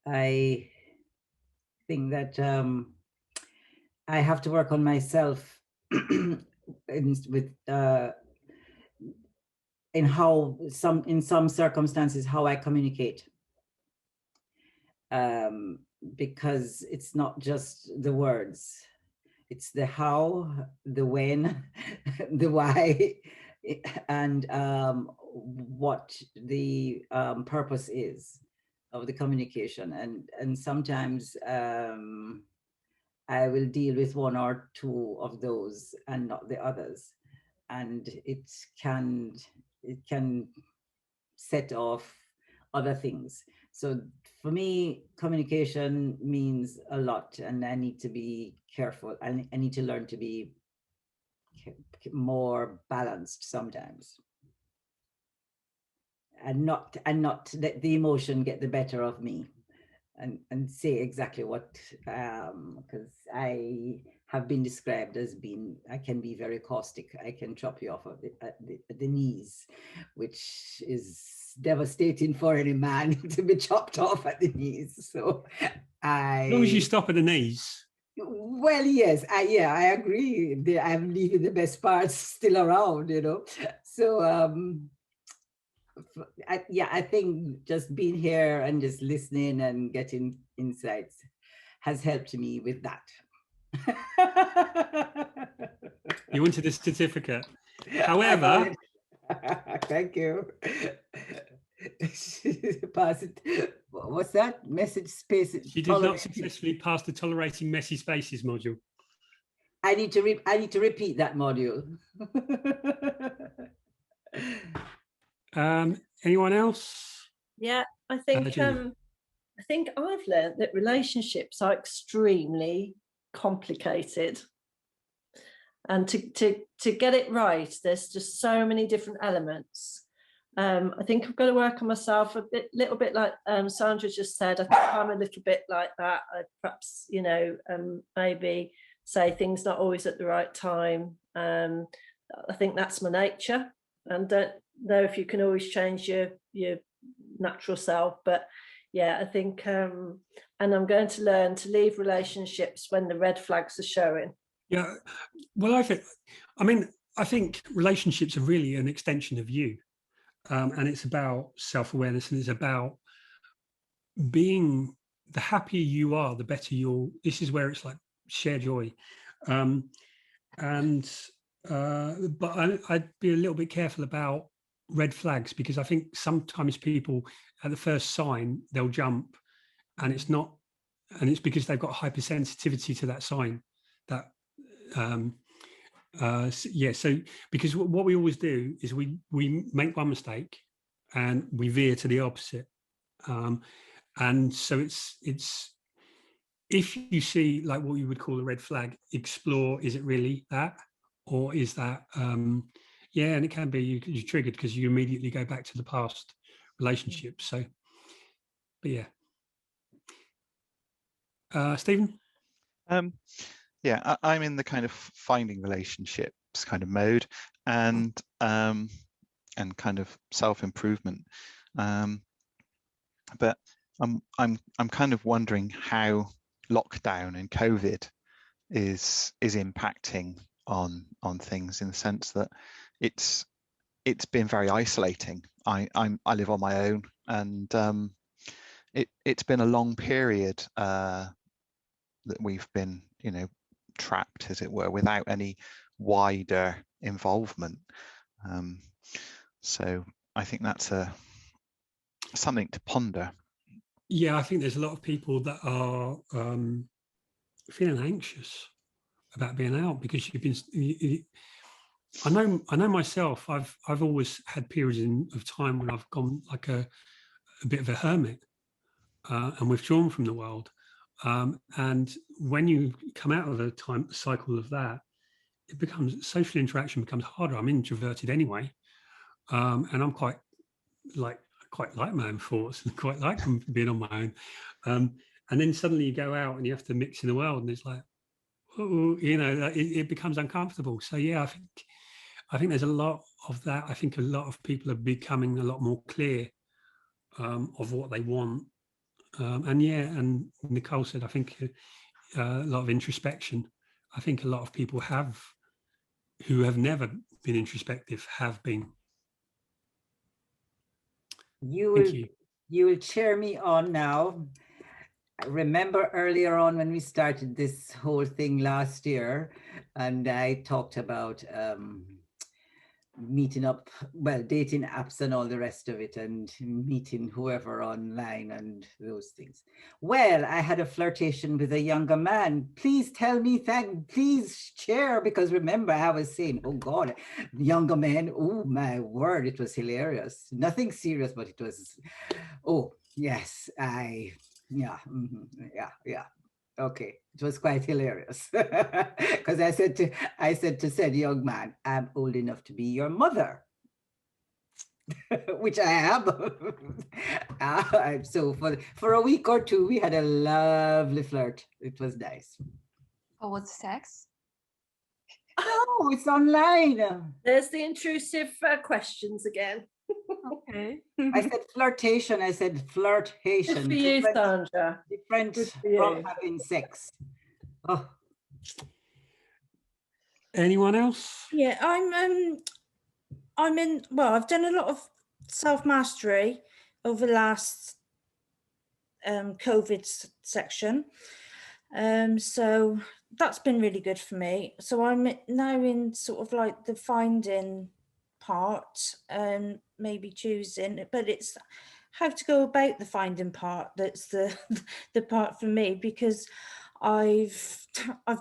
I think that I have to work on myself in how in some circumstances how I communicate, because it's not just the words, it's the how, the when, the why, and what the purpose is of the communication. And sometimes I will deal with one or two of those and not the others, and it can set off other things. So for me, communication means a lot, and I need to be careful. I need to learn to be more balanced sometimes, and not let the emotion get the better of me, and say exactly what, because I have been described as being, I can be very caustic. I can chop you off at the knees, which is devastating for any man to be chopped off at the knees. So as long as you stop at the knees. Well, yes, I agree. I'm leaving the best parts still around, you know. So I think just being here and just listening and getting insights has helped me with that. You wanted a certificate. However, thank you. Pass it. What's that? Message space. She did not successfully pass the tolerating messy spaces module. I need to repeat that module. Anyone else? Yeah, I think I've learned that relationships are extremely complicated, and to get it right, there's just so many different elements. I think I've got to work on myself a little bit like Sandra just said. I think I'm a little bit like that. I perhaps, maybe say things not always at the right time. I think that's my nature, and don't know if you can always change your natural self. But yeah, I think, and I'm going to learn to leave relationships when the red flags are showing. Yeah, well, I think relationships are really an extension of you. And it's about self-awareness, and it's about being, the happier you are, the better this is where it's like shared joy. But I'd be a little bit careful about red flags, because I think sometimes people at the first sign, they'll jump, and it's because they've got hypersensitivity to that sign. That so because what we always do is we make one mistake and we veer to the opposite, and so it's if you see like what you would call a red flag, explore, is it really that, or is that and it can be you're triggered because you immediately go back to the past relationship. So but Stephen? I'm in the kind of finding relationships kind of mode, and kind of self-improvement. But I'm kind of wondering how lockdown and COVID is impacting on things, in the sense that it's been very isolating. I live on my own, and it's been a long period that we've been, you know, trapped, as it were, without any wider involvement. So I think that's something to ponder. Yeah, I think there's a lot of people that are feeling anxious about being out, because you've been. I know myself. I've always had periods of time when I've gone like a bit of a hermit and withdrawn from the world. And when you come out of the cycle of that, it becomes, social interaction becomes harder. I'm introverted anyway, and I'm quite like my own thoughts and quite like being on my own. And then suddenly you go out and you have to mix in the world, and it's like, oh, you know, it becomes uncomfortable. So yeah, I think there's a lot of that. I think a lot of people are becoming a lot more clear of what they want. And yeah, and Nicole said, I think a lot of introspection. I think a lot of people who have never been introspective have been. You will cheer me on now. I remember earlier on when we started this whole thing last year, and I talked about meeting up, well, dating apps and all the rest of it, and meeting whoever online and those things. Well, I had a flirtation with a younger man. Please tell me, please share, because remember I was saying, oh God, younger man, oh my word, it was hilarious. Nothing serious, but it was, oh yes, yeah. Okay, it was quite hilarious, because I said to said young man, I'm old enough to be your mother, which I am. So for a week or two, we had a lovely flirt. It was nice. Oh, what's sex? Oh, it's online. There's the intrusive questions again. Okay. I said flirtation. I said flirtation. Good for you, Sandra. Different from having sex. Oh. Anyone else? Yeah, I've done a lot of self-mastery over the last COVID section. So that's been really good for me. So I'm now in sort of like the finding part, and maybe choosing, but it's how to go about the finding part that's the part for me, because I've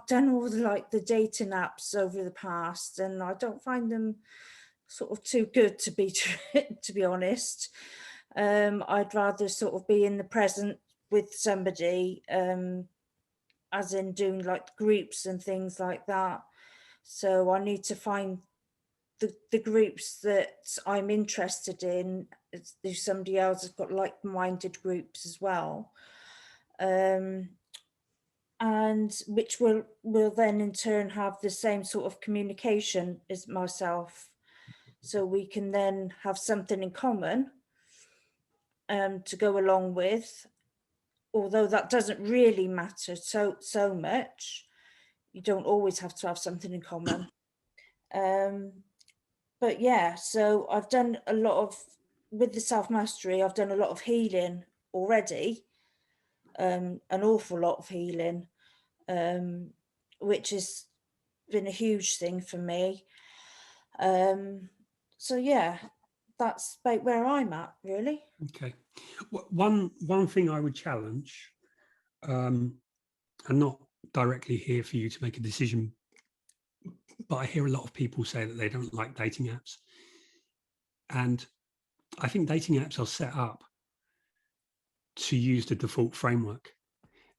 done all the dating apps over the past, and I don't find them sort of too good to be honest. I'd rather sort of be in the present with somebody, as in doing like groups and things like that. So I need to find the groups that I'm interested in. If somebody else has got like-minded groups as well, and which will then in turn have the same sort of communication as myself, so we can then have something in common to go along with, although that doesn't really matter so much. You don't always have to have something in common. But yeah, so I've done a lot of, with the self-mastery, I've done a lot of healing already, an awful lot of healing, which has been a huge thing for me. So yeah, that's about where I'm at, really. Okay. One thing I would challenge, and not directly here for you to make a decision, but I hear a lot of people say that they don't like dating apps. And I think dating apps are set up to use the default framework.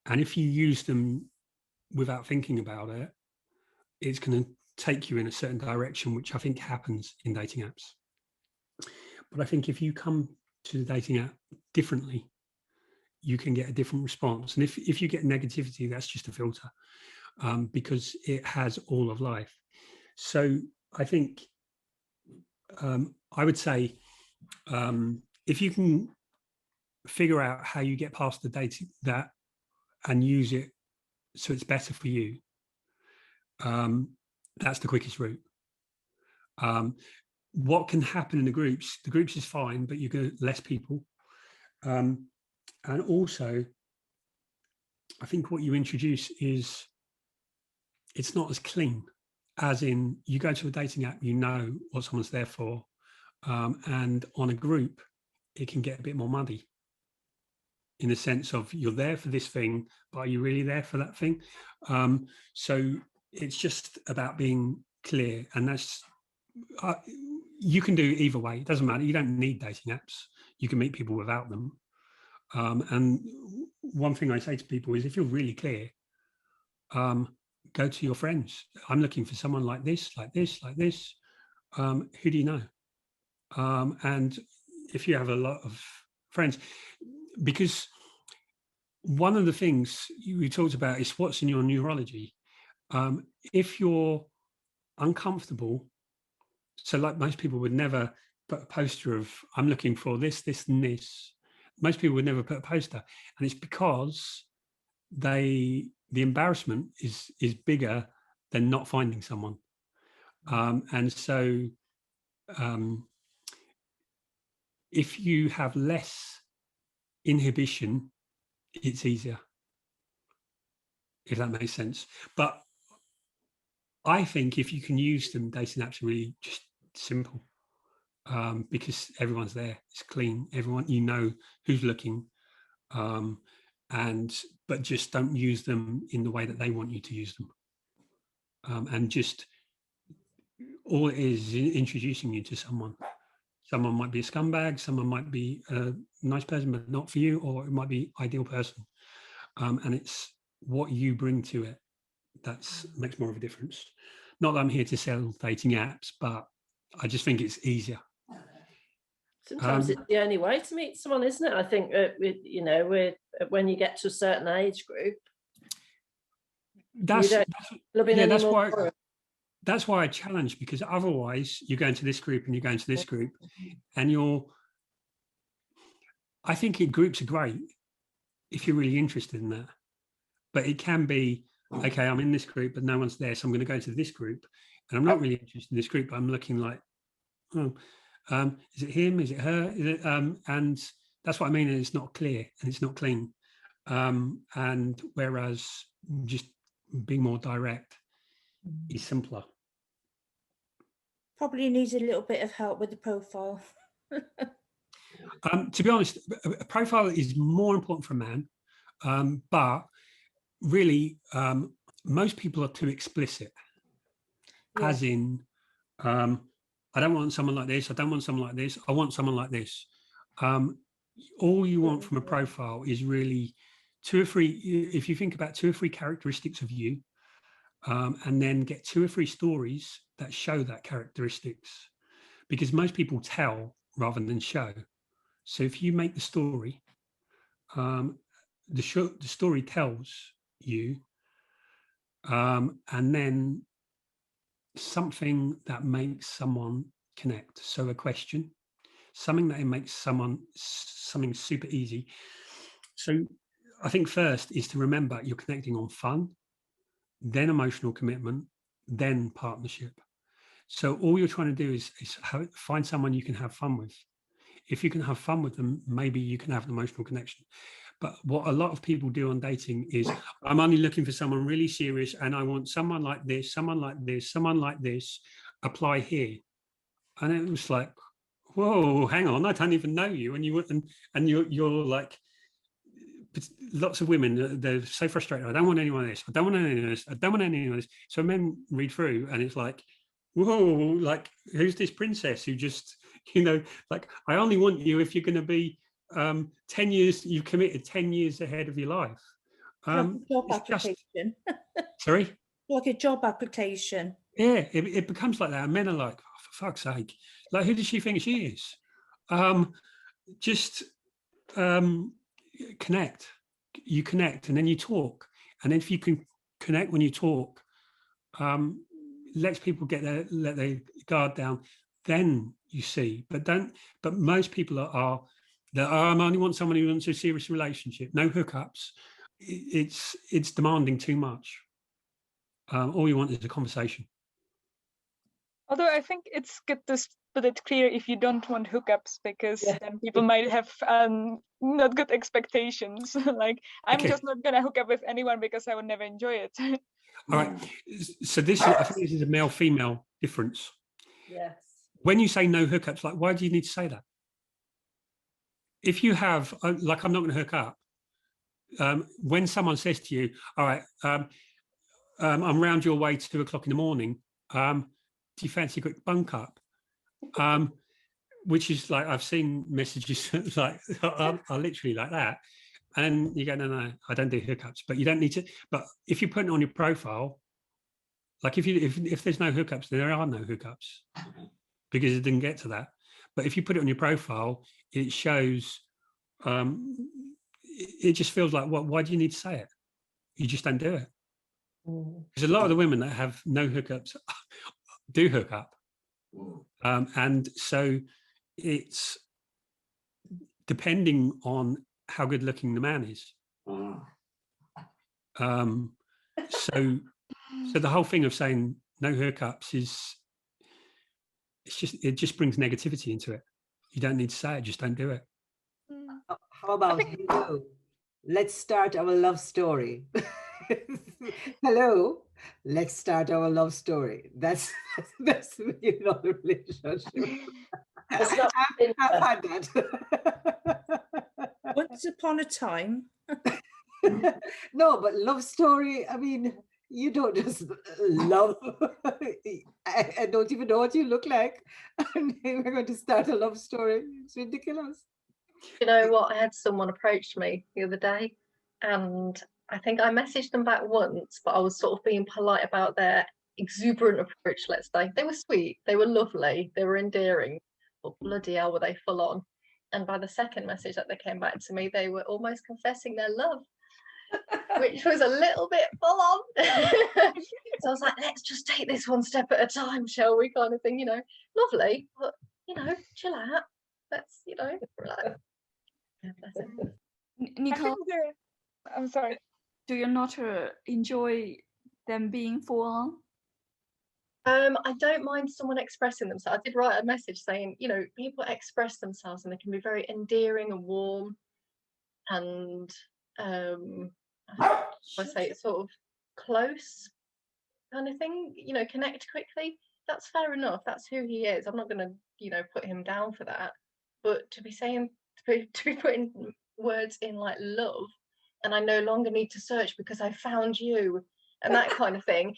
And if you use them without thinking about it, it's going to take you in a certain direction, which I think happens in dating apps. But I think if you come to the dating app differently, you can get a different response. And if you get negativity, that's just a filter, because it has all of life. So I think I would say if you can figure out how you get past the dating that and use it so it's better for you. That's the quickest route. What can happen in the groups is fine, but you get less people. And also, I think what you introduce is, it's not as clean, as in you go to a dating app, you know what someone's there for. And on a group, it can get a bit more muddy, in the sense of you're there for this thing, but are you really there for that thing? So it's just about being clear, and that's, you can do either way. It doesn't matter. You don't need dating apps. You can meet people without them. And one thing I say to people is, if you're really clear, go to your friends. I'm looking for someone like this, like this, like this. Who do you know? And if you have a lot of friends, because one of the things we talked about is what's in your neurology. If you're uncomfortable, so like most people would never put a poster of, I'm looking for this, this, and this. Most people would never put a poster, and it's because the embarrassment is bigger than not finding someone. And so if you have less inhibition, it's easier, if that makes sense. But I think if you can use them, dating apps are really just simple, because everyone's there, it's clean, everyone, you know who's looking, but just don't use them in the way that they want you to use them. And just, all it is introducing you to someone. Someone might be a scumbag, someone might be a nice person, but not for you, or it might be ideal person. And it's what you bring to it that makes more of a difference. Not that I'm here to sell dating apps, but I just think it's easier. Sometimes it's the only way to meet someone, isn't it? I think when you get to a certain age group, that's why I challenge, because otherwise you go into this group and you go into this group, and I think groups are great if you're really interested in that, but it can be, okay, I'm in this group, but no one's there, so I'm going to go to this group, and I'm not really interested in this group, but I'm looking like, oh, is it him? Is it her? Is it, and that's what I mean. It's not clear and it's not clean. And whereas just being more direct is simpler. Probably needs a little bit of help with the profile. To be honest, a profile is more important for a man, but really, most people are too explicit, as in, I don't want someone like this, I don't want someone like this, I want someone like this. All you want from a profile is really 2 or 3, if you think about 2 or 3 characteristics of you, and then get 2 or 3 stories that show that characteristics, because most people tell rather than show. So if you make the story, the story tells you, and then something that makes someone connect. So a question, something that makes something super easy. So I think first is to remember you're connecting on fun, then emotional commitment, then partnership. So all you're trying to do is find someone you can have fun with. If you can have fun with them, maybe you can have an emotional connection. But what a lot of people do on dating is, I'm only looking for someone really serious, and I want someone like this, someone like this, someone like this, apply here. And it was like, whoa, hang on, I don't even know you. And you're like, lots of women, they're so frustrated. I don't want anyone of this. I don't want any of this. I don't want any of this. So men read through and it's like, whoa, like, who's this princess who just, like, I only want you if you're going to be 10 years, you've committed 10 years ahead of your life. Job application. Sorry? Like a job application. Yeah, it becomes like that. And men are like, oh, for fuck's sake, like, who does she think she is? Connect. You connect and then you talk. And if you can connect when you talk, lets people let their guard down, then you see. But most people are that I only want someone who wants a serious relationship, no hookups. It's demanding too much. All you want is a conversation. Although I think it's good to put it clear if you don't want hookups, because then people might have not good expectations. Like, I'm just not gonna hook up with anyone because I would never enjoy it. All right. So I think this is a male-female difference. Yes. When you say no hookups, like, why do you need to say that? If you have, like, I'm not going to hook up. When someone says to you, all right, I'm round your way 2 o'clock in the morning, do you fancy a quick bunk up? Which is like, I've seen messages like are literally like that. And you go, no, I don't do hookups. But you don't need to. But if you put it on your profile, like if there's no hookups, there are no hookups, because it didn't get to that. But if you put it on your profile, it shows. It just feels like, why do you need to say it? You just don't do it. Because a lot of the women that have no hookups do hook up, and so it's depending on how good looking the man is. So the whole thing of saying no hookups it just brings negativity into it. You don't need to say it, just don't do it. How about hello? Let's start our love story. Hello, let's start our love story. That's the relationship. I've had that. Once upon a time. No, but love story, I mean, you don't just love. I don't even know what you look like. And we're going to start a love story. It's ridiculous. You know what? I had someone approach me the other day, and I think I messaged them back once, but I was sort of being polite about their exuberant approach, let's say. They were sweet, they were lovely, they were endearing, but bloody hell were they full on. And by the second message that they came back to me, they were almost confessing their love, which was a little bit full on. So I was like, let's just take this one step at a time, shall we, kind of thing, you know. Lovely, but, you know, chill out. Let's, you know, relax. Nicole, I'm sorry. Do you not enjoy them being full on? I don't mind someone expressing themselves. I did write a message saying, you know, people express themselves and they can be very endearing and warm, and I say it's sort of close kind of thing, you know, connect quickly. That's fair enough. That's who he is. I'm not going to, you know, put him down for that. But to be putting words in like love, and I no longer need to search because I found you, and that kind of thing.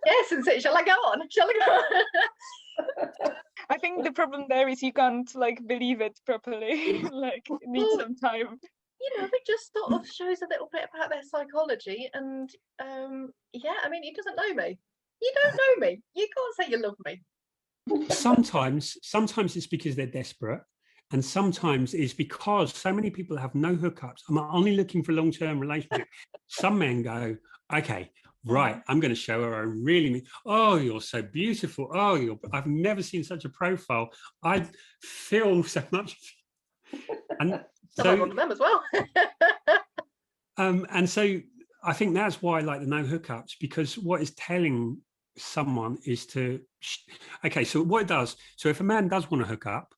Yes, and so shall I go on? Shall I go on? I think the problem there is you can't like believe it properly. Like, it needs some time. You know, it just sort of shows a little bit about their psychology, and yeah, I mean, he doesn't know me. You don't know me. You can't say you love me. Sometimes it's because they're desperate. And sometimes it's because so many people have no hookups. I'm only looking for a long-term relationship. Some men go, okay, right, I'm going to show her I really mean. Oh, you're so beautiful. Oh, I've never seen such a profile. I feel so much. And so, one of them as well. and so I think that's why I like the no hookups, because what it's telling someone is to, okay, so what it does, so if a man does want to hook up,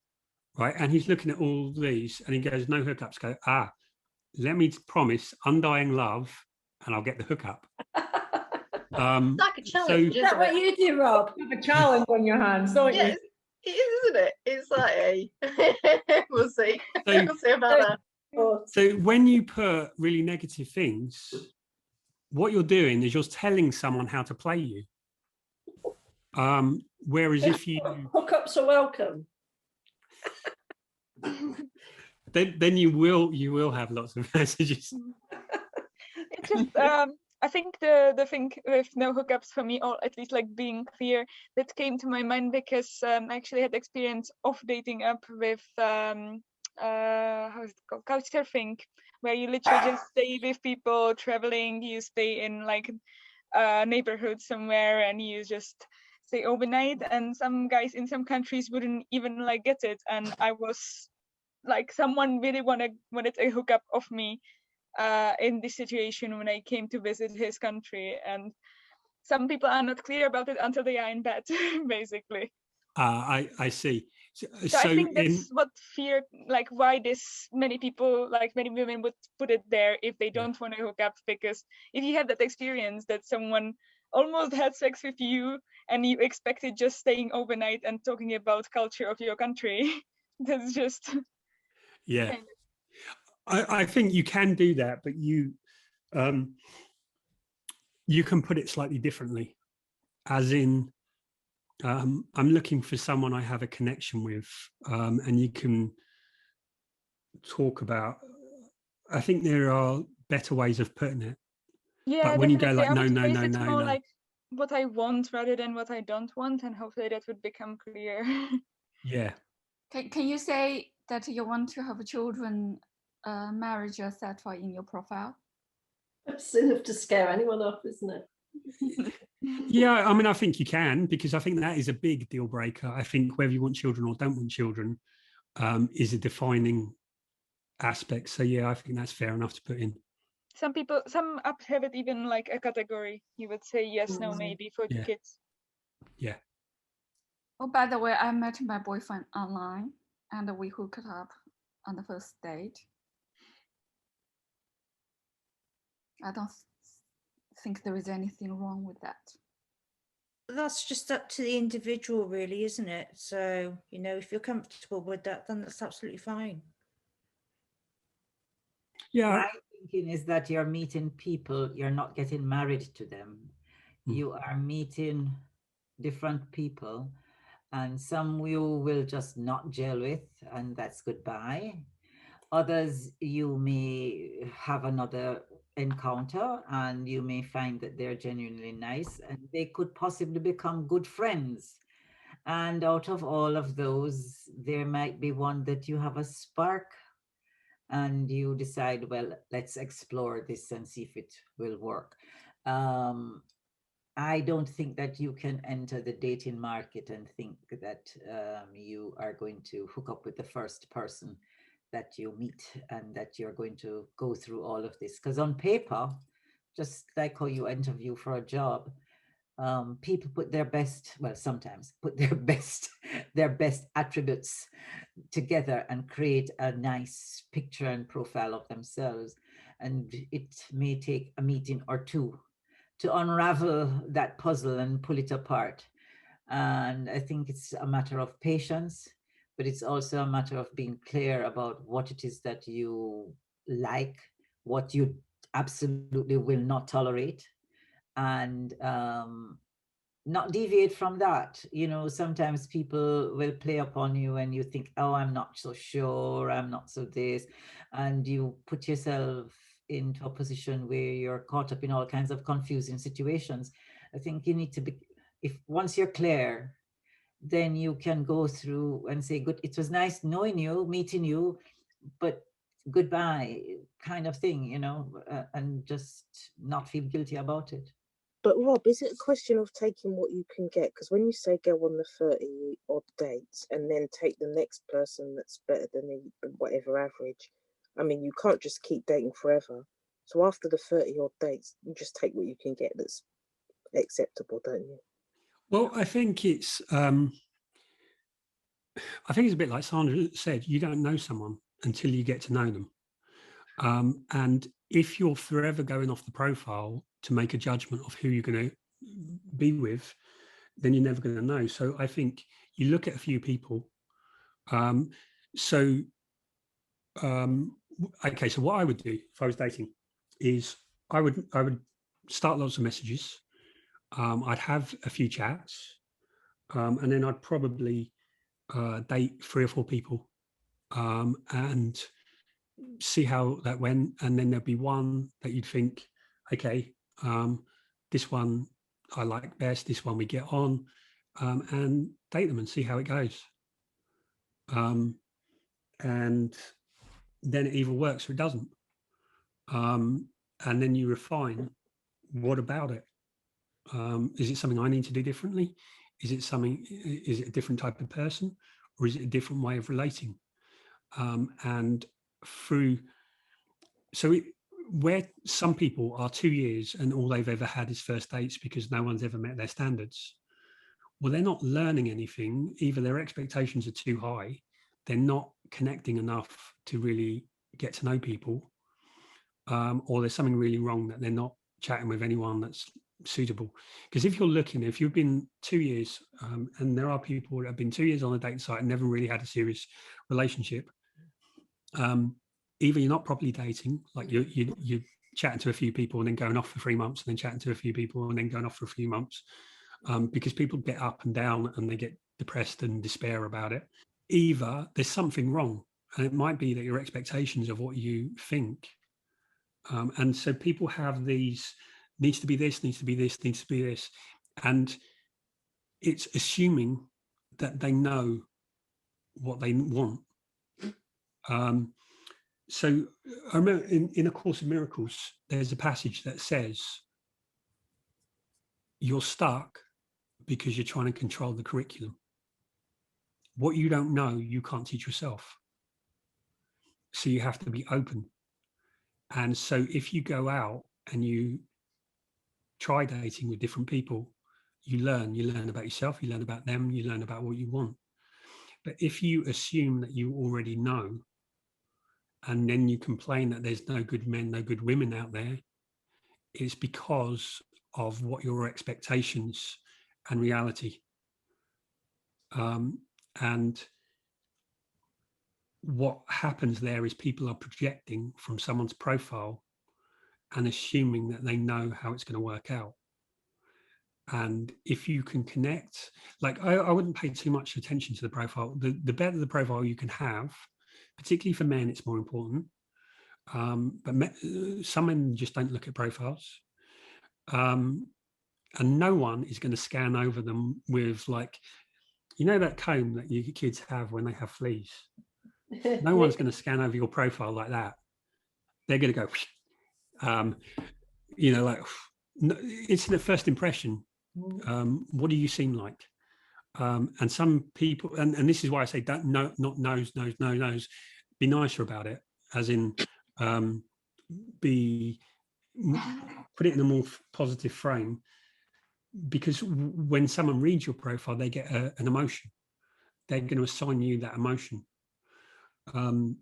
right, and he's looking at all these and he goes, no hookups, go, let me promise undying love and I'll get the hookup. It's like a challenge. Is that what you do, Rob? You have a challenge on your hands, don't you? It is, isn't it? It's like, hey, we'll see. We'll see about that. So when you put really negative things, what you're doing is you're telling someone how to play you. Whereas if you... Hookups are welcome. then you will have lots of messages. It's just I think the thing with no hookups for me, or at least like being clear, that came to my mind because I actually had experience of dating up with how is it called, couchsurfing, where you literally just stay with people traveling. You stay in like a neighborhood somewhere and you just stay overnight, and some guys in some countries wouldn't even like get it, and I was like someone really wanted a hookup of me in this situation when I came to visit his country, and some people are not clear about it until they are in bed, basically. I see. So I think that's what fear, like why this many people, like many women would put it there if they don't want to hook up, because if you have that experience that someone almost had sex with you and you expected just staying overnight and talking about culture of your country, that's just yeah. I think you can do that, but you can put it slightly differently, as in I'm looking for someone I have a connection with, and you can talk about, I think there are better ways of putting it. Yeah, but when definitely. you go like, I no, would no, phrase no, it no, more no. like what I want rather than what I don't want, and hopefully that would become clear. Yeah. Can you say that you want to have children, marriage, etc. in your profile? It's enough to scare anyone off, isn't it? Yeah, I mean, I think you can, because I think that is a big deal breaker. I think whether you want children or don't want children is a defining aspect. So yeah, I think that's fair enough to put in. Some apps have it even like a category. You would say yes, no, maybe for the kids. Yeah. Oh, by the way, I met my boyfriend online and we hooked up on the first date. I don't think there is anything wrong with that. That's just up to the individual, really, isn't it? So, you know, if you're comfortable with that, then that's absolutely fine. Yeah. My thinking is that you're meeting people, you're not getting married to them. You are meeting different people, and some you will just not gel with, and that's goodbye. Others you may have another encounter and you may find that they're genuinely nice and they could possibly become good friends. And out of all of those, there might be one that you have a spark and you decide, well, let's explore this and see if it will work. I don't think that you can enter the dating market and think that you are going to hook up with the first person that you meet and that you're going to go through all of this. Because on paper, just like how you interview for a job, people put their best, well, sometimes put their best attributes together and create a nice picture and profile of themselves. And it may take a meeting or two to unravel that puzzle and pull it apart. And I think it's a matter of patience, but it's also a matter of being clear about what it is that you like, what you absolutely will not tolerate, and not deviate from that. You know, sometimes people will play upon you and you think, oh, I'm not so sure, I'm not so this, and you put yourself into a position where you're caught up in all kinds of confusing situations. I think you need to be, once you're clear, then you can go through and say, good, it was nice knowing you, meeting you, but goodbye, kind of thing, you know, and just not feel guilty about it. But Rob, is it a question of taking what you can get? Because when you say go on the 30 odd dates and then take the next person that's better than the whatever average, I mean, you can't just keep dating forever. So after the 30 odd dates, you just take what you can get that's acceptable, don't you? Well, I think it's a bit like Sandra said, you don't know someone until you get to know them. And if you're forever going off the profile to make a judgment of who you're going to be with, then you're never going to know. So I think you look at a few people. Okay, so what I would do if I was dating is I would start lots of messages. I'd have a few chats, and then I'd probably date 3 or 4 people and see how that went. And then there'd be one that you'd think, okay, this one I like best, this one we get on, and date them and see how it goes. And then it either works or it doesn't. And then you refine, what about it? Is it something I need to do differently? Is it a different type of person, or is it a different way of relating? and through, so where some people are 2 years and all they've ever had is first dates because no one's ever met their standards. Well, they're not learning anything. Either their expectations are too high, they're not connecting enough to really get to know people, or there's something really wrong that they're not chatting with anyone that's suitable. Because if you're looking, if you've been 2 years, and there are people that have been 2 years on a dating site and never really had a serious relationship, either you're not properly dating, like you're chatting to a few people and then going off for 3 months, and then chatting to a few people and then going off for a few months, because people get up and down and they get depressed and despair about it. Either there's something wrong, and it might be that your expectations of what you think, and so people have these, needs to be this, needs to be this, needs to be this, and it's assuming that they know what they want. So I remember in A Course in Miracles, there's a passage that says, you're stuck because you're trying to control the curriculum. What you don't know, you can't teach yourself. So you have to be open. And so if you go out and you try dating with different people, you learn about yourself, you learn about them, you learn about what you want. But if you assume that you already know, and then you complain that there's no good men, no good women out there, it's because of what your expectations and reality. And what happens there is people are projecting from someone's profile and assuming that they know how it's going to work out. And if you can connect, like I wouldn't pay too much attention to the profile. The better the profile you can have, particularly for men, it's more important. But some men just don't look at profiles. And no one is going to scan over them with, like, you know, that comb that you kids have when they have fleas. No one's going to scan over your profile like that. They're going to go, you know, like, it's the first impression. What do you seem like? And some people, and this is why I say, don't not nose. Be nicer about it, as in, put it in a more positive frame. Because when someone reads your profile, they get an emotion. They're going to assign you that emotion. And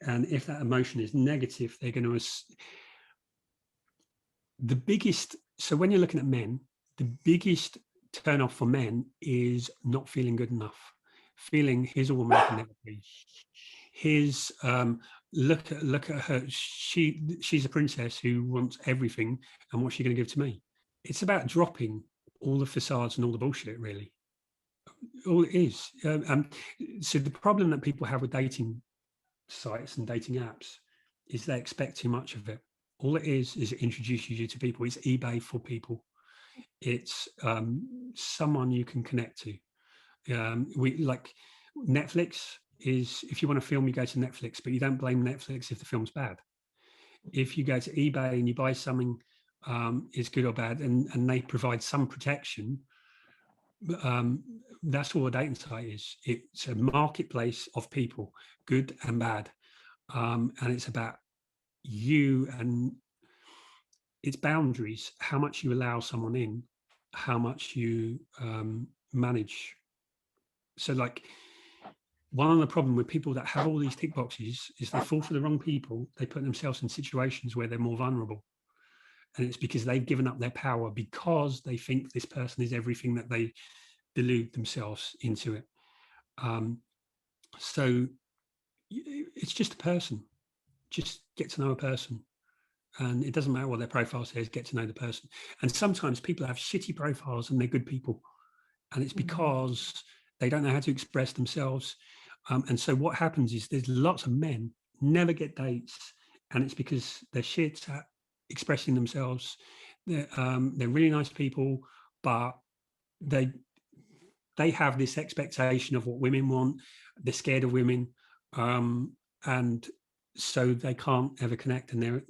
if that emotion is negative, they're going to... The biggest... So when you're looking at men, the biggest turn off for men is not feeling good enough. Feeling, here's a woman I can never be. Here's, look at her. She's a princess who wants everything, and what's she going to give to me? It's about dropping all the facades and all the bullshit, really. All it is. So the problem that people have with dating sites and dating apps is they expect too much of it. All it is it introduces you to people. It's eBay for people. It's someone you can connect to. We like Netflix is, if you want a film, you go to Netflix, but you don't blame Netflix if the film's bad. If you go to eBay and you buy something, it's good or bad, and they provide some protection. That's all a dating site is. It's a marketplace of people, good and bad, and it's about you and its boundaries, how much you allow someone in, how much you manage. So, like, one of the problem with people that have all these tick boxes is they fall for the wrong people. They put themselves in situations where they're more vulnerable. And it's because they've given up their power because they think this person is everything, that they delude themselves into it. So it's just a person. Just get to know a person. And it doesn't matter what their profile says, get to know the person. And sometimes people have shitty profiles and they're good people. And it's because they don't know how to express themselves. And so what happens is there's lots of men never get dates. And it's because they're shit at expressing themselves. They're really nice people, but they have this expectation of what women want. They're scared of women. And so they can't ever connect, and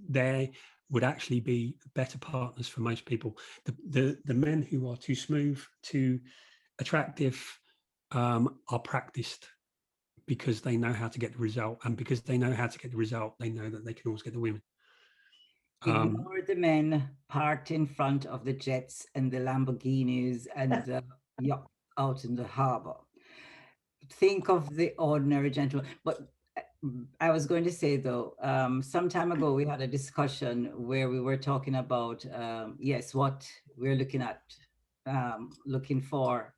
they would actually be better partners for most people. The men who are too smooth, too attractive, are practiced because they know how to get the result, and because they know how to get the result, they know that they can always get the women. Ignore the men parked in front of the jets and the Lamborghinis and the yacht out in the harbor. Think of the ordinary gentleman. But I was going to say, though, some time ago, we had a discussion where we were talking about, yes, what we're looking at, looking for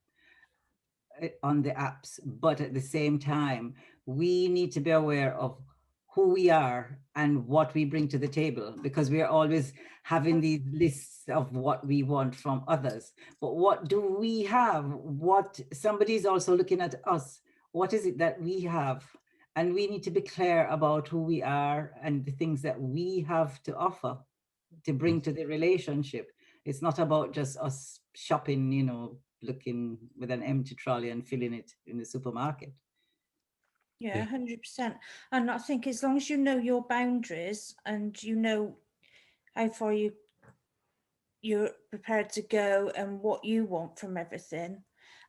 on the apps. But at the same time, we need to be aware of who we are and what we bring to the table, because we are always having these lists of what we want from others. But what do we have? What somebody is also looking at us. What is it that we have? And we need to be clear about who we are and the things that we have to offer to bring to the relationship. It's not about just us shopping, you know, looking with an empty trolley and filling it in the supermarket. Yeah, 100%. And I think as long as you know your boundaries and you know how far you're prepared to go and what you want from everything,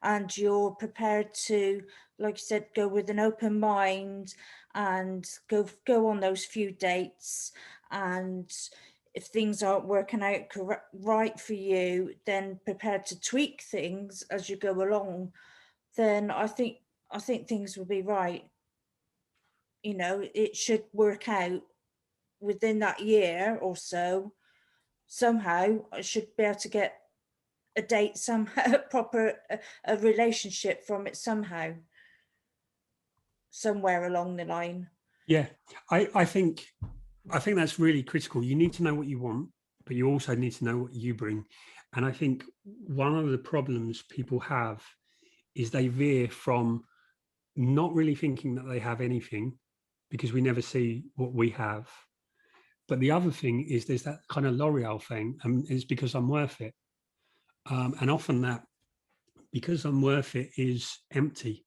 and you're prepared to, like you said, go with an open mind and go on those few dates, and if things aren't working out right for you, then prepared to tweak things as you go along, then I think things will be right. You know, it should work out within that year or so. Somehow I should be able to get a date somehow, a relationship from it somehow, somewhere along the line. Yeah, I think that's really critical. You need to know what you want, but you also need to know what you bring. And I think one of the problems people have is they veer from not really thinking that they have anything, because we never see what we have. But the other thing is there's that kind of L'Oreal thing, and it's because I'm worth it. And often that because I'm worth it is empty.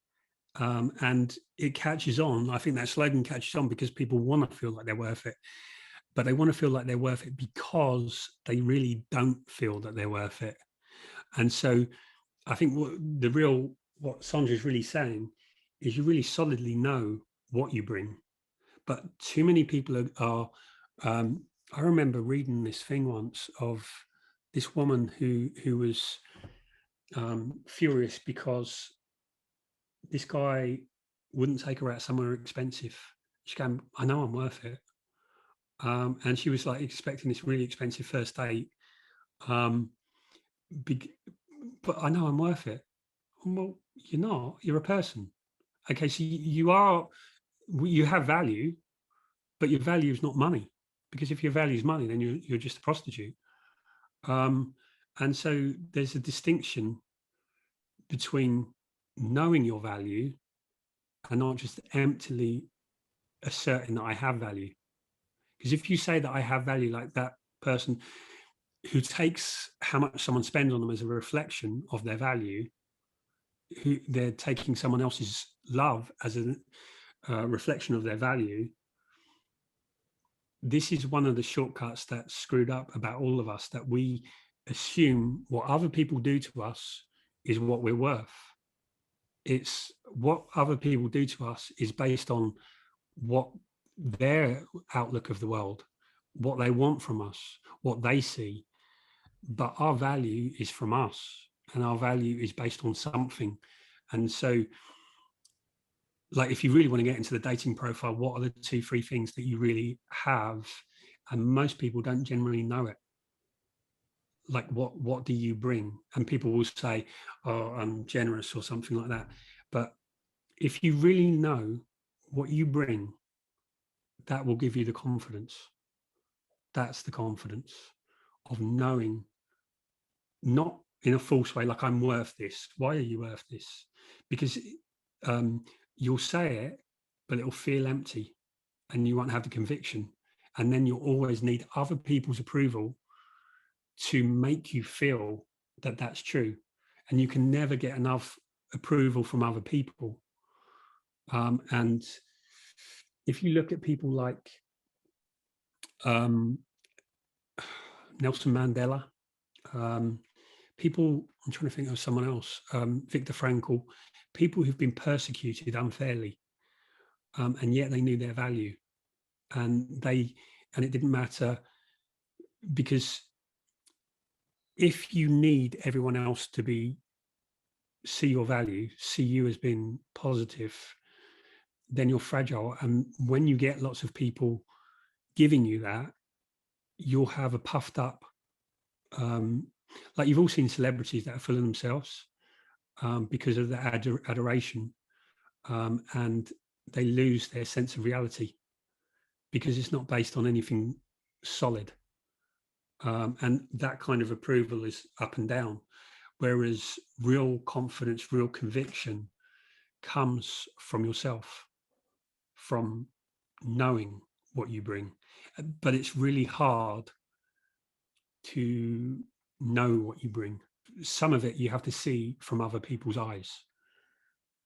And it catches on. I think that slogan catches on because people want to feel like they're worth it, but they want to feel like they're worth it because they really don't feel that they're worth it. And so I think what Sandra's really saying is you really solidly know what you bring, but too many people are I remember reading this thing once of this woman who was furious because this guy wouldn't take her out somewhere expensive. She's going, I know I'm worth it. And she was like expecting this really expensive first date. But I know I'm worth it. Well, you're not, you're a person. Okay, so you have value, but your value is not money. Because if your value is money, then you're just a prostitute. And so there's a distinction between knowing your value and not just emptily asserting that I have value. Because if you say that I have value, like that person who takes how much someone spends on them as a reflection of their value, who they're taking someone else's love as a reflection of their value, this is one of the shortcuts that's screwed up about all of us, that we assume what other people do to us is what we're worth. It's what other people do to us is based on what their outlook of the world, what they want from us, what they see. But our value is from us, and our value is based on something. And so, like, if you really want to get into the dating profile, what are the 2-3 things that you really have? And most people don't generally know it. Like, what do you bring? And people will say, oh, I'm generous or something like that. But if you really know what you bring, that will give you the confidence. That's the confidence of knowing, not in a false way, like I'm worth this. Why are you worth this? Because you'll say it, but it'll feel empty and you won't have the conviction. And then you'll always need other people's approval to make you feel that that's true. And you can never get enough approval from other people. And if you look at people like Nelson Mandela, people, I'm trying to think of someone else, Viktor Frankl, people who've been persecuted unfairly, and yet they knew their value, and it didn't matter, because if you need everyone else to see your value, see you as being positive, then you're fragile. And when you get lots of people giving you that, you'll have a puffed up, like you've all seen celebrities that are full of themselves because of the adoration, and they lose their sense of reality because it's not based on anything solid. And that kind of approval is up and down, whereas real confidence, real conviction comes from yourself, from knowing what you bring. But it's really hard to know what you bring. Some of it you have to see from other people's eyes,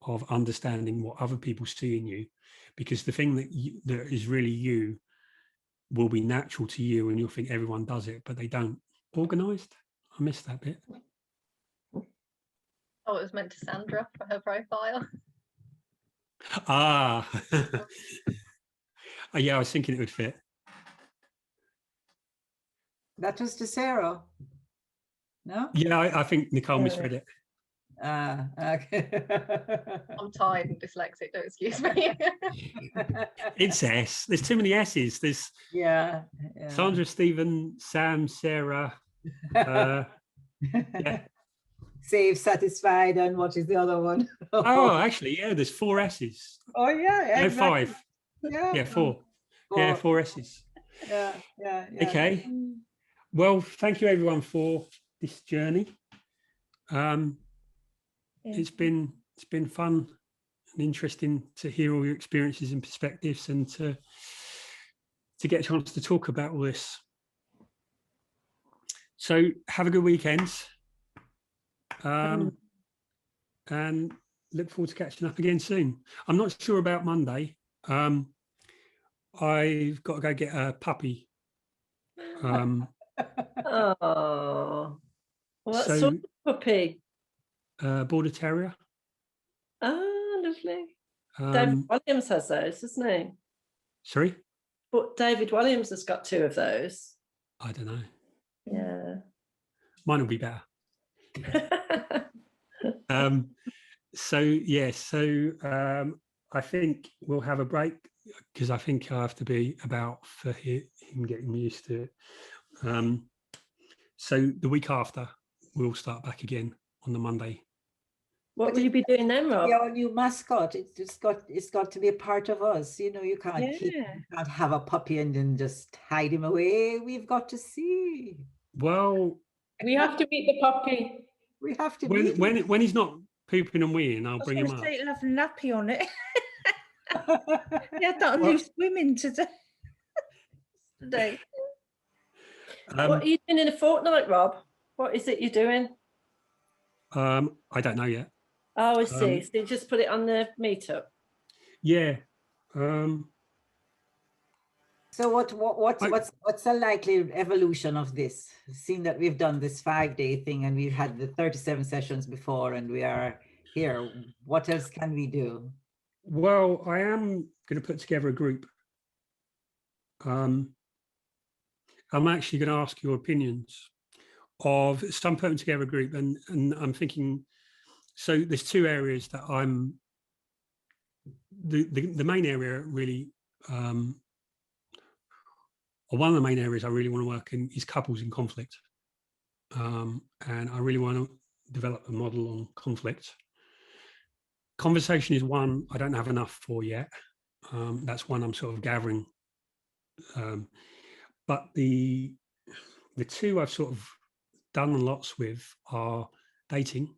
of understanding what other people see in you, because the thing that is really you will be natural to you, and you'll think everyone does it, but they don't. Organized? I missed that bit. Oh, it was meant to Sandra for her profile. Ah, yeah, I was thinking it would fit. That was to Sarah. No? Yeah, I think Nicole misread it. Okay. I'm tired and dyslexic, don't excuse me. It's S. There's too many S's. There's Sandra, Stephen, Sam, Sarah. Yeah. Safe, satisfied, and what is the other one? Oh, actually, yeah, there's 4 S's. Oh, yeah. No, Exactly. 5. Yeah, 4. Yeah, 4 S's. Yeah. Okay. Well, thank you everyone for this journey. It's been fun and interesting to hear all your experiences and perspectives, and to get a chance to talk about all this. So have a good weekend, and look forward to catching up again soon. I'm not sure about Monday. I've got to go get a puppy. Oh, what So- sort of puppy? Border Terrier. Oh, lovely. David Williams has those, doesn't he? Sorry? But David Williams has got 2 of those. I don't know. Yeah. Mine will be better. I think we'll have a break, because I think I have to be about for him getting used to it. So the week after, we'll start back again on the Monday. What will you be doing then, Rob? Our new mascot. It's got to be a part of us. You know, you can't have a puppy and then just hide him away. We've got to see. Well, we have to meet the puppy. We have to when he's not pooping and weeing, I'll bring him up. It'll have a nappy on it. Yeah, that new swimming today. What are you doing in a fortnight, Rob? What is it you're doing? I don't know yet. Oh, I see. So you just put it on the meetup. Yeah. So what's the likely evolution of this? Seeing that we've done this 5-day thing and we've had the 37 sessions before and we are here, what else can we do? Well, I am going to put together a group. I'm actually going to ask your opinions of some putting together a group, and I'm thinking, so there's 2 areas that I'm the main area really, or one of the main areas I really want to work in is couples in conflict, and I really want to develop a model on conflict. Conversation is one I don't have enough for yet. That's one I'm sort of gathering, but the 2 I've sort of done lots with are dating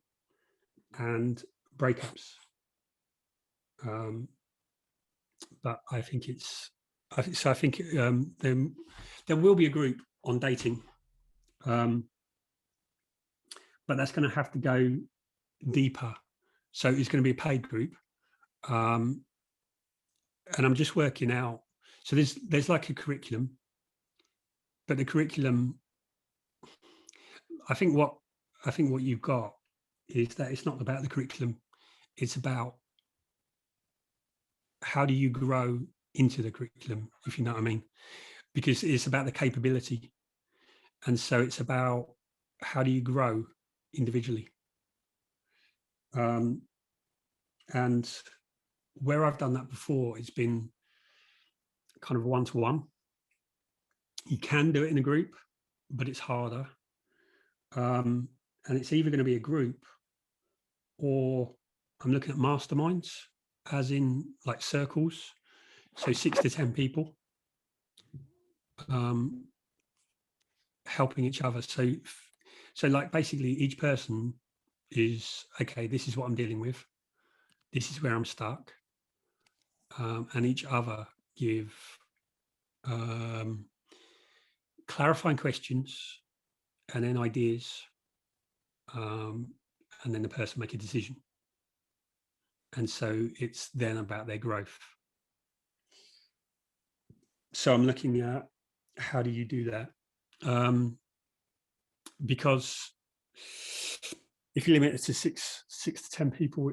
and breakups. But I think there will be a group on dating, but that's going to have to go deeper. So it's going to be a paid group, and I'm just working out. So there's like a curriculum, but the curriculum, I think what you've got is that it's not about the curriculum, it's about how do you grow into the curriculum, if you know what I mean? Because it's about the capability. And so it's about how do you grow individually? And where I've done that before, it's been kind of one-to-one. You can do it in a group, but it's harder. And it's either going to be a group, or I'm looking at masterminds, as in like circles. So 6 to 10 people helping each other. So like basically each person is, okay, this is what I'm dealing with. This is where I'm stuck. And each other give clarifying questions and then ideas. And then the person make a decision. And so it's then about their growth. So I'm looking at how do you do that? Because if you limit it to six to 10 people,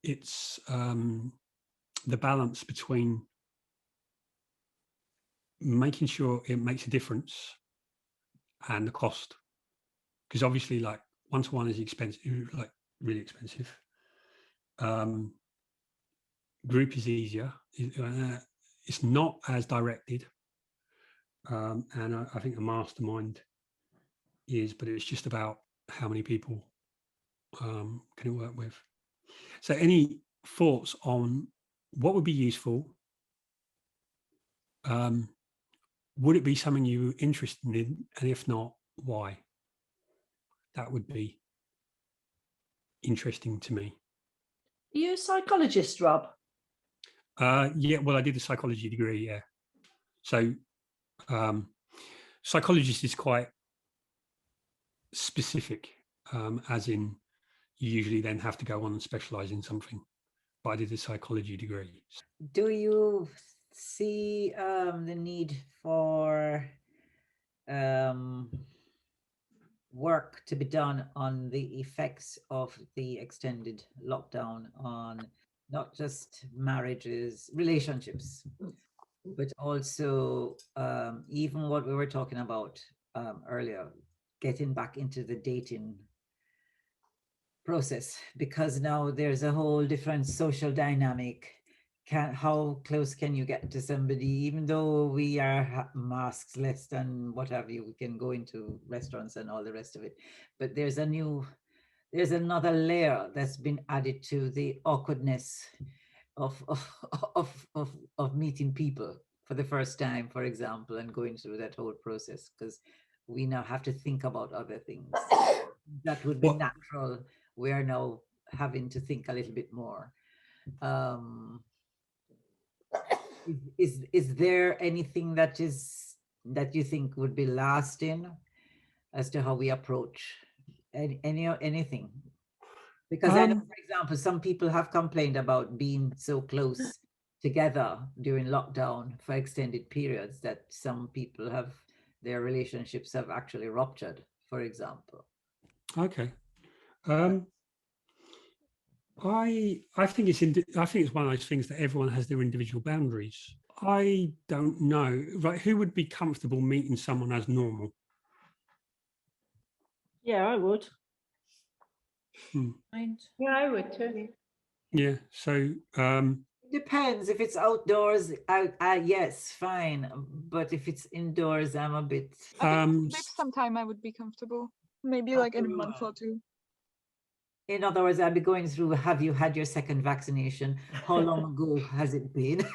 it's the balance between making sure it makes a difference and the cost. Because obviously, like one-to-one is expensive, like really expensive. Group is easier. It's not as directed. And I think a mastermind is, but it's just about how many people can it work with. So any thoughts on what would be useful? Would it be something you were interested in? And if not, why? That would be interesting to me. Are you a psychologist, Rob? Yeah, well, I did a psychology degree, yeah. So psychologist is quite specific, as in you usually then have to go on and specialize in something. But I did a psychology degree. Do you see the need for work to be done on the effects of the extended lockdown on not just marriages, relationships, but also even what we were talking about earlier, getting back into the dating process, because now there's a whole different social dynamic. How close can you get to somebody, even though we are masks less and what have you, we can go into restaurants and all the rest of it, but there's another layer that's been added to the awkwardness of meeting people for the first time, for example, and going through that whole process, because we now have to think about other things that would be natural. We are now having to think a little bit more. Is there anything that you think would be lasting as to how we approach anything? Because I know, for example, some people have complained about being so close together during lockdown for extended periods that some people their relationships have actually ruptured, for example. Okay. I think it's one of those things that everyone has their individual boundaries. I don't know, right? Who would be comfortable meeting someone as normal? Yeah, I would. Yeah, I would too. Yeah. So depends. If it's outdoors, yes, fine. But if it's indoors, I'm a bit. Sometime I would be comfortable. Maybe like in a month or two. In other words, I'd be going through, have you had your second vaccination? How long ago has it been?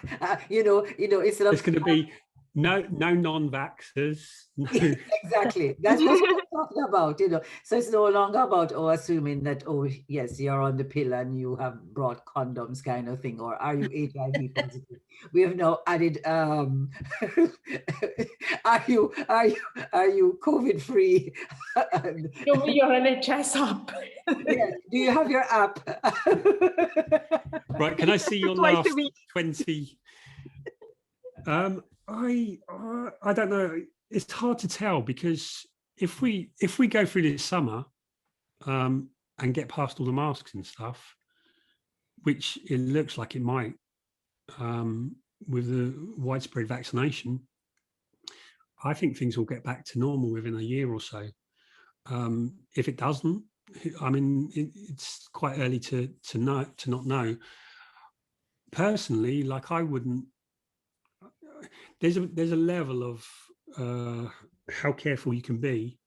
It's going to be no non-vaxxers. No. Exactly. That's what I'm talking about, So it's no longer about, assuming that, yes, you're on the pill and you have brought condoms kind of thing, or are you HIV positive? We have now added, are you COVID free? Show me your NHS app. Yeah. Do you have your app? Right, can I see your last 20? I don't know. It's hard to tell, because if we go through this summer and get past all the masks and stuff, which it looks like it might, with the widespread vaccination, I think things will get back to normal within a year or so. If it doesn't, I mean, it's quite early to not know. Personally, like I wouldn't. There's a level of how careful you can be,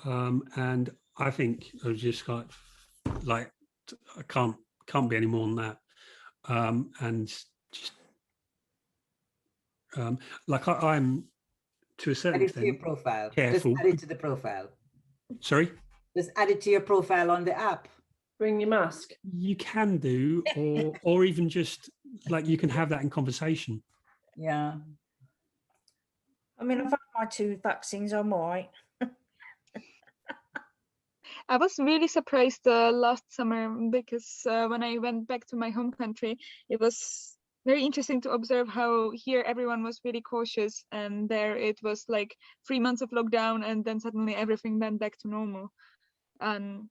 and I think I was just like I can't be any more than that, and just like I'm to a certain Add it to your extent profile. careful. Just add it to the profile. Sorry? Just add it to your profile on the app. Bring your mask. You can do, or even just like you can have that in conversation. Yeah. I mean, I've had my 2 vaccines, I'm all right. I was really surprised last summer because when I went back to my home country, it was very interesting to observe how here everyone was really cautious, and there it was like 3 months of lockdown, and then suddenly everything went back to normal. And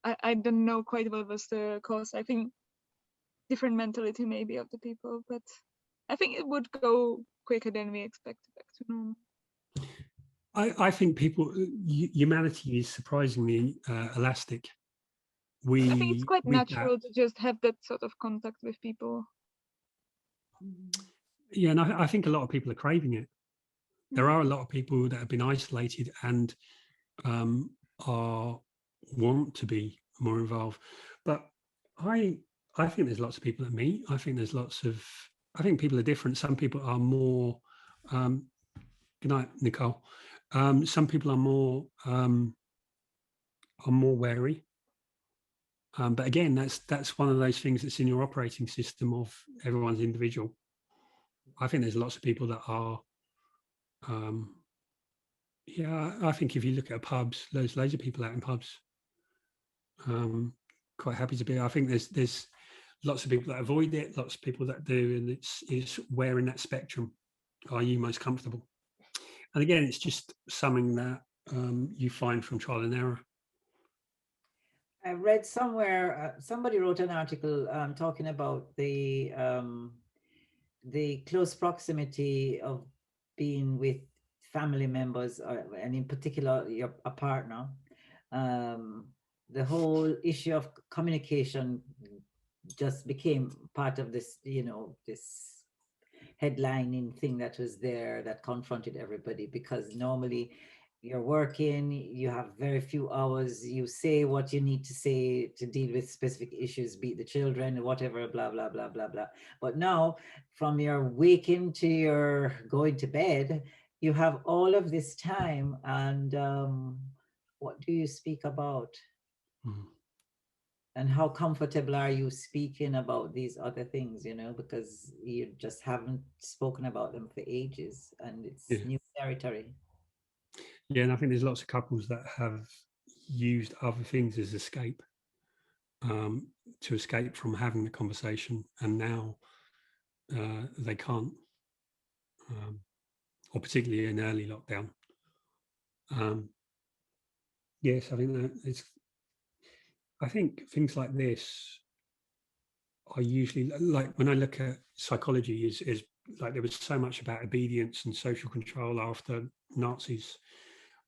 I don't know quite what was the cause. I think different mentality maybe of the people, but I think it would go quicker than we expected back to normal. I think humanity is surprisingly elastic. I think it's quite natural to just have that sort of contact with people. Yeah, and I think a lot of people are craving it. There are a lot of people that have been isolated and want to be more involved. But I think there's lots of people that meet. I think people are different. Some people are more. Good night, Nicole. Some people are more wary. But again, that's one of those things that's in your operating system of everyone's individual. I think there's lots of people that are. Yeah, I think if you look at pubs, there's loads of people out in pubs. Quite happy to be. I think there's lots of people that avoid it, lots of people that do, and it's where in that spectrum are you most comfortable? And again, it's just something that you find from trial and error. I read somewhere, somebody wrote an article talking about the close proximity of being with family members, and in particular a partner. The whole issue of communication just became part of this, this headlining thing that was there that confronted everybody, because normally you're working, you have very few hours, you say what you need to say to deal with specific issues, be it the children, whatever, blah, blah, blah, blah, blah. But now from your waking to your going to bed, you have all of this time, and what do you speak about? Mm-hmm. And how comfortable are you speaking about these other things, because you just haven't spoken about them for ages, and it's new territory. Yeah, and I think there's lots of couples that have used other things as escape, to escape from having the conversation, and now they can't, or particularly in early lockdown. Yes, I think that I think things like this are usually, like when I look at psychology, is like there was so much about obedience and social control after Nazis.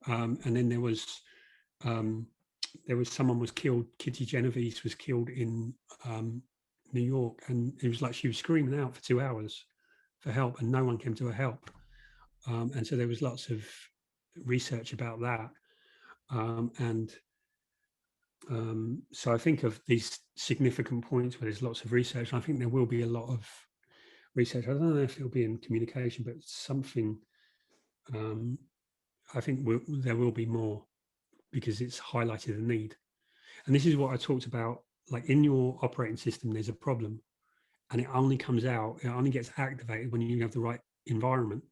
And then there was someone was killed. Kitty Genovese was killed in New York, and it was like she was screaming out for 2 hours for help, and no one came to her help. And so there was lots of research about that, so I think of these significant points where there's lots of research. And I think there will be a lot of research. I don't know if it'll be in communication, but something. I think there will be more, because it's highlighted a need. And this is what I talked about, like in your operating system, there's a problem, and it only gets activated when you have the right environment.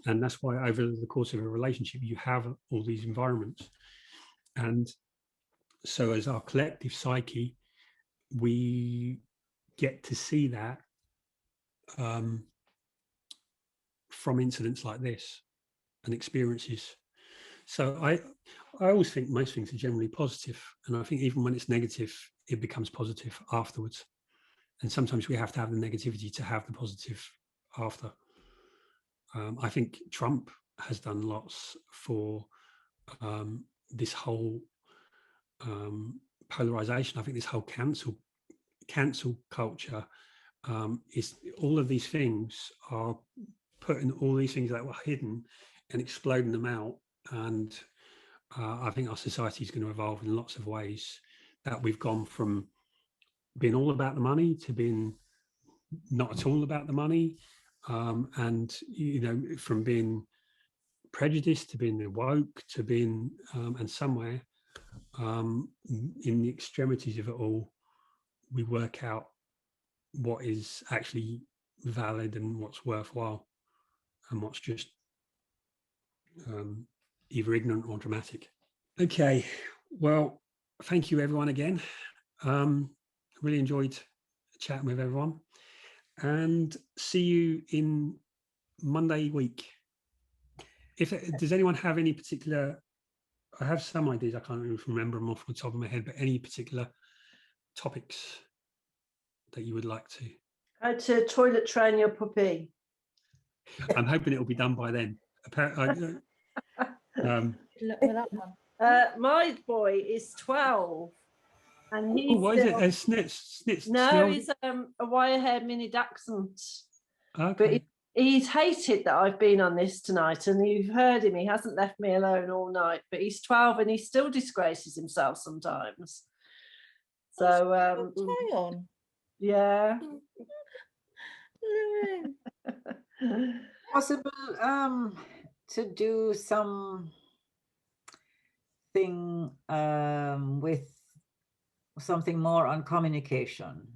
And that's why over the course of a relationship, you have all these environments. And so as our collective psyche, we get to see that from incidents like this and experiences. So I always think most things are generally positive, and I think even when it's negative, it becomes positive afterwards. and sometimes we have to have the negativity to have the positive after. I think Trump has done lots for this whole polarization. I think this whole cancel culture is, all of these things are putting all these things that were hidden and exploding them out. And I think our society is going to evolve in lots of ways, that we've gone from being all about the money to being not at all about the money, and from being prejudiced to being woke to being and somewhere in the extremities of it all, we work out what is actually valid and what's worthwhile and what's just either ignorant or dramatic. Okay, well, thank you everyone again. Really enjoyed chatting with everyone, and see you in Monday week. Does anyone have any particular, I have some ideas, I can't even remember them off the top of my head, but any particular topics that you would like to? How to toilet train your puppy. I'm hoping it'll be done by then. My boy is 12, and he's what is it? Snitz? No, he's a wire-haired mini dachshund. Okay. But he's hated that I've been on this tonight, and you've heard him. He hasn't left me alone all night. But he's 12, and he still disgraces himself sometimes. So, yeah. Possible to do some thing with something more on communication,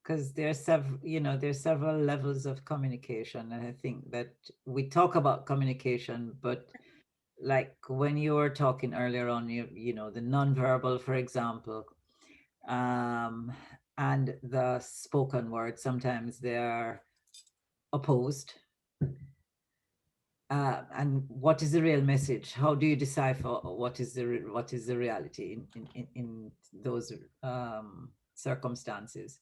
because there's several levels of communication, and I think that we talk about communication, but like when you were talking earlier on, you know, the nonverbal, for example, and the spoken word, sometimes they're opposed. And what is the real message? How do you decipher what is the reality in those circumstances?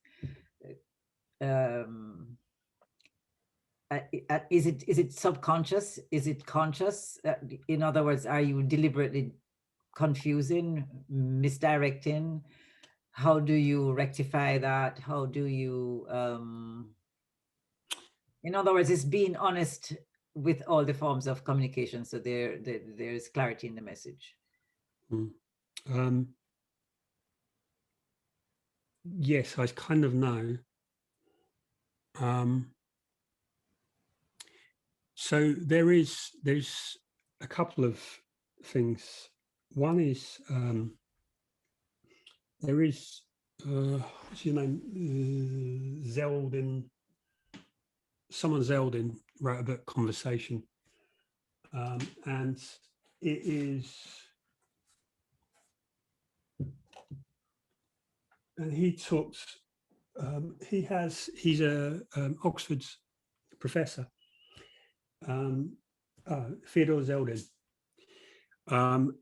Is it subconscious? Is it conscious? In other words, are you deliberately confusing, misdirecting? How do you rectify that? How do you, in other words, it's being honest with all the forms of communication, so there's clarity in the message. Yes, I kind of know. So there's a couple of things. One is there is what's his name? Zeldin. Someone Zeldin wrote a book, Conversation, and it is, and he talks. He's a Oxford professor, Theodore Zeldin,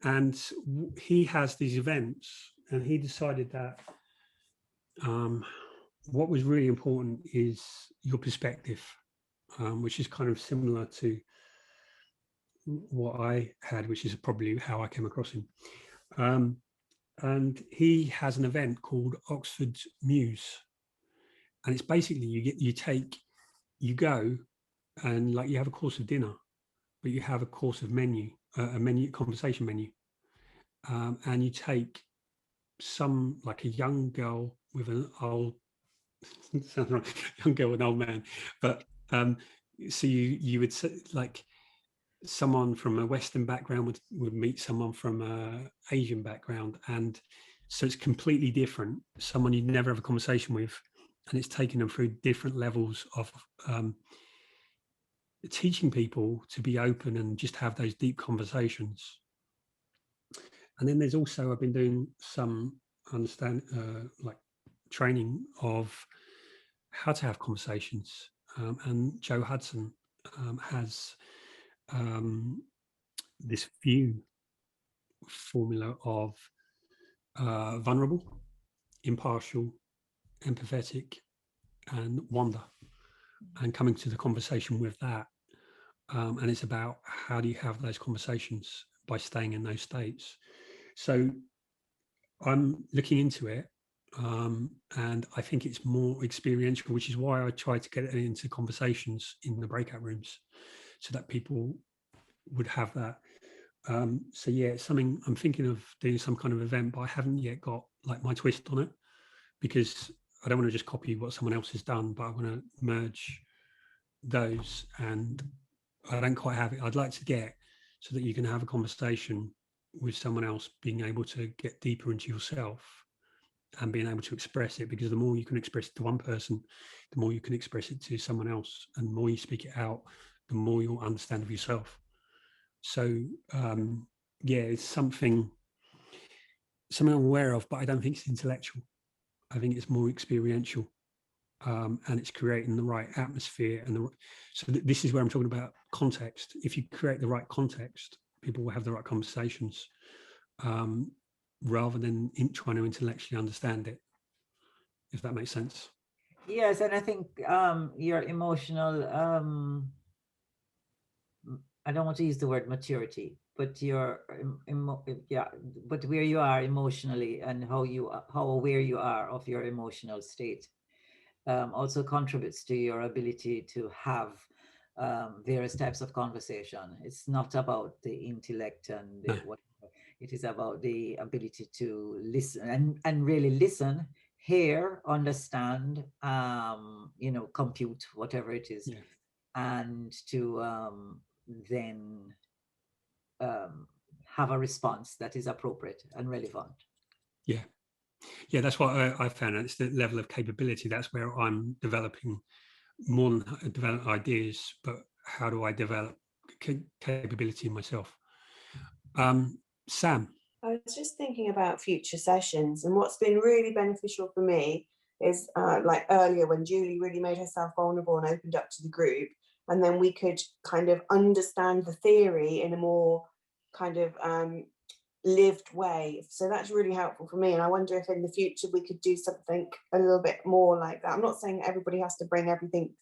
and he has these events, and he decided that what was really important is your perspective, which is kind of similar to what I had, which is probably how I came across him. And he has an event called Oxford Muse, and it's basically you go and like you have a course of dinner, but you have a course of conversation menu, and you take some, like a young girl with an old sounds wrong, young girl with an old man, but so you would say, like, someone from a Western background would meet someone from an Asian background, and so it's completely different. Someone you'd never have a conversation with, and it's taking them through different levels of teaching people to be open and just have those deep conversations. And then there's also, I've been doing some like training of how to have conversations, and Joe Hudson has this formula of vulnerable, impartial, empathetic, and wonder, and coming to the conversation with that. And it's about how do you have those conversations by staying in those states. So I'm looking into it, and I think it's more experiential, which is why I try to get it into conversations in the breakout rooms so that people would have that. So yeah, it's something I'm thinking of doing, some kind of event, but I haven't yet got like my twist on it, because I don't want to just copy what someone else has done, but I want to merge those, and I don't quite have it. I'd like to get so that you can have a conversation with someone else, being able to get deeper into yourself and being able to express it, because the more you can express it to one person, the more you can express it to someone else, and the more you speak it out, the more you'll understand of yourself. So yeah, it's something I'm aware of, but I don't think it's intellectual. I think it's more experiential, and it's creating the right atmosphere. And this is where I'm talking about context. If you create the right context, people will have the right conversations, rather than trying to intellectually understand it, if that makes sense. Yes, and I think your emotional, I don't want to use the word maturity, but your but where you are emotionally and how aware you are of your emotional state, also contributes to your ability to have various types of conversation. It's not about the intellect and whatever. It is about the ability to listen and really listen, hear, understand, compute, whatever it is, and to then have a response that is appropriate and relevant. Yeah, that's what I found. It's the level of capability. That's where I'm developing more than develop ideas, but how do I develop capability in myself? Sam? I was just thinking about future sessions, and what's been really beneficial for me is like earlier when Julie really made herself vulnerable and opened up to the group, and then we could kind of understand the theory in a more kind of lived way. So that's really helpful for me, and I wonder if in the future we could do something a little bit more like that. I'm not saying everybody has to bring everything,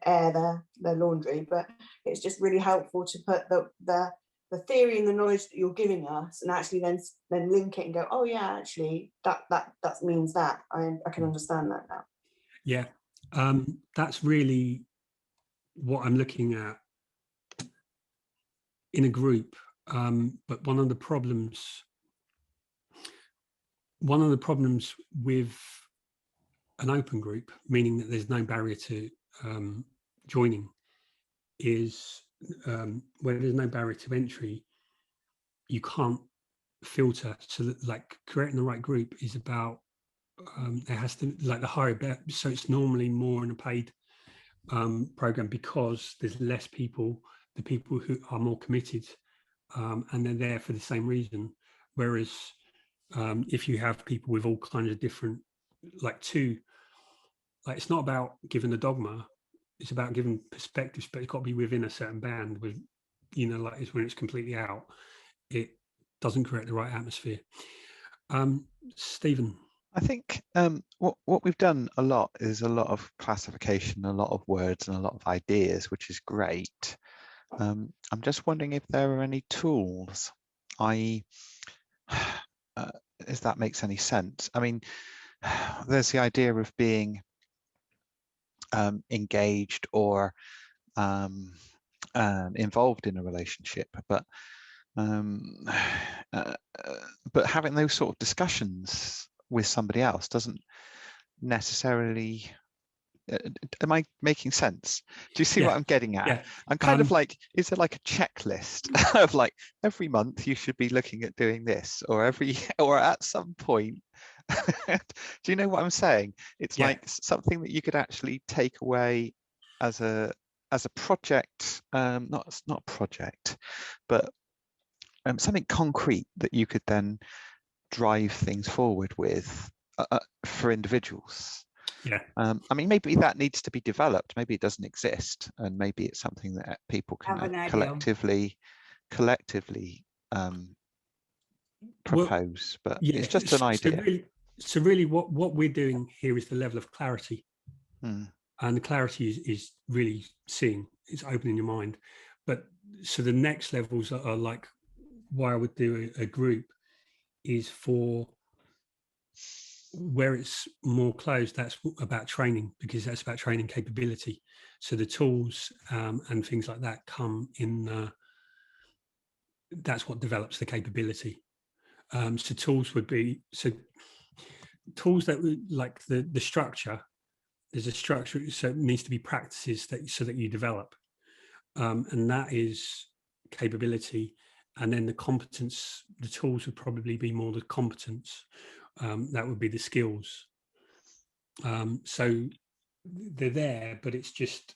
air their laundry, but it's just really helpful to put the theory and the knowledge that you're giving us, and actually then link it and go, oh yeah, actually that means that I can understand that now. Yeah, that's really what I'm looking at in a group. But one of the problems with an open group, meaning that there's no barrier to joining, is where there's no barrier to entry, you can't filter. So that, like, creating the right group is about there has to, like, the higher, so it's normally more in a paid program, because there's less people, the people who are more committed, and they're there for the same reason. Whereas if you have people with all kinds of different, it's not about giving the dogma, it's about giving perspectives, but it's got to be within a certain band. With, it's when it's completely out, it doesn't create the right atmosphere. Stephen? I think what we've done a lot is a lot of classification, a lot of words and a lot of ideas, which is great. I'm just wondering if there are any tools, if that makes any sense. I mean, there's the idea of being engaged or involved in a relationship, but having those sort of discussions with somebody else doesn't necessarily. Am I making sense? Do you see what I'm getting at? Yeah. I'm kind of like, is there like a checklist of like every month you should be looking at doing this, or at some point? Do you know what I'm saying? It's like something that you could actually take away as a project, not a project, but something concrete that you could then drive things forward with for individuals. Yeah. I mean, maybe that needs to be developed. Maybe it doesn't exist, and maybe it's something that people can collectively propose. But it's just an idea. So really, what we're doing here is the level of clarity. And the clarity is really seeing, it's opening your mind. But so the next levels are like, why I would do a group is for where it's more closed, that's about training, because that's about training capability. So the tools and things like that come in, that's what develops the capability. So tools would be, so tools that like the structure, there's a structure, so it needs to be practices that so that you develop. And that is capability. And then the competence, the tools would probably be more the competence. That would be the skills. So they're there, but it's just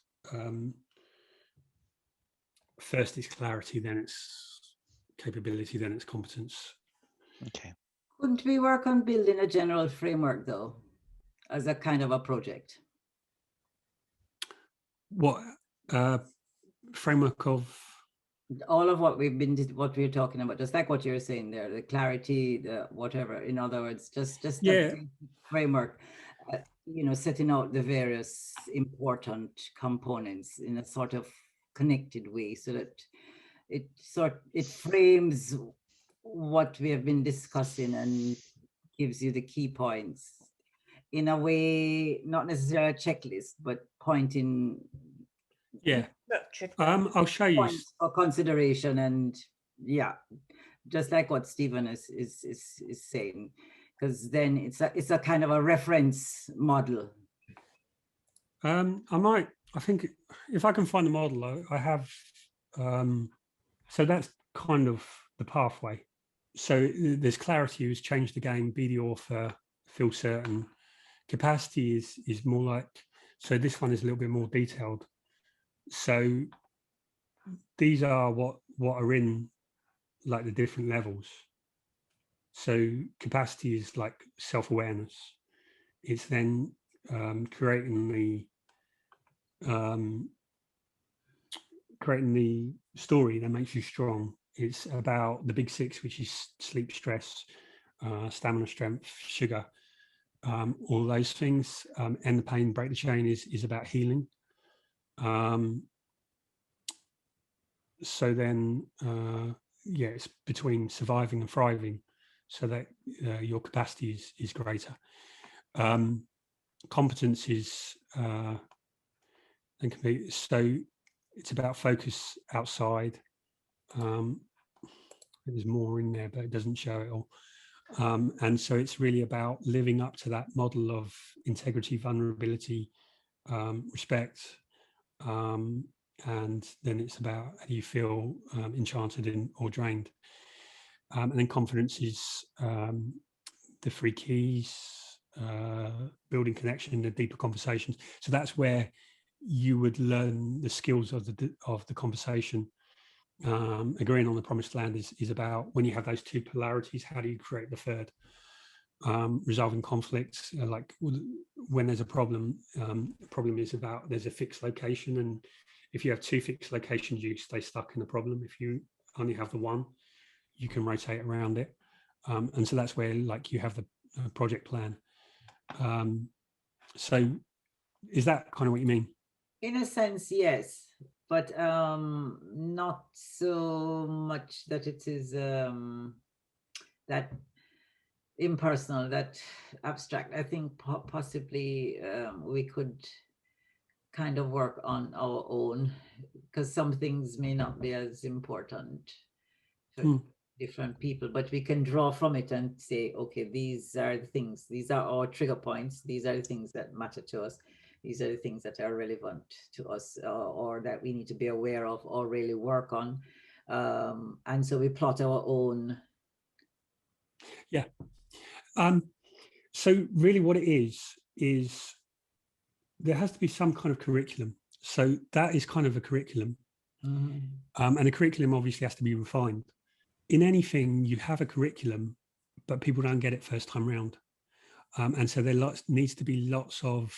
first it's clarity, then it's capability, then it's competence. Okay. Couldn't we work on building a general framework though, as a kind of a project? What framework of? All of what we're talking about, just like what you're saying there, the clarity, the whatever. In other words, just yeah, framework. You know, setting out the various important components in a sort of connected way, so that it frames what we have been discussing and gives you the key points in a way, not necessarily a checklist, but pointing. Yeah. I'll show you for consideration, and yeah, just like what Stephen is saying, because then it's a kind of a reference model. I think if I can find the model, I have. So that's kind of the pathway. So there's clarity, who's changed the game, be the author, feel certain. Capacity is more like, so this one is a little bit more detailed. So these are what are in like the different levels. So capacity is like self-awareness. It's then creating the story that makes you strong. It's about the big six, which is sleep, stress, stamina, strength, sugar, all those things. End the pain, break the chain is about healing. So then, yeah, it's between surviving and thriving, so that your capacity is greater. Competence is and can be, so it's about focus outside. There's more in there, but it doesn't show it all. And so it's really about living up to that model of integrity, vulnerability, respect. And then it's about how do you feel enchanted or drained. And then confidence is the 3 keys, building connection, the deeper conversations. So that's where you would learn the skills of the conversation. Agreeing on the promised land is about when you have those 2 polarities, how do you create the third? Resolving conflicts, like when there's a problem, the problem is about there's a fixed location, and if you have 2 fixed locations, you stay stuck in the problem. If you only have the one, you can rotate around it. And so that's where like you have the project plan. So is that kind of what you mean? In a sense, yes, but not so much that it is that impersonal, that abstract. I think possibly we could kind of work on our own, because some things may not be as important for different people, but we can draw from it and say, okay, these are the things, these are our trigger points, these are the things that matter to us, these are the things that are relevant to us, or that we need to be aware of or really work on. And so we plot our own. Yeah. So really what it is there has to be some kind of curriculum. So that is kind of a curriculum. And a curriculum obviously has to be refined. In anything, you have a curriculum, but people don't get it first time round. And so there needs to be lots of,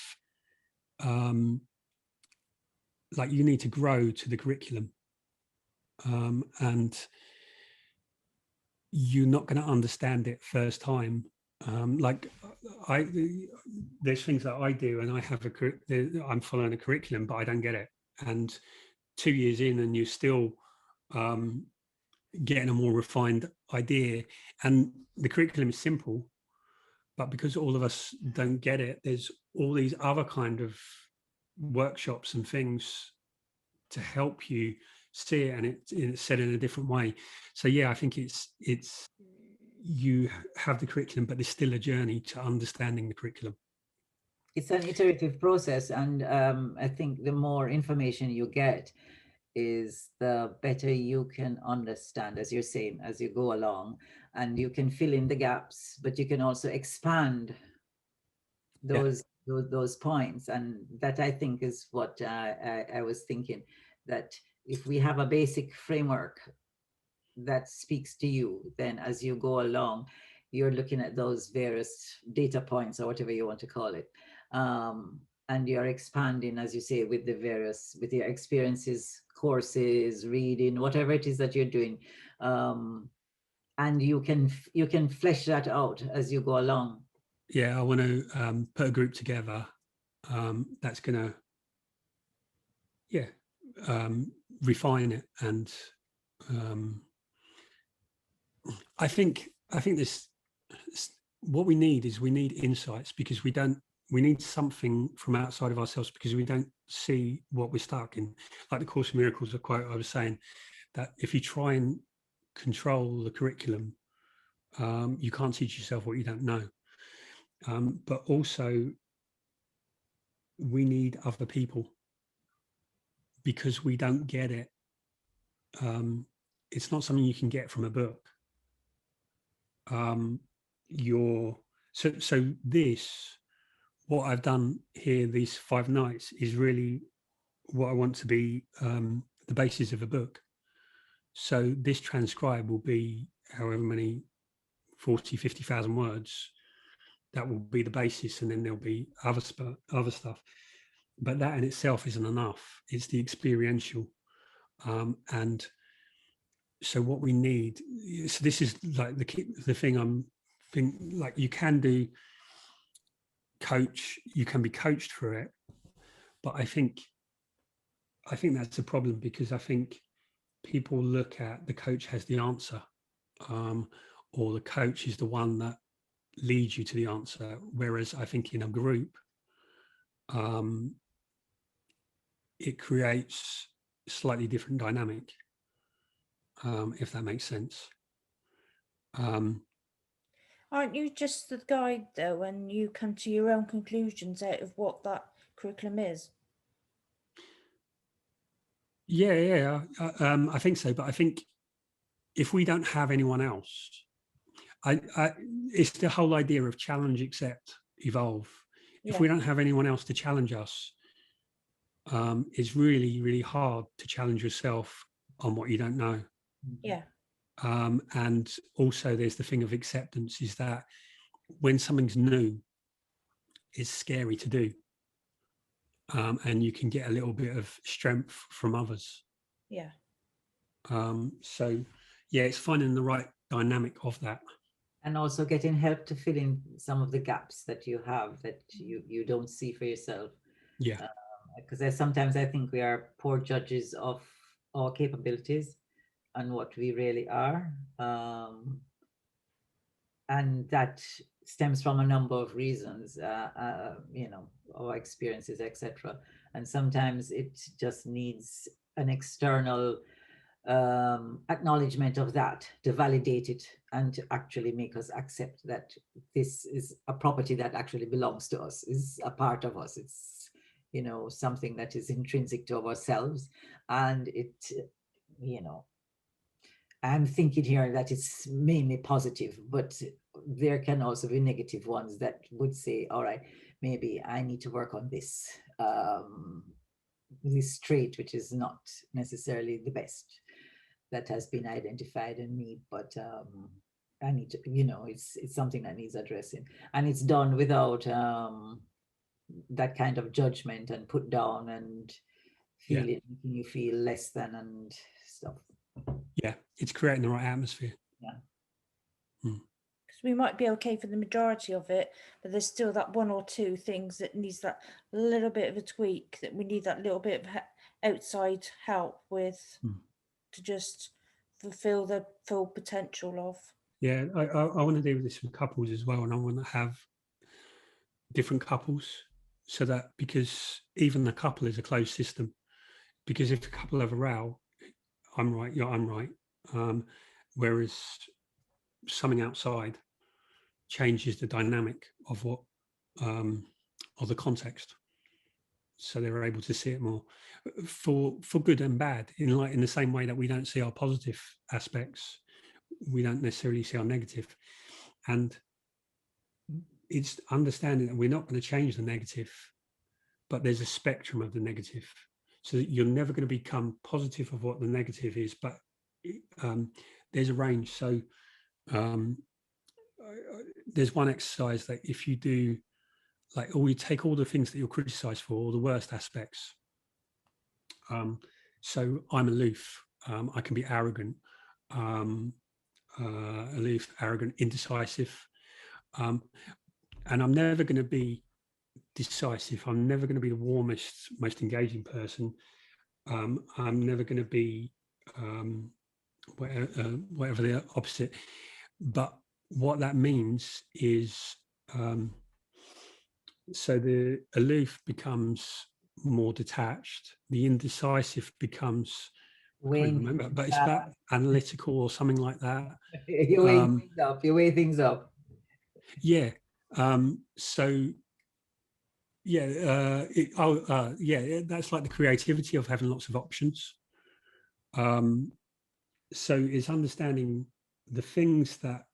like you need to grow to the curriculum. And you're not going to understand it first time. Like there's things that I do, and I have I'm following a curriculum, but I don't get it. And 2 years in, and you're still getting a more refined idea. And the curriculum is simple, but because all of us don't get it, there's all these other kind of workshops and things to help you see it, and it's said in a different way. So yeah, I think it's you have the curriculum, but there's still a journey to understanding the curriculum. It's an iterative process, and I think the more information you get is the better you can understand, as you're saying, as you go along, and you can fill in the gaps, but you can also expand those points. And that, I think, is what I was thinking, that if we have a basic framework that speaks to you, then as you go along, you're looking at those various data points, or whatever you want to call it, and you're expanding, as you say, with your experiences, courses, reading, whatever it is that you're doing, and you can flesh that out as you go along. Yeah, I want to put a group together that's going to refine it. And I think this, what we need insights, because we need something from outside of ourselves, because we don't see what we're stuck in. Like the Course in Miracles, a quote I was saying, that if you try and control the curriculum, you can't teach yourself what you don't know. But also we need other people, because we don't get it. It's not something you can get from a book. So this, what I've done here, these 5 nights, is really what I want to be the basis of a book. So this transcribe will be however many 40, 50,000 words. That will be the basis, and then there'll be other stuff. But that in itself isn't enough. It's the experiential. And so what we need, so this is like the thing I'm thinking, like you can be coached through it. But I think that's a problem, because I think people look at the coach has the answer, or the coach is the one that leads you to the answer. Whereas I think in a group, it creates a slightly different dynamic, if that makes sense. Aren't you just the guide, though, and you come to your own conclusions out of what that curriculum is? Yeah. I think so. But I think if we don't have anyone else, it's the whole idea of challenge, accept, evolve. If we don't have anyone else to challenge us, it's really, really hard to challenge yourself on what you don't know. Yeah. And also there's the thing of acceptance, is that when something's new, it's scary to do. And you can get a little bit of strength from others. Yeah. So yeah, it's finding the right dynamic of that. And also getting help to fill in some of the gaps that you have, that you don't see for yourself. Yeah. Because sometimes I think we are poor judges of our capabilities and what we really are. And that stems from a number of reasons, our experiences, etc. And sometimes it just needs an external acknowledgement of that to validate it, and to actually make us accept that this is a property that actually belongs to us, is a part of us. It's, something that is intrinsic to ourselves. And it, I'm thinking here that it's mainly positive, but there can also be negative ones that would say, all right, maybe I need to work on this, this trait, which is not necessarily the best that has been identified in me, but I need to, it's something that needs addressing. And it's done without that kind of judgment and put down and making you feel less than and stuff. Yeah, it's creating the right atmosphere. Yeah. Because So we might be okay for the majority of it, but there's still that one or two things that needs that little bit of a tweak, that we need that little bit of outside help with to just fulfill the full potential of. Yeah, I want to do this with couples as well, and I want to have different couples, so that, because even the couple is a closed system, because if a couple have a row, I'm right, I'm right, whereas something outside changes the dynamic of what of the context, so they're able to see it more for good and bad, in the same way that we don't see our positive aspects, we don't necessarily see our negative. And it's understanding that we're not going to change the negative, but there's a spectrum of the negative, so that you're never going to become positive of what the negative is, but there's a range. So there's one exercise that if you do, like, or you take all the things that you're criticized for, all the worst aspects. So I'm aloof, I can be arrogant, aloof, arrogant, indecisive, and I'm never going to be decisive. I'm never going to be the warmest, most engaging person. I'm never going to be whatever the opposite. But what that means is, so the aloof becomes more detached, the indecisive becomes, I can't remember, but it's about analytical or something like that. You weigh things up. You weigh things up. Yeah. So yeah, yeah, that's like the creativity of having lots of options. So it's understanding the things that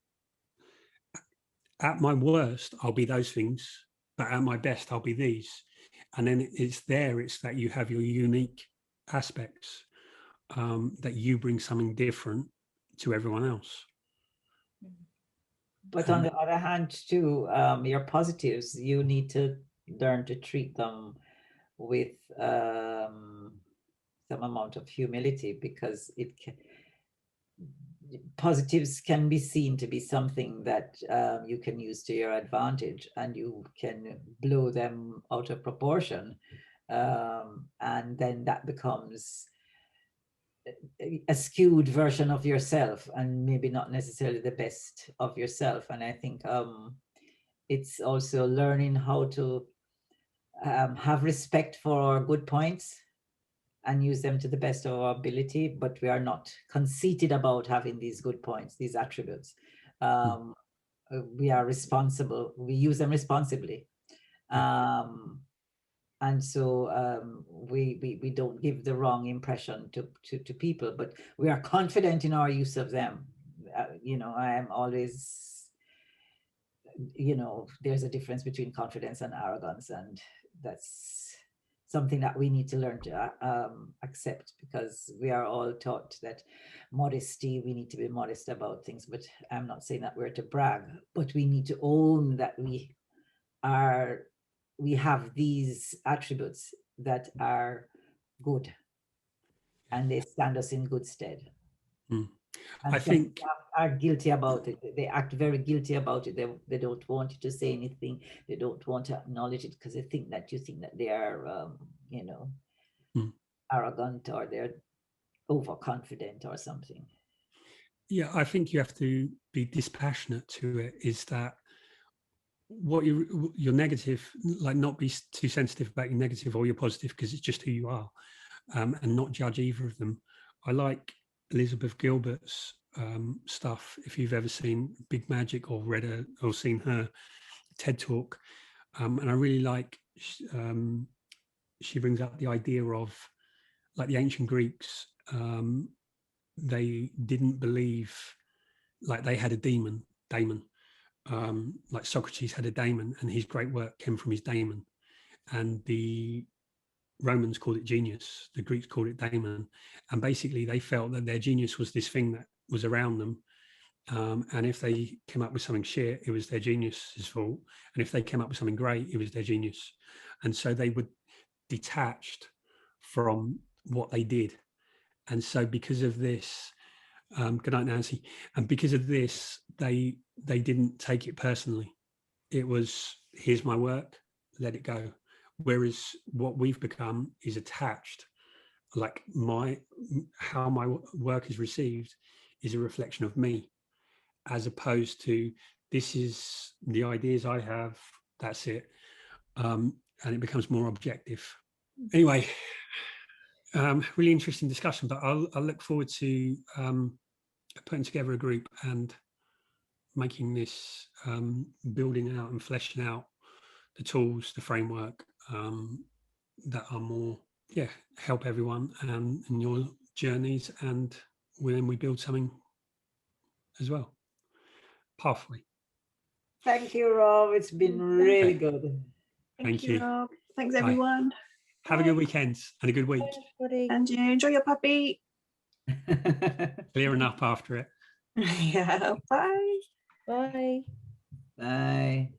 at my worst, I'll be those things, but at my best, I'll be these. And then it's that you have your unique aspects, that you bring something different to everyone else. But on the other hand, too, your positives, you need to learn to treat them with some amount of humility, because positives can be seen to be something that you can use to your advantage, and you can blow them out of proportion, and then that becomes a skewed version of yourself, and maybe not necessarily the best of yourself. And I think it's also learning how to have respect for our good points and use them to the best of our ability, but we are not conceited about having these good points, these attributes. We are responsible, we use them responsibly. And so we don't give the wrong impression to people, but we are confident in our use of them. I am always, there's a difference between confidence and arrogance, and that's something that we need to learn to accept, because we are all taught that modesty, we need to be modest about things. But I'm not saying that we're to brag, but we need to own that we have these attributes that are good, and they stand us in good stead. And I think are guilty about it. They act very guilty about it. They don't want you to say anything. They don't want to acknowledge it, because they think that they are, arrogant, or they're overconfident or something. Yeah, I think you have to be dispassionate to it. Is that what your negative, like, not be too sensitive about your negative or your positive, because it's just who you are, and not judge either of them. I like Elizabeth Gilbert's stuff. If you've ever seen Big Magic or read or seen her TED Talk, and I really like, she brings up the idea of, like, the ancient Greeks, they didn't believe, like, they had a daemon, like Socrates had a daemon, and his great work came from his daemon. And the Romans called it genius, the Greeks called it daemon. And basically they felt that their genius was this thing that was around them. And if they came up with something shit, it was their genius's fault. And if they came up with something great, it was their genius. And so they were detached from what they did. And so because of this, good night, Nancy. And because of this, they didn't take it personally. It was, here's my work, let it go. Whereas what we've become is attached, like how my work is received is a reflection of me, as opposed to this is the ideas I have, that's it. And it becomes more objective. Anyway, really interesting discussion, but I'll look forward to putting together a group and making this, building out and fleshing out the tools, the framework that are more, help everyone in your journeys, and then we build something as well. Pathway. Thank you, Rob. It's been really good. Thank you, Rob. Thanks, Bye. everyone. Have a good weekend and a good week. And you enjoy your puppy. Clearing up after it. Yeah. Bye. Bye. Bye.